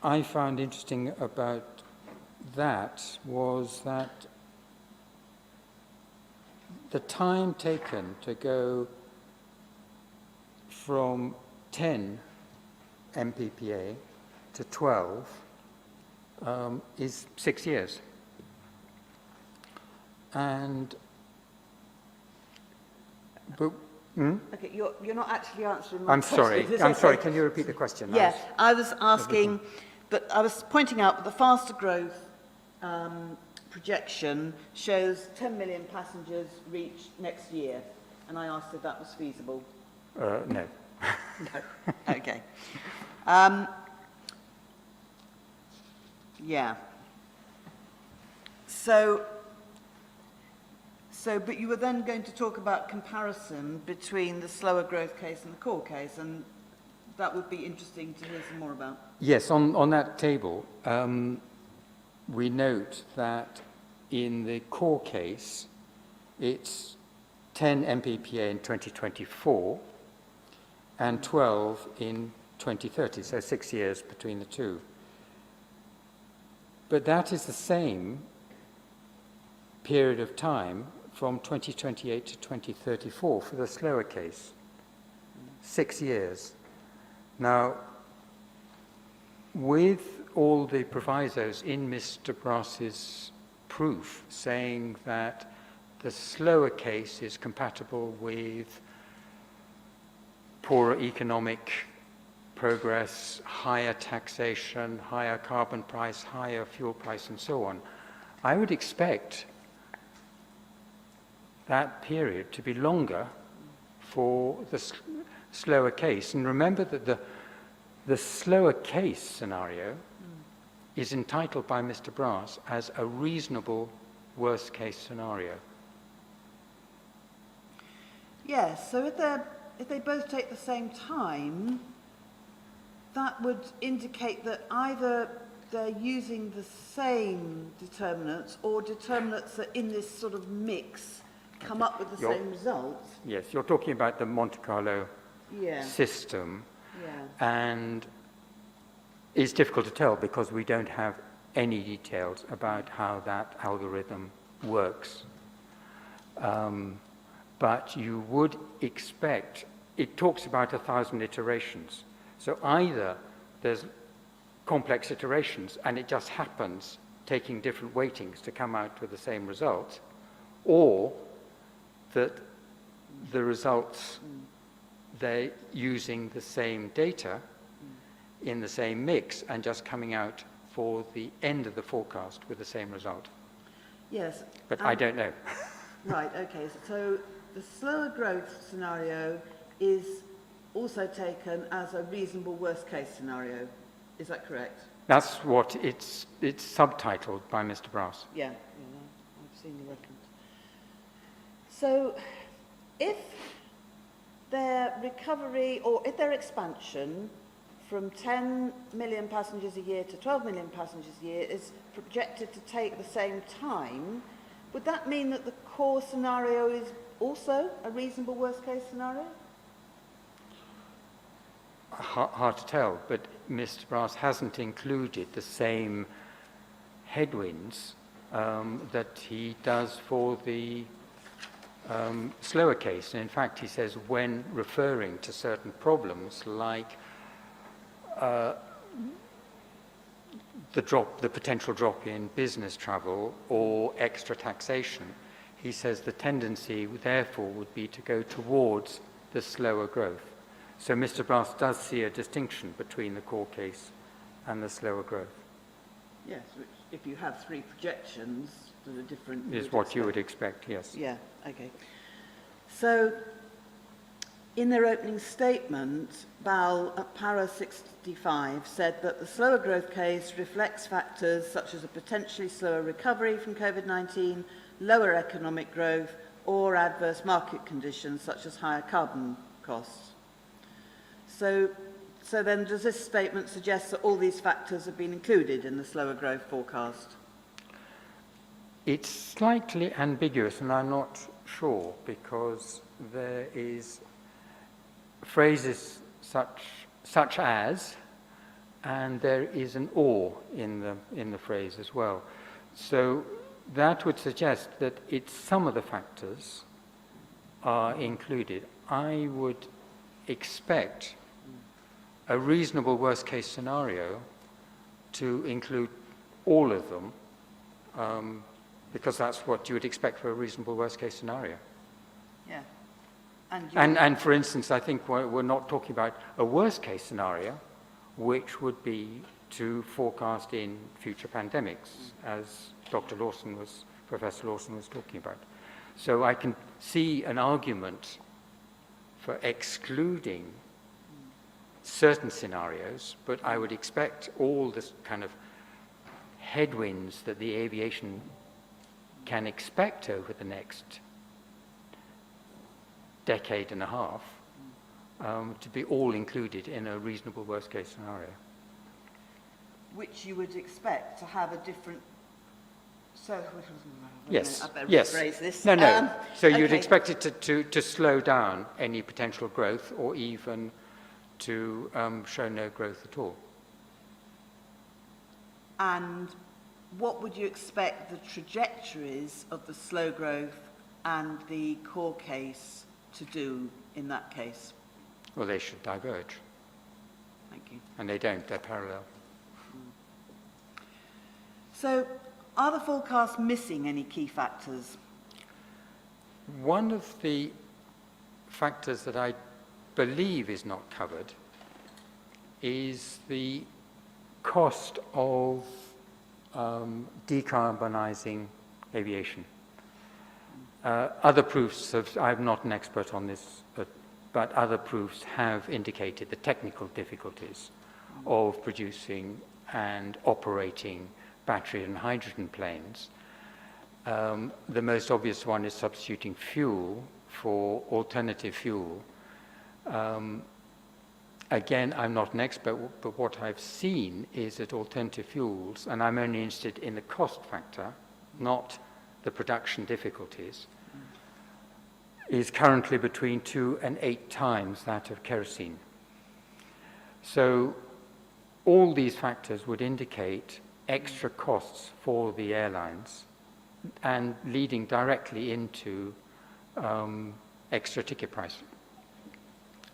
H: I found interesting about that was that the time taken to go from 10 MPPA to 12 is 6 years. And but,
E: Okay, you're not actually answering my
H: I'm
E: question.
H: sorry.
E: Is
H: I'm
E: it
H: sorry.
E: okay?
H: Can you repeat the question?
E: Yeah, I was asking, but I was pointing out that the faster growth projection shows 10 million passengers reached next year, and I asked if that was feasible.
H: No.
E: No. Okay. Yeah. But you were then going to talk about comparison between the slower growth case and the core case, and that would be interesting to hear some more about.
H: Yes, on that table, we note that in the core case, it's 10 MPPA in 2024 and 12 in 2030, so 6 years between the two. But that is the same period of time from 2028 to 2034 for the slower case, 6 years. Now, with all the provisos in Mr. Brass's proof saying that the slower case is compatible with poorer economic progress, higher taxation, higher carbon price, higher fuel price, and so on, I would expect that period to be longer for the slower case. And remember that the slower case scenario is entitled by Mr. Brass as a reasonable worst case scenario.
E: Yes, so if they both take the same time, that would indicate that either they're using the same determinants or determinants that in this sort of mix come up with the same result.
H: Yes, you're talking about the Monte Carlo system, and it's difficult to tell because we don't have any details about how that algorithm works. But you would expect, it talks about 1,000 iterations. So either there's complex iterations and it just happens taking different weightings to come out with the same result, or that the results, they're using the same data in the same mix and just coming out for the end of the forecast with the same result.
E: Yes.
H: But I don't know.
E: Right, okay. So the slower growth scenario is also taken as a reasonable worst case scenario. Is that correct?
H: That's what it's subtitled by Mr. Brass.
E: Yeah, I've seen the reference. So if their recovery or if their expansion from 10 million passengers a year to 12 million passengers a year is projected to take the same time, would that mean that the core scenario is also a reasonable worst case scenario?
H: Hard to tell, but Mr. Brass hasn't included the same headwinds that he does for the slower case. And in fact, he says when referring to certain problems like the potential drop in business travel or extra taxation, he says the tendency therefore would be to go towards the slower growth. So Mr. Brass does see a distinction between the core case and the slower growth.
E: Yes, which if you have three projections that are different...
H: Is what you would expect, yes.
E: Yeah, okay. So in their opening statement, BAL at para 65 said that the slower growth case reflects factors such as a potentially slower recovery from COVID-19, lower economic growth, or adverse market conditions such as higher carbon costs. So then does this statement suggest that all these factors have been included in the slower growth forecast?
H: It's slightly ambiguous, and I'm not sure, because there is phrases such as, and there is an or in the phrase as well. So that would suggest that some of the factors are included. I would expect a reasonable worst case scenario to include all of them, because that's what you would expect for a reasonable worst case scenario.
E: Yeah.
H: And for instance, I think we're not talking about a worst case scenario, which would be to forecast in future pandemics, as Professor Lawson was talking about. So I can see an argument for excluding certain scenarios, but I would expect all this kind of headwinds that the aviation can expect over the next decade and a half to be all included in a reasonable worst case scenario.
E: Which you would expect to have a different...
H: Yes.
E: I better
H: yes.
E: rephrase this.
H: No. So you'd
E: okay.
H: expect it to slow down any potential growth, or even to show no growth at all.
E: And what would you expect the trajectories of the slow growth and the core case to do in that case?
H: Well, they should diverge.
E: Thank you.
H: And they don't, they're parallel.
E: So, are the forecasts missing any key factors?
H: One of the factors that I believe is not covered is the cost of decarbonising aviation. Other proofs I'm not an expert on this, but other proofs have indicated the technical difficulties of producing and operating battery and hydrogen planes. The most obvious one is substituting fuel for alternative fuel. Again, I'm not an expert, but what I've seen is that alternative fuels, and I'm only interested in the cost factor, not the production difficulties, is currently between 2 and 8 times that of kerosene. So all these factors would indicate extra costs for the airlines and leading directly into extra ticket price,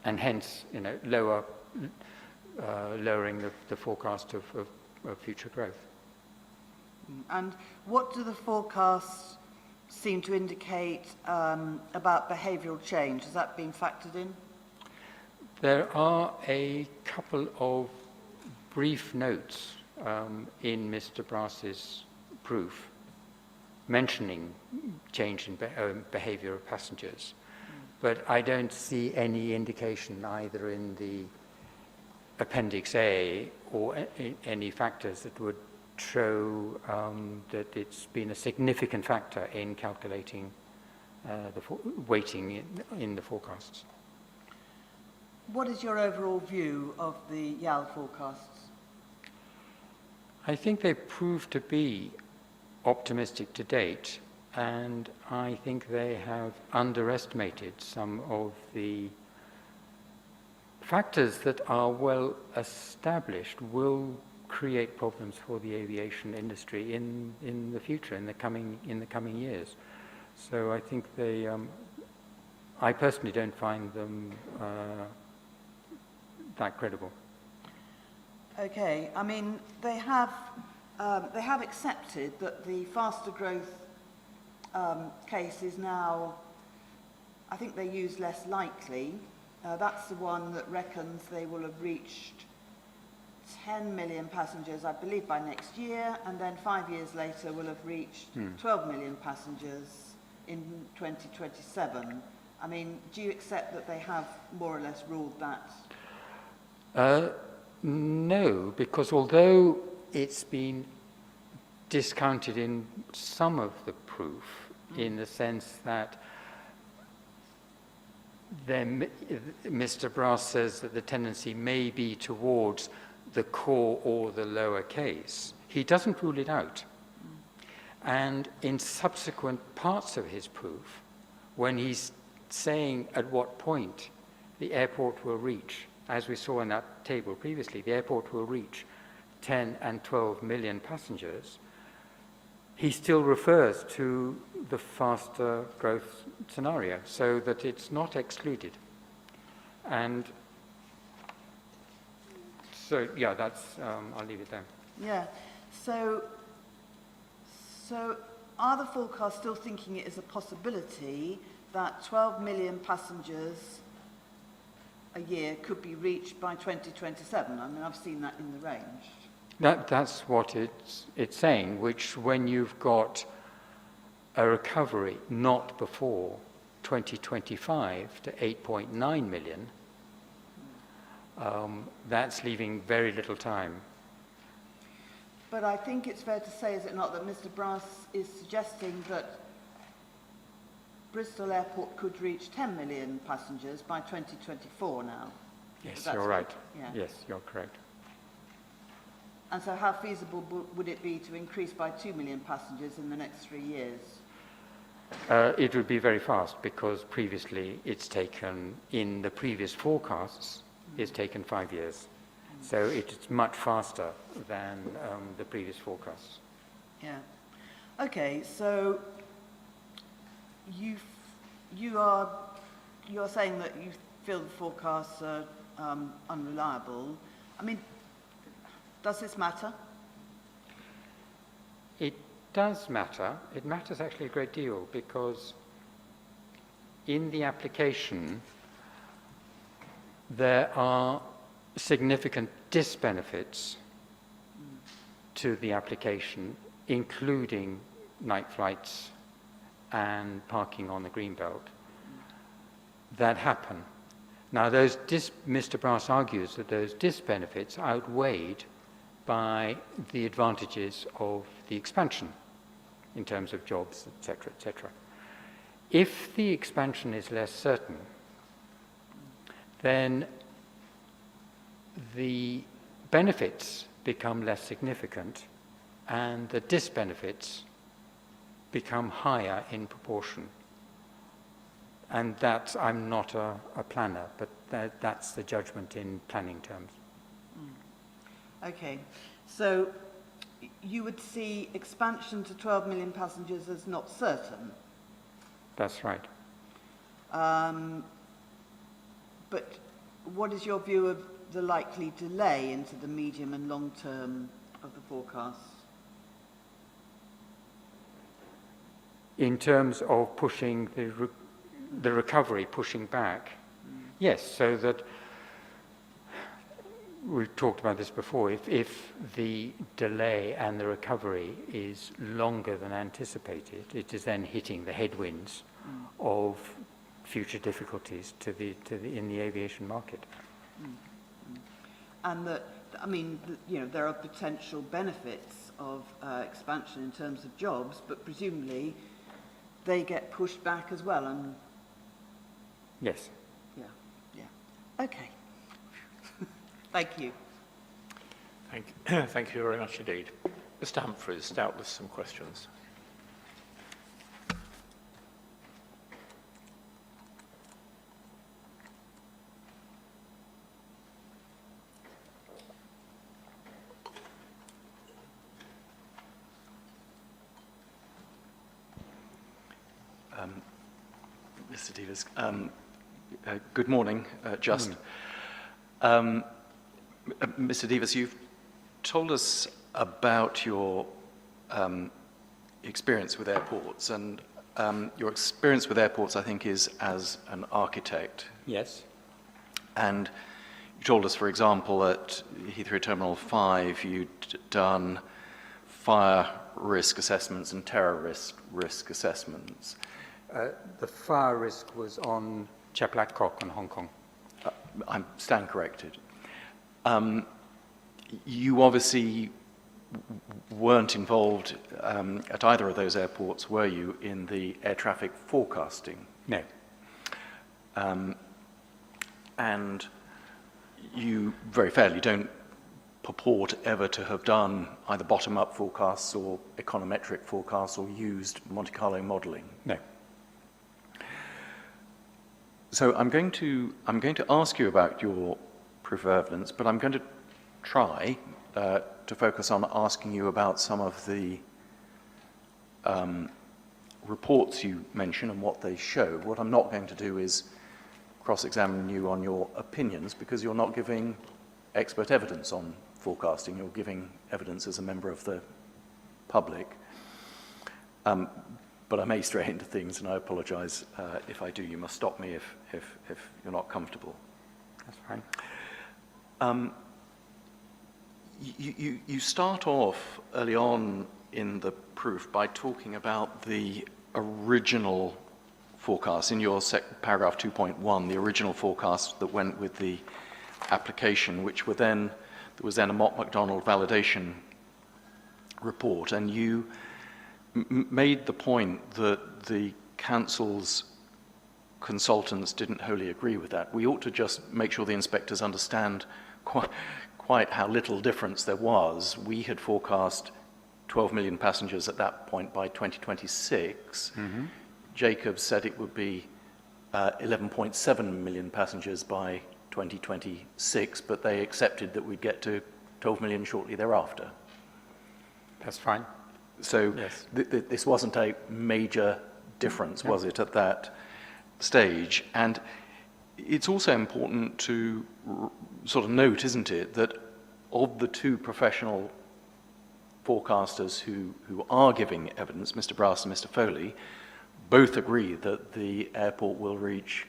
H: and hence, lowering the forecast of future growth.
E: And what do the forecasts seem to indicate about behavioural change? Is that being factored in?
H: There are a couple of brief notes in Mr. Brass's proof mentioning change in behaviour of passengers, but I don't see any indication either in the Appendix A or any factors that would show that it's been a significant factor in calculating the weighting in the forecasts.
E: What is your overall view of the YAL forecasts?
H: I think they prove to be optimistic to date, and I think they have underestimated some of the factors that are well established will create problems for the aviation industry in the future, in the coming years. So I think they, I personally don't find them that credible.
E: Okay, I mean, they have accepted that the faster growth case is now, I think they use less likely. That's the one that reckons they will have reached 10 million passengers, I believe, by next year, and then 5 years later will have reached 12 million passengers in 2027. I mean, do you accept that they have more or less ruled that?
H: No, because although it's been discounted in some of the proof, in the sense that then Mr. Brass says that the tendency may be towards the core or the lower case, he doesn't rule it out. And in subsequent parts of his proof, when he's saying at what point the airport will reach, as we saw in that table previously, the airport will reach 10 and 12 million passengers, he still refers to the faster growth scenario, so that it's not excluded. And so, yeah, that's, I'll leave it there.
E: Yeah, so are the forecasts still thinking it is a possibility that 12 million passengers a year could be reached by 2027? I mean, I've seen that in the range.
H: That's what it's saying, which when you've got a recovery not before 2025 to 8.9 million, that's leaving very little time.
E: But I think it's fair to say, is it not, that Mr. Brass is suggesting that Bristol Airport could reach 10 million passengers by 2024 now?
H: Yes, you're right.
E: Yeah.
H: Yes, you're correct.
E: And so how feasible would it be to increase by 2 million passengers in the next 3 years?
H: It would be very fast, because previously it's taken, in the previous forecasts, it's taken 5 years. So it's much faster than the previous forecasts.
E: Yeah. Okay, so you're saying that you feel the forecasts are unreliable. I mean, does this matter?
H: It does matter. It matters actually a great deal, because in the application there are significant disbenefits to the application, including night flights and parking on the greenbelt, that happen. Now, Mr. Brass argues that those disbenefits are outweighed by the advantages of the expansion in terms of jobs, etc., etc. If the expansion is less certain, then the benefits become less significant and the disbenefits become higher in proportion. And that's, I'm not a planner, but that's the judgment in planning terms.
E: Okay, so you would see expansion to 12 million passengers as not certain?
H: That's right.
E: But what is your view of the likely delay into the medium and long term of the forecasts?
H: In terms of pushing the recovery, pushing back, yes, so that we've talked about this before, if the delay and the recovery is longer than anticipated, it is then hitting the headwinds of future difficulties in the aviation market.
E: And that, I mean, you know, there are potential benefits of expansion in terms of jobs, but presumably they get pushed back as well. And
H: yes.
E: Yeah. Okay. Thank you.
A: Thank you very much indeed. Mr. Humphreys, doubtless some questions.
F: Mr. Devers, good morning, Just. Mr. Devers, you've told us about your experience with airports, and your experience with airports, I think, is as an architect.
H: Yes.
F: And you told us, for example, at Heathrow Terminal 5, you'd done fire risk assessments and terrorist risk assessments.
H: The fire risk was on Chaplak-Kok in Hong Kong.
F: I stand corrected. You obviously weren't involved at either of those airports, were you, in the air traffic forecasting?
H: No.
F: And you very fairly don't purport ever to have done either bottom-up forecasts or econometric forecasts or used Monte Carlo modelling?
H: No.
F: So I'm going to ask you about your proof of evidence, but I'm going to try to focus on asking you about some of the reports you mention and what they show. What I'm not going to do is cross-examine you on your opinions, because you're not giving expert evidence on forecasting. You're giving evidence as a member of the public. But I may stray into things, and I apologise if I do. You must stop me if you're not comfortable.
H: That's fine.
F: You start off early on in the proof by talking about the original forecast in your paragraph 2.1, the original forecast that went with the application, which there was then a Mott-MacDonald validation report, and you made the point that the council's consultants didn't wholly agree with that. We ought to just make sure the inspectors understand quite how little difference there was. We had forecast 12 million passengers at that point by 2026. Mm-hmm. Jacobs said it would be 11.7 million passengers by 2026, but they accepted that we'd get to 12 million shortly thereafter.
H: That's fine.
F: So
H: yes.
F: This wasn't a major difference, was it, at that stage? And it's also important to sort of note, isn't it, that of the two professional forecasters who are giving evidence, Mr. Brass and Mr. Foley, both agree that the airport will reach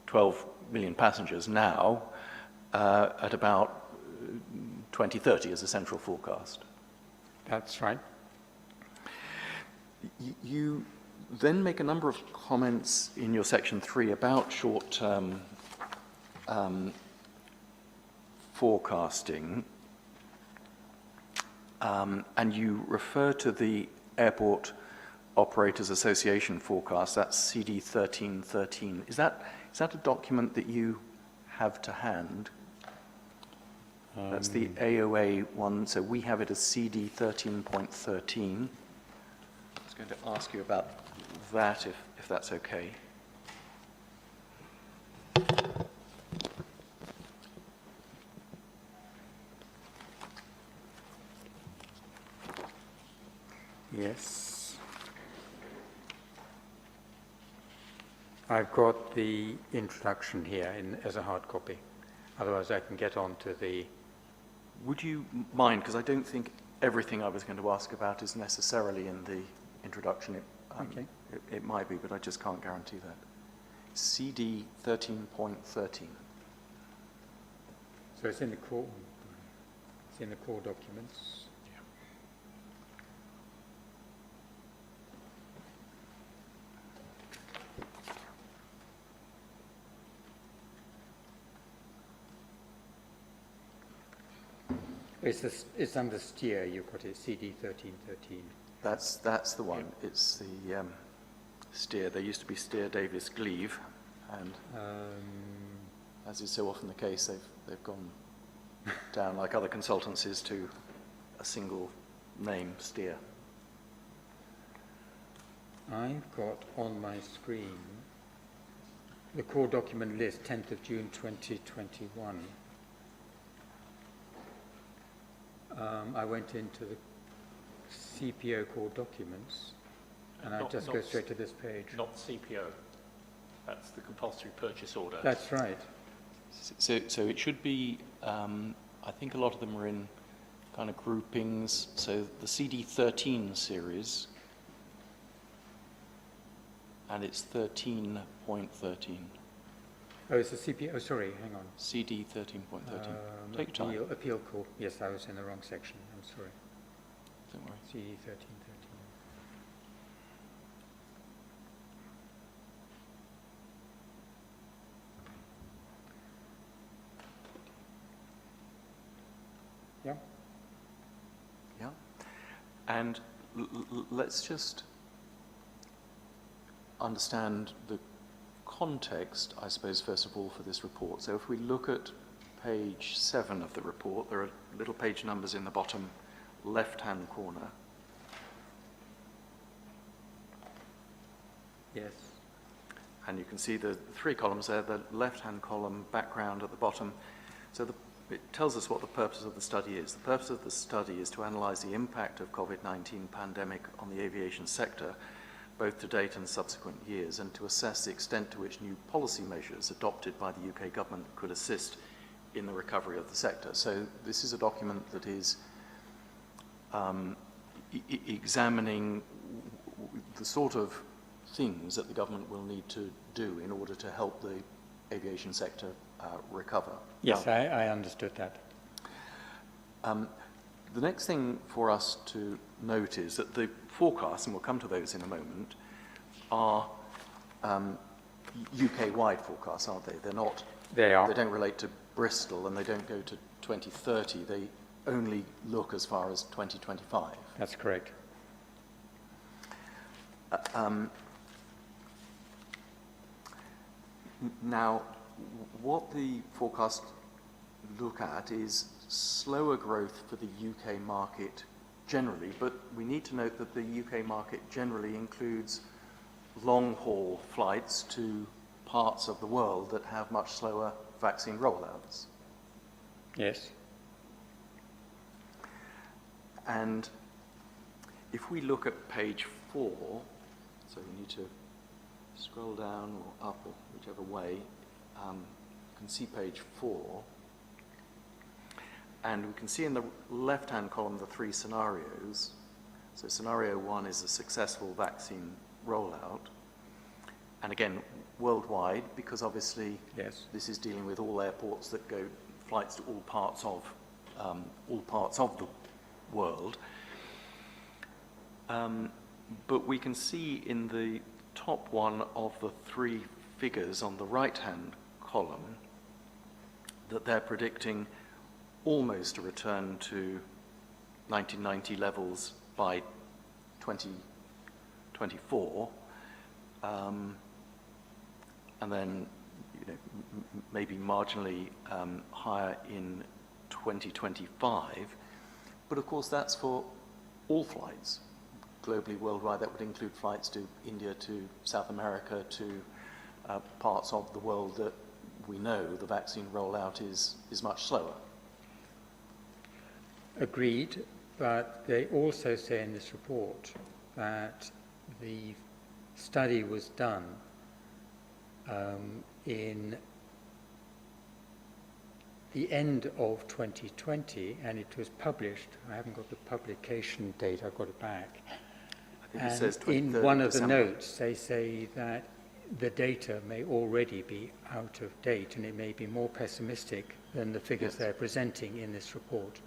F: 12 million passengers now at about 2030 as a central forecast.
H: That's right.
F: You then make a number of comments in your section 3 about short-term forecasting, and you refer to the Airport Operators Association forecast. That's CD 1313. Is that a document that you have to hand? That's the AOA one, so we have it as CD 13.13. I was going to ask you about that, if that's okay.
H: Yes. I've got the introduction here as a hard copy. Otherwise, I can get on to the...
F: Would you mind, because I don't think everything I was going to ask about is necessarily in the introduction.
H: Okay.
F: It might be, but I just can't guarantee that. CD 13.13.
H: So it's in the core. It's in the core documents. It's under steer. You've got it. CD 1313.
F: That's the one. It's the steer. There used to be steer Davis Gleave, and as is so often the case, they've gone down like other consultancies to a single name, steer.
H: I've got on my screen the core document list, 10th of June 2021. I went into the CPO core documents, and I just go straight to this page.
A: Not CPO. That's the compulsory purchase order.
H: That's right.
F: So it should be, I think a lot of them are in kind of groupings. So the CD13 series, and it's 13.13.
H: Oh, it's a CPO. Oh, sorry, hang on.
F: CD 13.13. Take your time.
H: Appeal call. Yes, I was in the wrong section. I'm sorry.
F: Don't worry.
H: CD 1313. Yeah.
F: Yeah. And let's just understand the context, I suppose, first of all, for this report. So if we look at page 7 of the report, there are little page numbers in the bottom left-hand corner.
H: Yes.
F: And you can see the 3 columns there, the left-hand column, background at the bottom. So it tells us what the purpose of the study is. The purpose of the study is to analyse the impact of COVID-19 pandemic on the aviation sector, both to date and subsequent years, and to assess the extent to which new policy measures adopted by the UK government could assist in the recovery of the sector. So this is a document that is examining the sort of things that the government will need to do in order to help the aviation sector recover.
H: Yes, I understood that.
F: The next thing for us to note is that the forecasts, and we'll come to those in a moment, are UK-wide forecasts, aren't they? They're not.
H: They are.
F: They don't relate to Bristol, and they don't go to 2030. They only look as far as 2025.
H: That's correct.
F: Now, what the forecasts look at is slower growth for the UK market generally, but we need to note that the UK market generally includes long-haul flights to parts of the world that have much slower vaccine rollouts.
H: Yes.
F: And if we look at page 4, so we need to scroll down or up or whichever way, you can see page 4. And we can see in the left-hand column the three scenarios. So scenario one is a successful vaccine rollout. And again, worldwide, because obviously this is dealing with all airports that go flights to all parts of the world. But we can see in the top one of the three figures on the right-hand column that they're predicting almost a return to 1990 levels by 2024, and then maybe marginally higher in 2025. But of course, that's for all flights. Globally, worldwide, that would include flights to India, to South America, to parts of the world that we know the vaccine rollout is much slower.
H: Agreed, but they also say in this report that the study was done in the end of 2020, and it was published. I haven't got the publication date, I've got it back.
F: I think it says 23rd
H: in one of
F: December.
H: the notes, they say that the data may already be out of date, and it may be more pessimistic than the figures they're presenting in this report.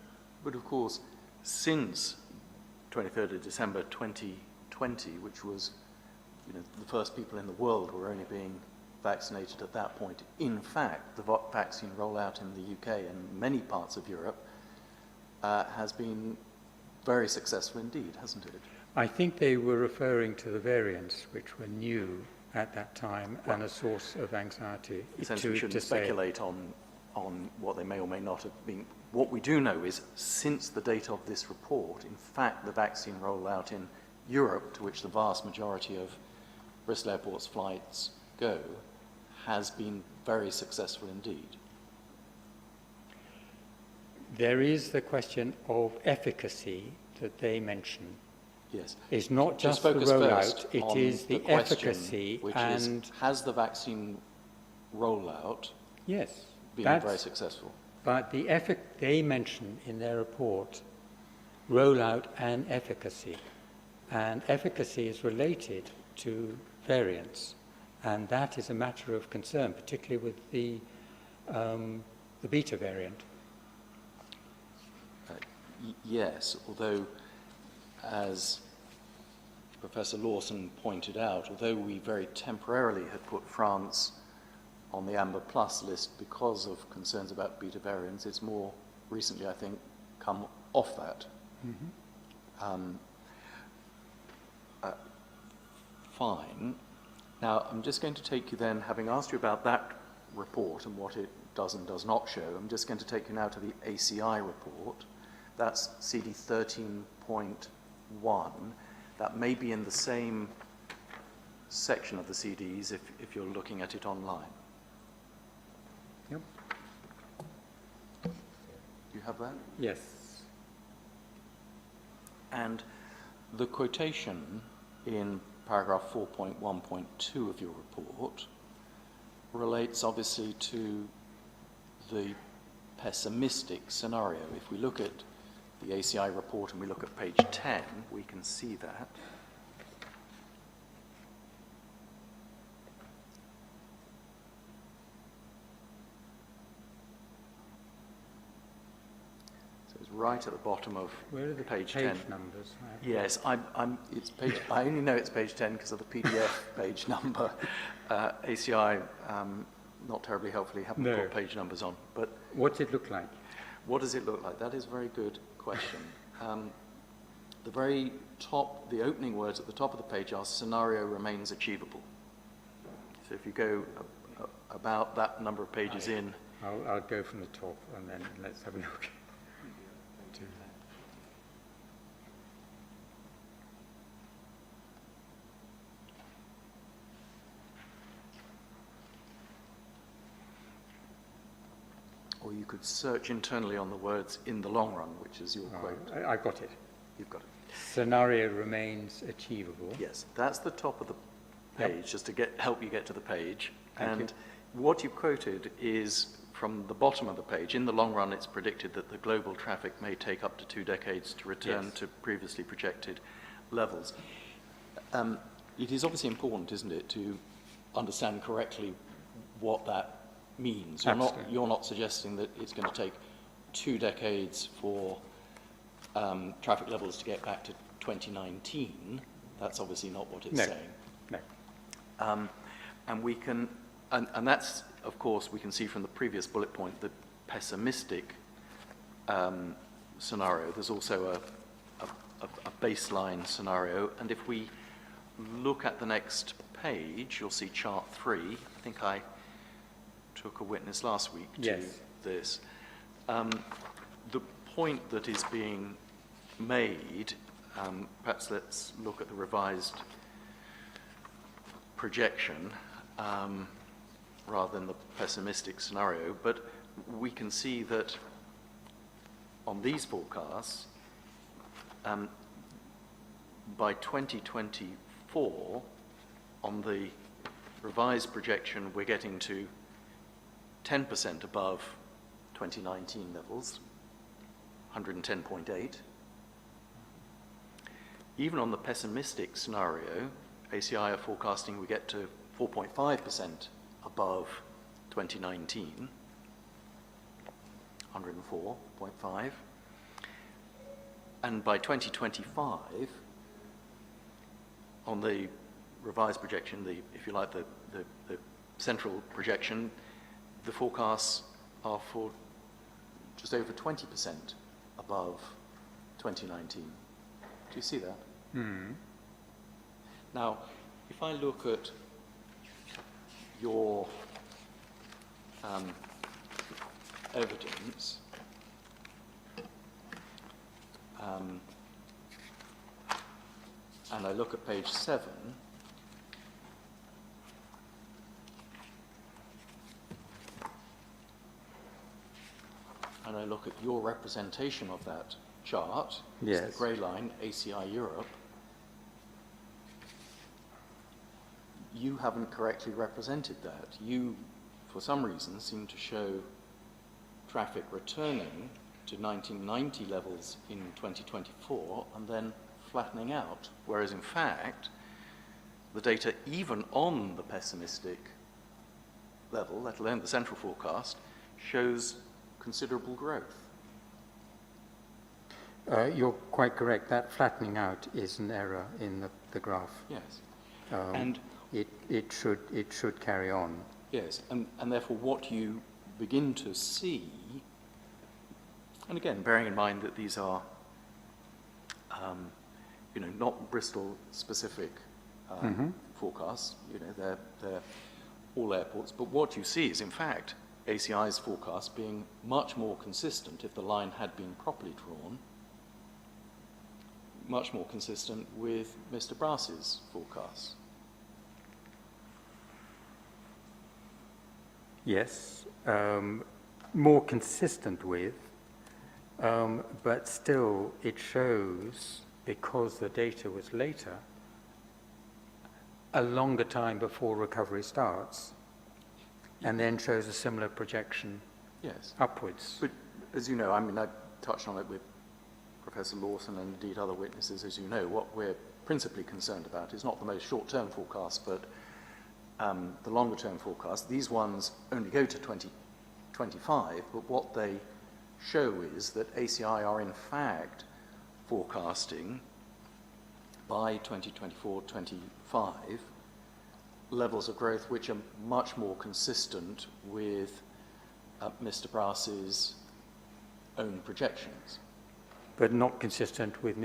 F: But of course, since 23rd of December 2020, which was the first people in the world were only being vaccinated at that point, in fact, the vaccine rollout in the UK and many parts of Europe has been very successful indeed, hasn't it?
H: I think they were referring to the variants, which were new at that time and a source of anxiety.
F: Essentially, we shouldn't speculate on what they may or may not have been. What we do know is, since the date of this report, in fact, the vaccine rollout in Europe, to which the vast majority of Bristol Airport's flights go, has been very successful indeed.
H: There is the question of efficacy that they mention.
F: Yes.
H: It's not just the rollout, it is the efficacy,
F: which
H: and
F: is, has the vaccine rollout been very successful?
H: But they mention in their report rollout and efficacy is related to variants, and that is a matter of concern, particularly with the beta variant.
F: Yes, although, as Professor Lawson pointed out, although we very temporarily had put France on the Amber Plus list because of concerns about beta variants, it's more recently, I think, come off that. Fine. Now, I'm just going to take you then, having asked you about that report and what it does and does not show, I'm just going to take you now to the ACI report. That's CD 13.1. That may be in the same section of the CDs if you're looking at it online.
H: Yep.
F: Do you have that?
H: Yes.
F: And the quotation in paragraph 4.1.2 of your report relates obviously to the pessimistic scenario. If we look at the ACI report and we look at page 10, we can see that. So it's right at the bottom of
H: Where are the
F: page
H: page
F: 10.
H: numbers?
F: Yes, it's page. I only know it's page 10 because of the PDF page number. ACI, not terribly helpfully, haven't put page numbers on. But
H: what's it look like?
F: What does it look like? That is a very good question. The very top, the opening words at the top of the page are "scenario remains achievable." So if you go about that number of pages in,
H: I'll go from the top and then let's have a look.
F: or you could search internally on the words "in the long run," which is your quote.
H: I got it.
F: You've got it.
H: Scenario remains achievable.
F: Yes, that's the top of the page, just to help you get to the page.
H: Thank you.
F: What you quoted is from the bottom of the page, in the long run, it's predicted that the global traffic may take up to 2 decades to return to previously projected levels. It is obviously important, isn't it, to understand correctly what that means. You're not suggesting that it's going to take 2 decades for traffic levels to get back to 2019. That's obviously not what it's saying.
H: No.
F: And we can, and that's, of course, we can see from the previous bullet point, the pessimistic scenario. There's also a baseline scenario, and if we look at the next page, you'll see chart 3. I think I took a witness last week to this. The point that is being made, perhaps let's look at the revised projection rather than the pessimistic scenario, but we can see that on these forecasts, by 2024, on the revised projection, we're getting to 10% above 2019 levels, 110.8. Even on the pessimistic scenario, ACI are forecasting we get to 4.5% above 2019, 104.5. And by 2025, on the revised projection, if you like, the central projection, the forecasts are for just over 20% above 2019. Do you see that?
H: Mm.
F: Now, if I look at your evidence, and I look at page 7, and I look at your representation of that chart, it's the grey line, ACI Europe, you haven't correctly represented that. You, for some reason, seem to show traffic returning to 1990 levels in 2024 and then flattening out, whereas in fact, the data even on the pessimistic level, let alone the central forecast, shows considerable growth.
H: You're quite correct. That flattening out is an error in the graph.
F: Yes.
H: And it should carry on.
F: Yes, and therefore what you begin to see, and again, bearing in mind that these are, not Bristol-specific forecasts, they're all airports, but what you see is, in fact, ACI's forecast being much more consistent if the line had been properly drawn, much more consistent with Mr. Brass's forecasts.
H: Yes, more consistent with, but still it shows, because the data was later, a longer time before recovery starts, and then shows a similar projection upwards.
F: But as you know, I mean, I touched on it with Professor Lawson and indeed other witnesses, as you know, what we're principally concerned about is not the most short-term forecast, but the longer-term forecast. These ones only go to 2025, but what they show is that ACI are in fact forecasting by 2024-25 levels of growth which are much more consistent with Mr. Brass's own projections.
H: But not consistent with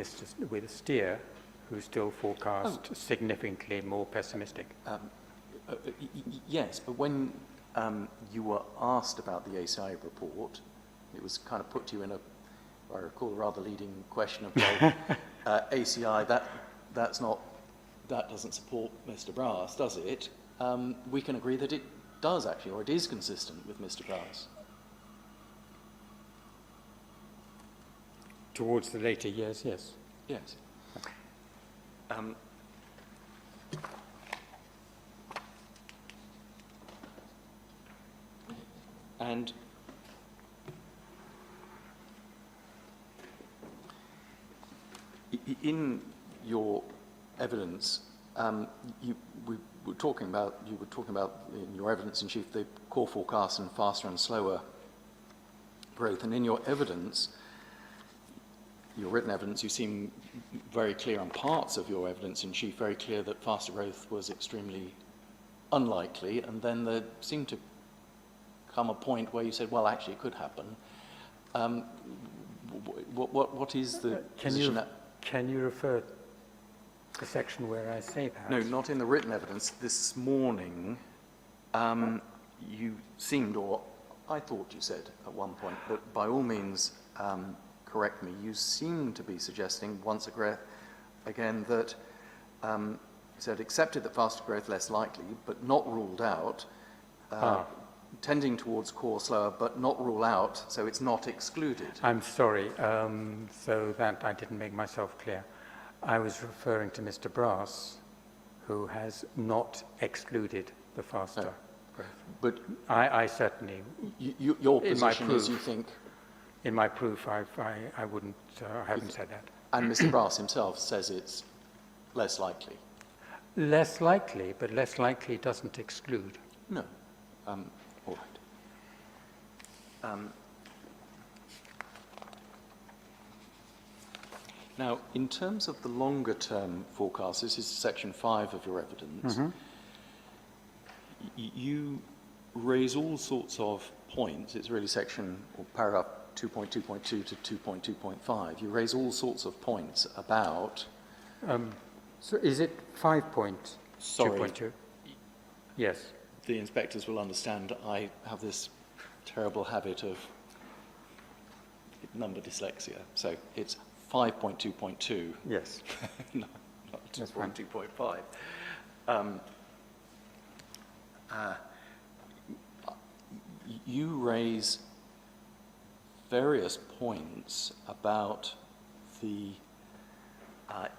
H: with Steer, who still forecast significantly more pessimistic.
F: Yes, but when you were asked about the ACI report, it was kind of put to you in I recall, a rather leading question of, well, ACI, that doesn't support Mr. Brass, does it? We can agree that it does actually, or it is consistent with Mr. Brass.
H: Towards the later years, yes.
F: Yes. And In your evidence, you were talking about in your evidence in chief the core forecasts and faster and slower growth, and in your evidence, your written evidence, you seem very clear on parts of your evidence in chief, very clear that faster growth was extremely unlikely, and then there seemed to come a point where you said, well, actually, it could happen. What is the position that...
H: Can you refer to the section where I say that?
F: No, not in the written evidence. This morning, you seemed, or I thought you said at one point, but by all means, correct me, you seem to be suggesting once again that you said accepted that faster growth less likely, but not ruled out, tending towards core slower, but not rule out, so it's not excluded.
H: I'm sorry, so that I didn't make myself clear. I was referring to Mr. Brass, who has not excluded the faster growth.
F: But
H: I certainly...
F: your position is you think...
H: In my proof, I wouldn't, I haven't said that.
F: And Mr. Brass himself says it's less likely.
H: Less likely, but less likely doesn't exclude.
F: No. All right. Now, in terms of the longer-term forecast, this is section 5 of your evidence, you raise all sorts of points. It's really section, or paragraph 2.2.2 to 2.2.5. You raise all sorts of points about...
H: so is it 5.2.2? Yes.
F: The inspectors will understand I have this terrible habit of number dyslexia. So it's 5.2.2.
H: Yes.
F: No, not 2.2.5. You raise various points about the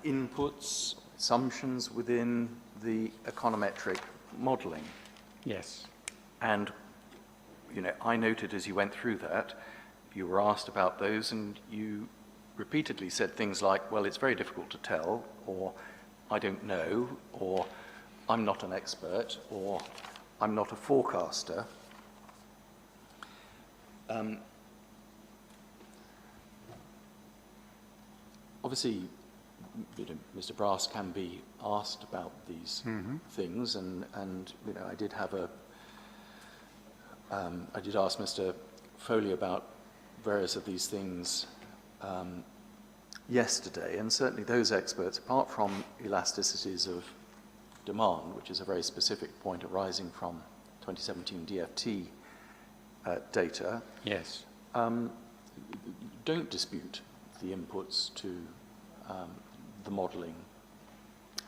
F: inputs, assumptions within the econometric modelling.
H: Yes.
F: And, I noted as you went through that, you were asked about those and you repeatedly said things like, well, it's very difficult to tell, or I don't know, or I'm not an expert, or I'm not a forecaster. Obviously, Mr. Brass can be asked about these things, and I did have I did ask Mr. Foley about various of these things yesterday, and certainly those experts, apart from elasticities of demand, which is a very specific point arising from 2017 DFT data,
H: yes,
F: don't dispute the inputs to the modelling.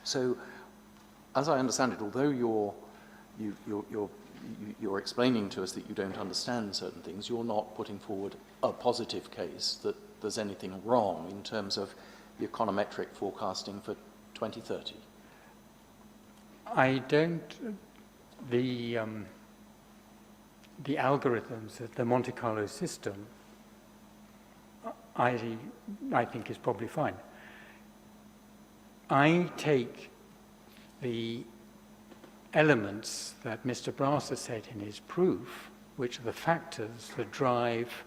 F: So, as I understand it, although you're explaining to us that you don't understand certain things, you're not putting forward a positive case that there's anything wrong in terms of the econometric forecasting for 2030.
H: I don't. The algorithms, the Monte Carlo system, I think is probably fine. I take the elements that Mr. Brass has said in his proof, which are the factors that drive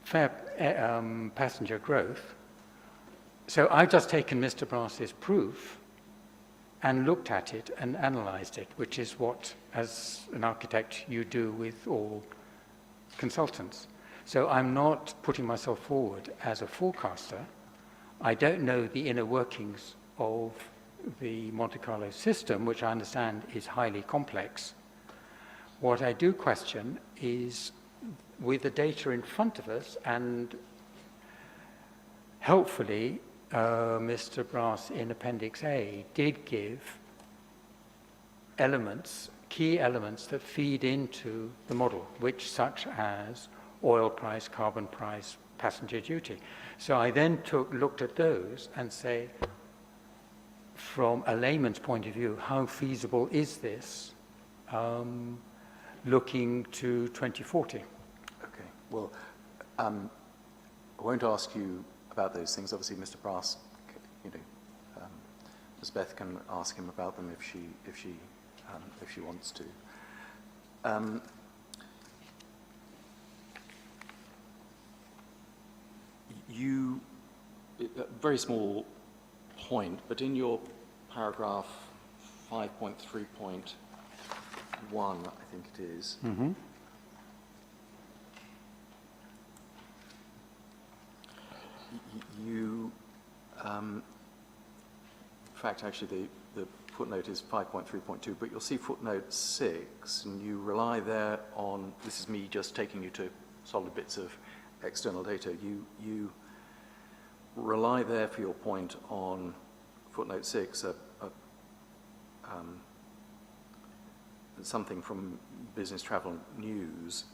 H: passenger growth. So I've just taken Mr. Brass's proof and looked at it and analysed it, which is what, as an architect, you do with all consultants. So I'm not putting myself forward as a forecaster. I don't know the inner workings of the Monte Carlo system, which I understand is highly complex. What I do question is, with the data in front of us, and helpfully Mr. Brass in Appendix A did give elements, key elements that feed into the model, which such as oil price, carbon price, passenger duty. So I then looked at those and say, from a layman's point of view, how feasible is this looking to 2040?
F: Okay, well, I won't ask you about those things. Obviously, Mr. Brass, you know, Ms. Beth can ask him about them if she wants to. You, a very small point, but in your paragraph 5.3.1, I think it is, you, in fact, actually the footnote is 5.3.2, but you'll see footnote 6, and you rely there on, this is me just taking you to solid bits of external data, you rely there for your point on footnote 6, something from Business Travel News,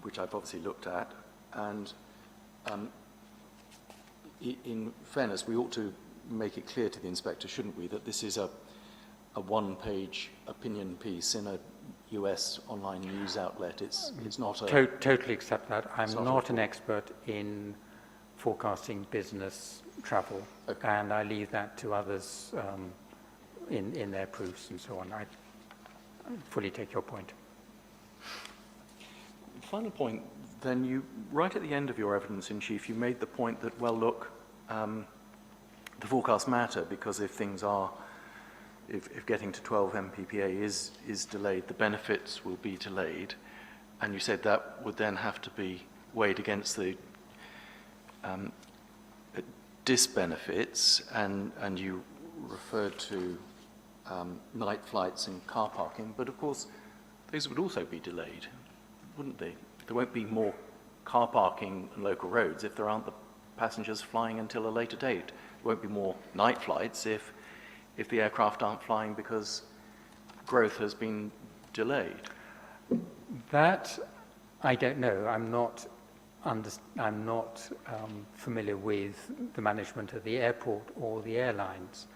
F: which I've obviously looked at, and in fairness, we ought to make it clear to the inspector, shouldn't we, that this is a one-page opinion piece in a US online news outlet. It's not a...
H: Totally accept that. I'm not an expert in forecasting business travel, okay, and I leave that to others in their proofs and so on. I fully take your point.
F: Final point, then, you, right at the end of your evidence in chief, you made the point that, well, look, the forecasts matter because if things are, if getting to 12 MPPA is delayed, the benefits will be delayed, and you said that would then have to be weighed against the disbenefits, and you referred to night flights and car parking, but of course those would also be delayed, wouldn't they? There won't be more car parking and local roads if there aren't the passengers flying until a later date. There won't be more night flights if the aircraft aren't flying because growth has been delayed.
H: That I don't know. I'm not familiar with the management of the airport or the airlines.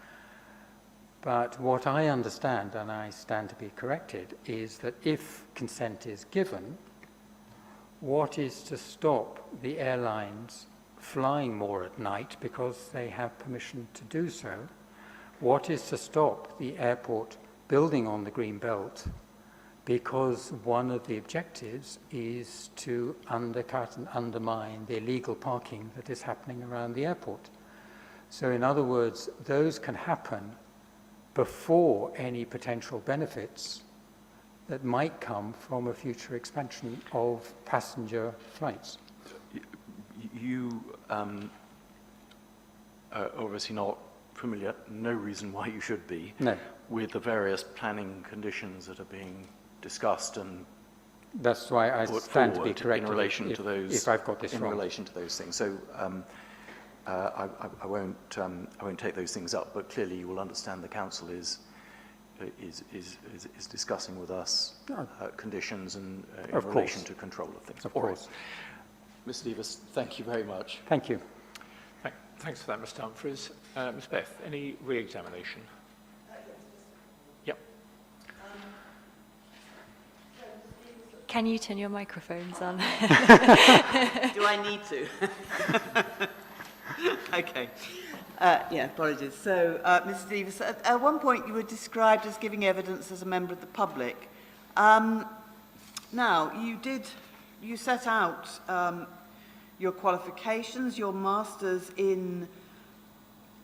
H: But what I understand, and I stand to be corrected, is that if consent is given, what is to stop the airlines flying more at night because they have permission to do so? What is to stop the airport building on the green belt because one of the objectives is to undercut and undermine the illegal parking that is happening around the airport? So in other words, those can happen before any potential benefits that might come from a future expansion of passenger flights.
F: You are obviously not familiar, no reason why you should be,
H: no,
F: with the various planning conditions that are being discussed and
H: that's why I stand to be corrected
F: in relation to those,
H: if I've got this
F: in
H: wrong.
F: relation to those things. So I won't take those things up, but clearly you will understand the council is discussing with us conditions and in relation to control of things.
H: Of course.
F: Mr. Davis, thank you very much.
H: Thank you.
A: Thanks for that, Mr. Humphreys. Ms. Beth, any re-examination? Yep.
D: Can you turn your microphones on?
E: Do I need to? Okay. Yeah, apologies. So, Mr. Davis, at one point you were described as giving evidence as a member of the public. Now, you set out your qualifications, your master's in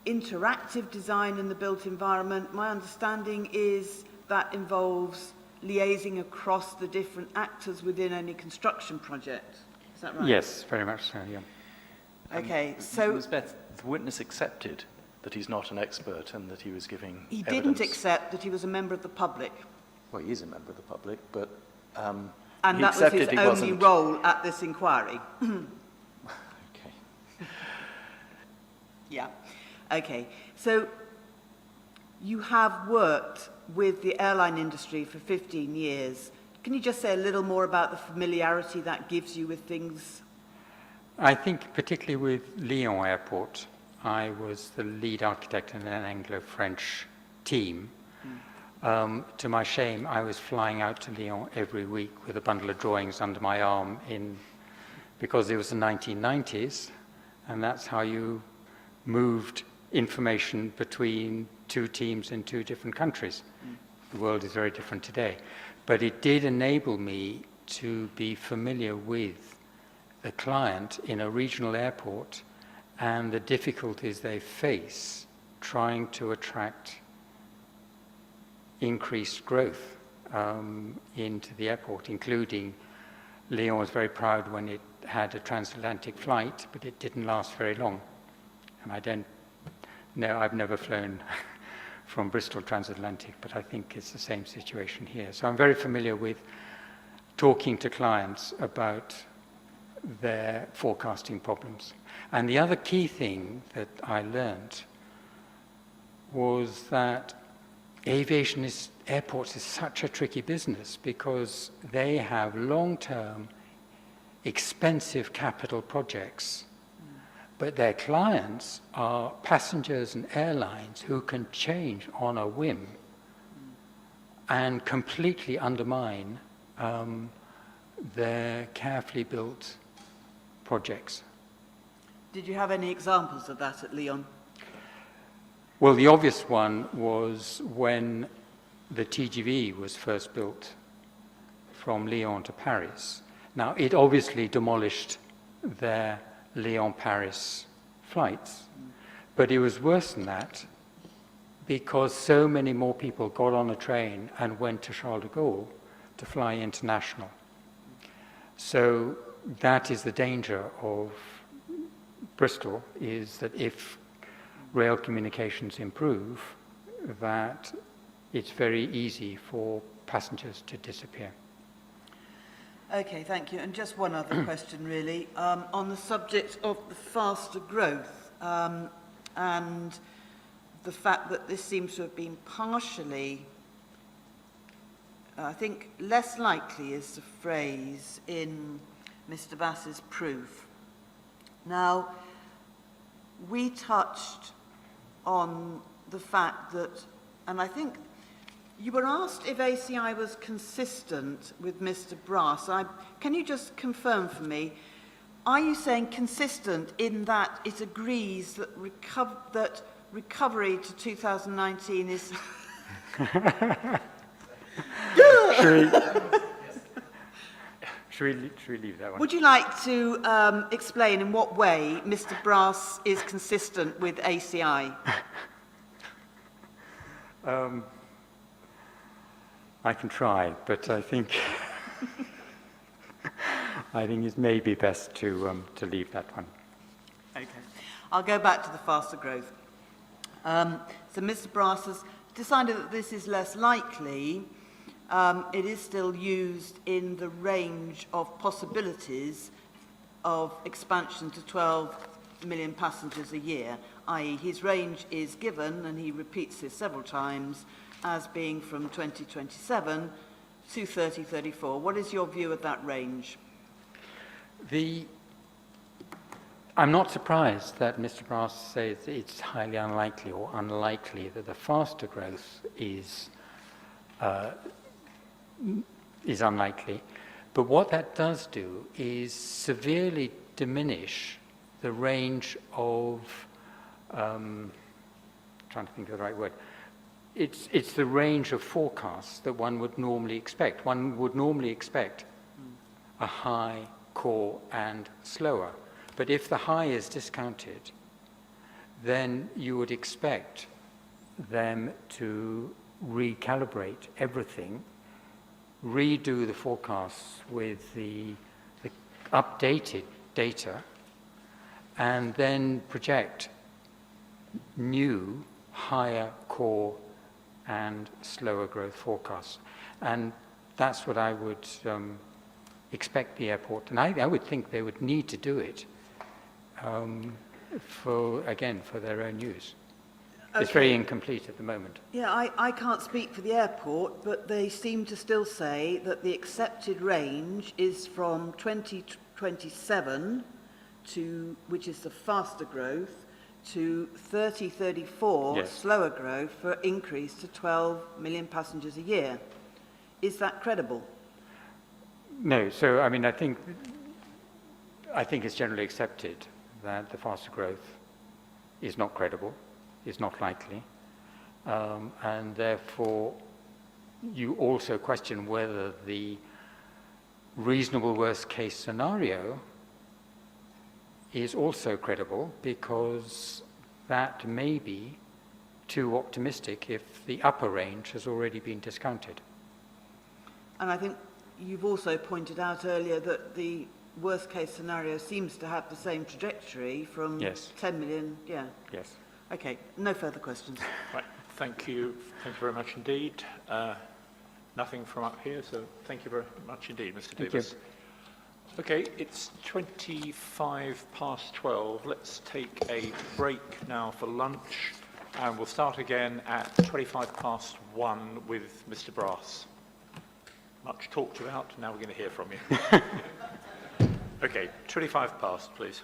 E: interactive design in the built environment. My understanding is that involves liaising across the different actors within any construction project. Is that right?
H: Yes, very much so, yeah.
E: Okay, so...
F: Ms. Beth, the witness accepted that he's not an expert and that he was giving
E: He
F: evidence.
E: didn't accept that he was a member of the public.
F: Well, he is a member of the public, but
E: and
F: he
E: that was
F: accepted
E: his
F: he
E: only
F: wasn't.
E: role at this inquiry.
F: Okay.
E: Yeah. Okay. So you have worked with the airline industry for 15 years. Can you just say a little more about the familiarity that gives you with things?
H: I think particularly with Lyon Airport, I was the lead architect in an Anglo-French team. To my shame, I was flying out to Lyon every week with a bundle of drawings under my arm in because it was the 1990s, and that's how you moved information between two teams in two different countries. The world is very different today. But it did enable me to be familiar with the client in a regional airport and the difficulties they face trying to attract increased growth into the airport, including Lyon was very proud when it had a transatlantic flight, but it didn't last very long. And I don't know, I've never flown from Bristol transatlantic, but I think it's the same situation here. So I'm very familiar with talking to clients about their forecasting problems. And the other key thing that I learned was that airports is such a tricky business because they have long-term, expensive capital projects, but their clients are passengers and airlines who can change on a whim and completely undermine their carefully built projects.
E: Did you have any examples of that at Lyon?
H: Well, the obvious one was when the TGV was first built from Lyon to Paris. Now, it obviously demolished their Lyon-Paris flights, but it was worse than that because so many more people got on a train and went to Charles de Gaulle to fly international. So that is the danger of Bristol, is that if rail communications improve, that it's very easy for passengers to disappear.
E: Okay, thank you. And just one other question, really, on the subject of the faster growth and the fact that this seems to have been partially, I think, less likely is the phrase in Mr. Vass's proof. Now, we touched on the fact that, and I think you were asked if ACI was consistent with Mr. Brass. Can you just confirm for me, are you saying consistent in that it agrees that recovery to 2019 is...
H: Should we leave that one?
E: Would you like to explain in what way Mr. Brass is consistent with ACI?
H: I can try, but I think it may be best to leave that one.
E: Okay, I'll go back to the faster growth. So Mr. Brass has decided that this is less likely. It is still used in the range of possibilities of expansion to 12 million passengers a year, i.e. his range is given, and he repeats this several times, as being from 2027 to 3034. What is your view of that range?
H: I'm not surprised that Mr. Brass says it's highly unlikely or unlikely that the faster growth is unlikely. But what that does do is severely diminish the range of, trying to think of the right word, it's the range of forecasts that one would normally expect. One would normally expect a high, core, and slower. But if the high is discounted, then you would expect them to recalibrate everything, redo the forecasts with the updated data, and then project new, higher core and slower growth forecasts. And that's what I would expect the airport, and I would think they would need to do it for their own use. Okay. It's very incomplete at the moment.
E: Yeah, I can't speak for the airport, but they seem to still say that the accepted range is from 2027 to, which is the faster growth, to 3034, yes, slower growth, for increase to 12 million passengers a year. Is that credible?
H: No. So, I mean, I think I think it's generally accepted that the faster growth is not credible, is not likely, and therefore you also question whether the reasonable worst case scenario is also credible, because that may be too optimistic if the upper range has already been discounted.
E: And I think you've also pointed out earlier that the worst case scenario seems to have the same trajectory from
H: Yes.
E: 10 million. Yeah.
H: Yes.
E: Okay, no further questions.
A: Right, thank you very much indeed. Nothing from up here, so thank you very much indeed, Mr. Davis. Okay, it's 12:25. Let's take a break now for lunch, and we'll start again at 1:25 with Mr. Brass. Much talked about, now we're going to hear from you. Okay, 25 past, please.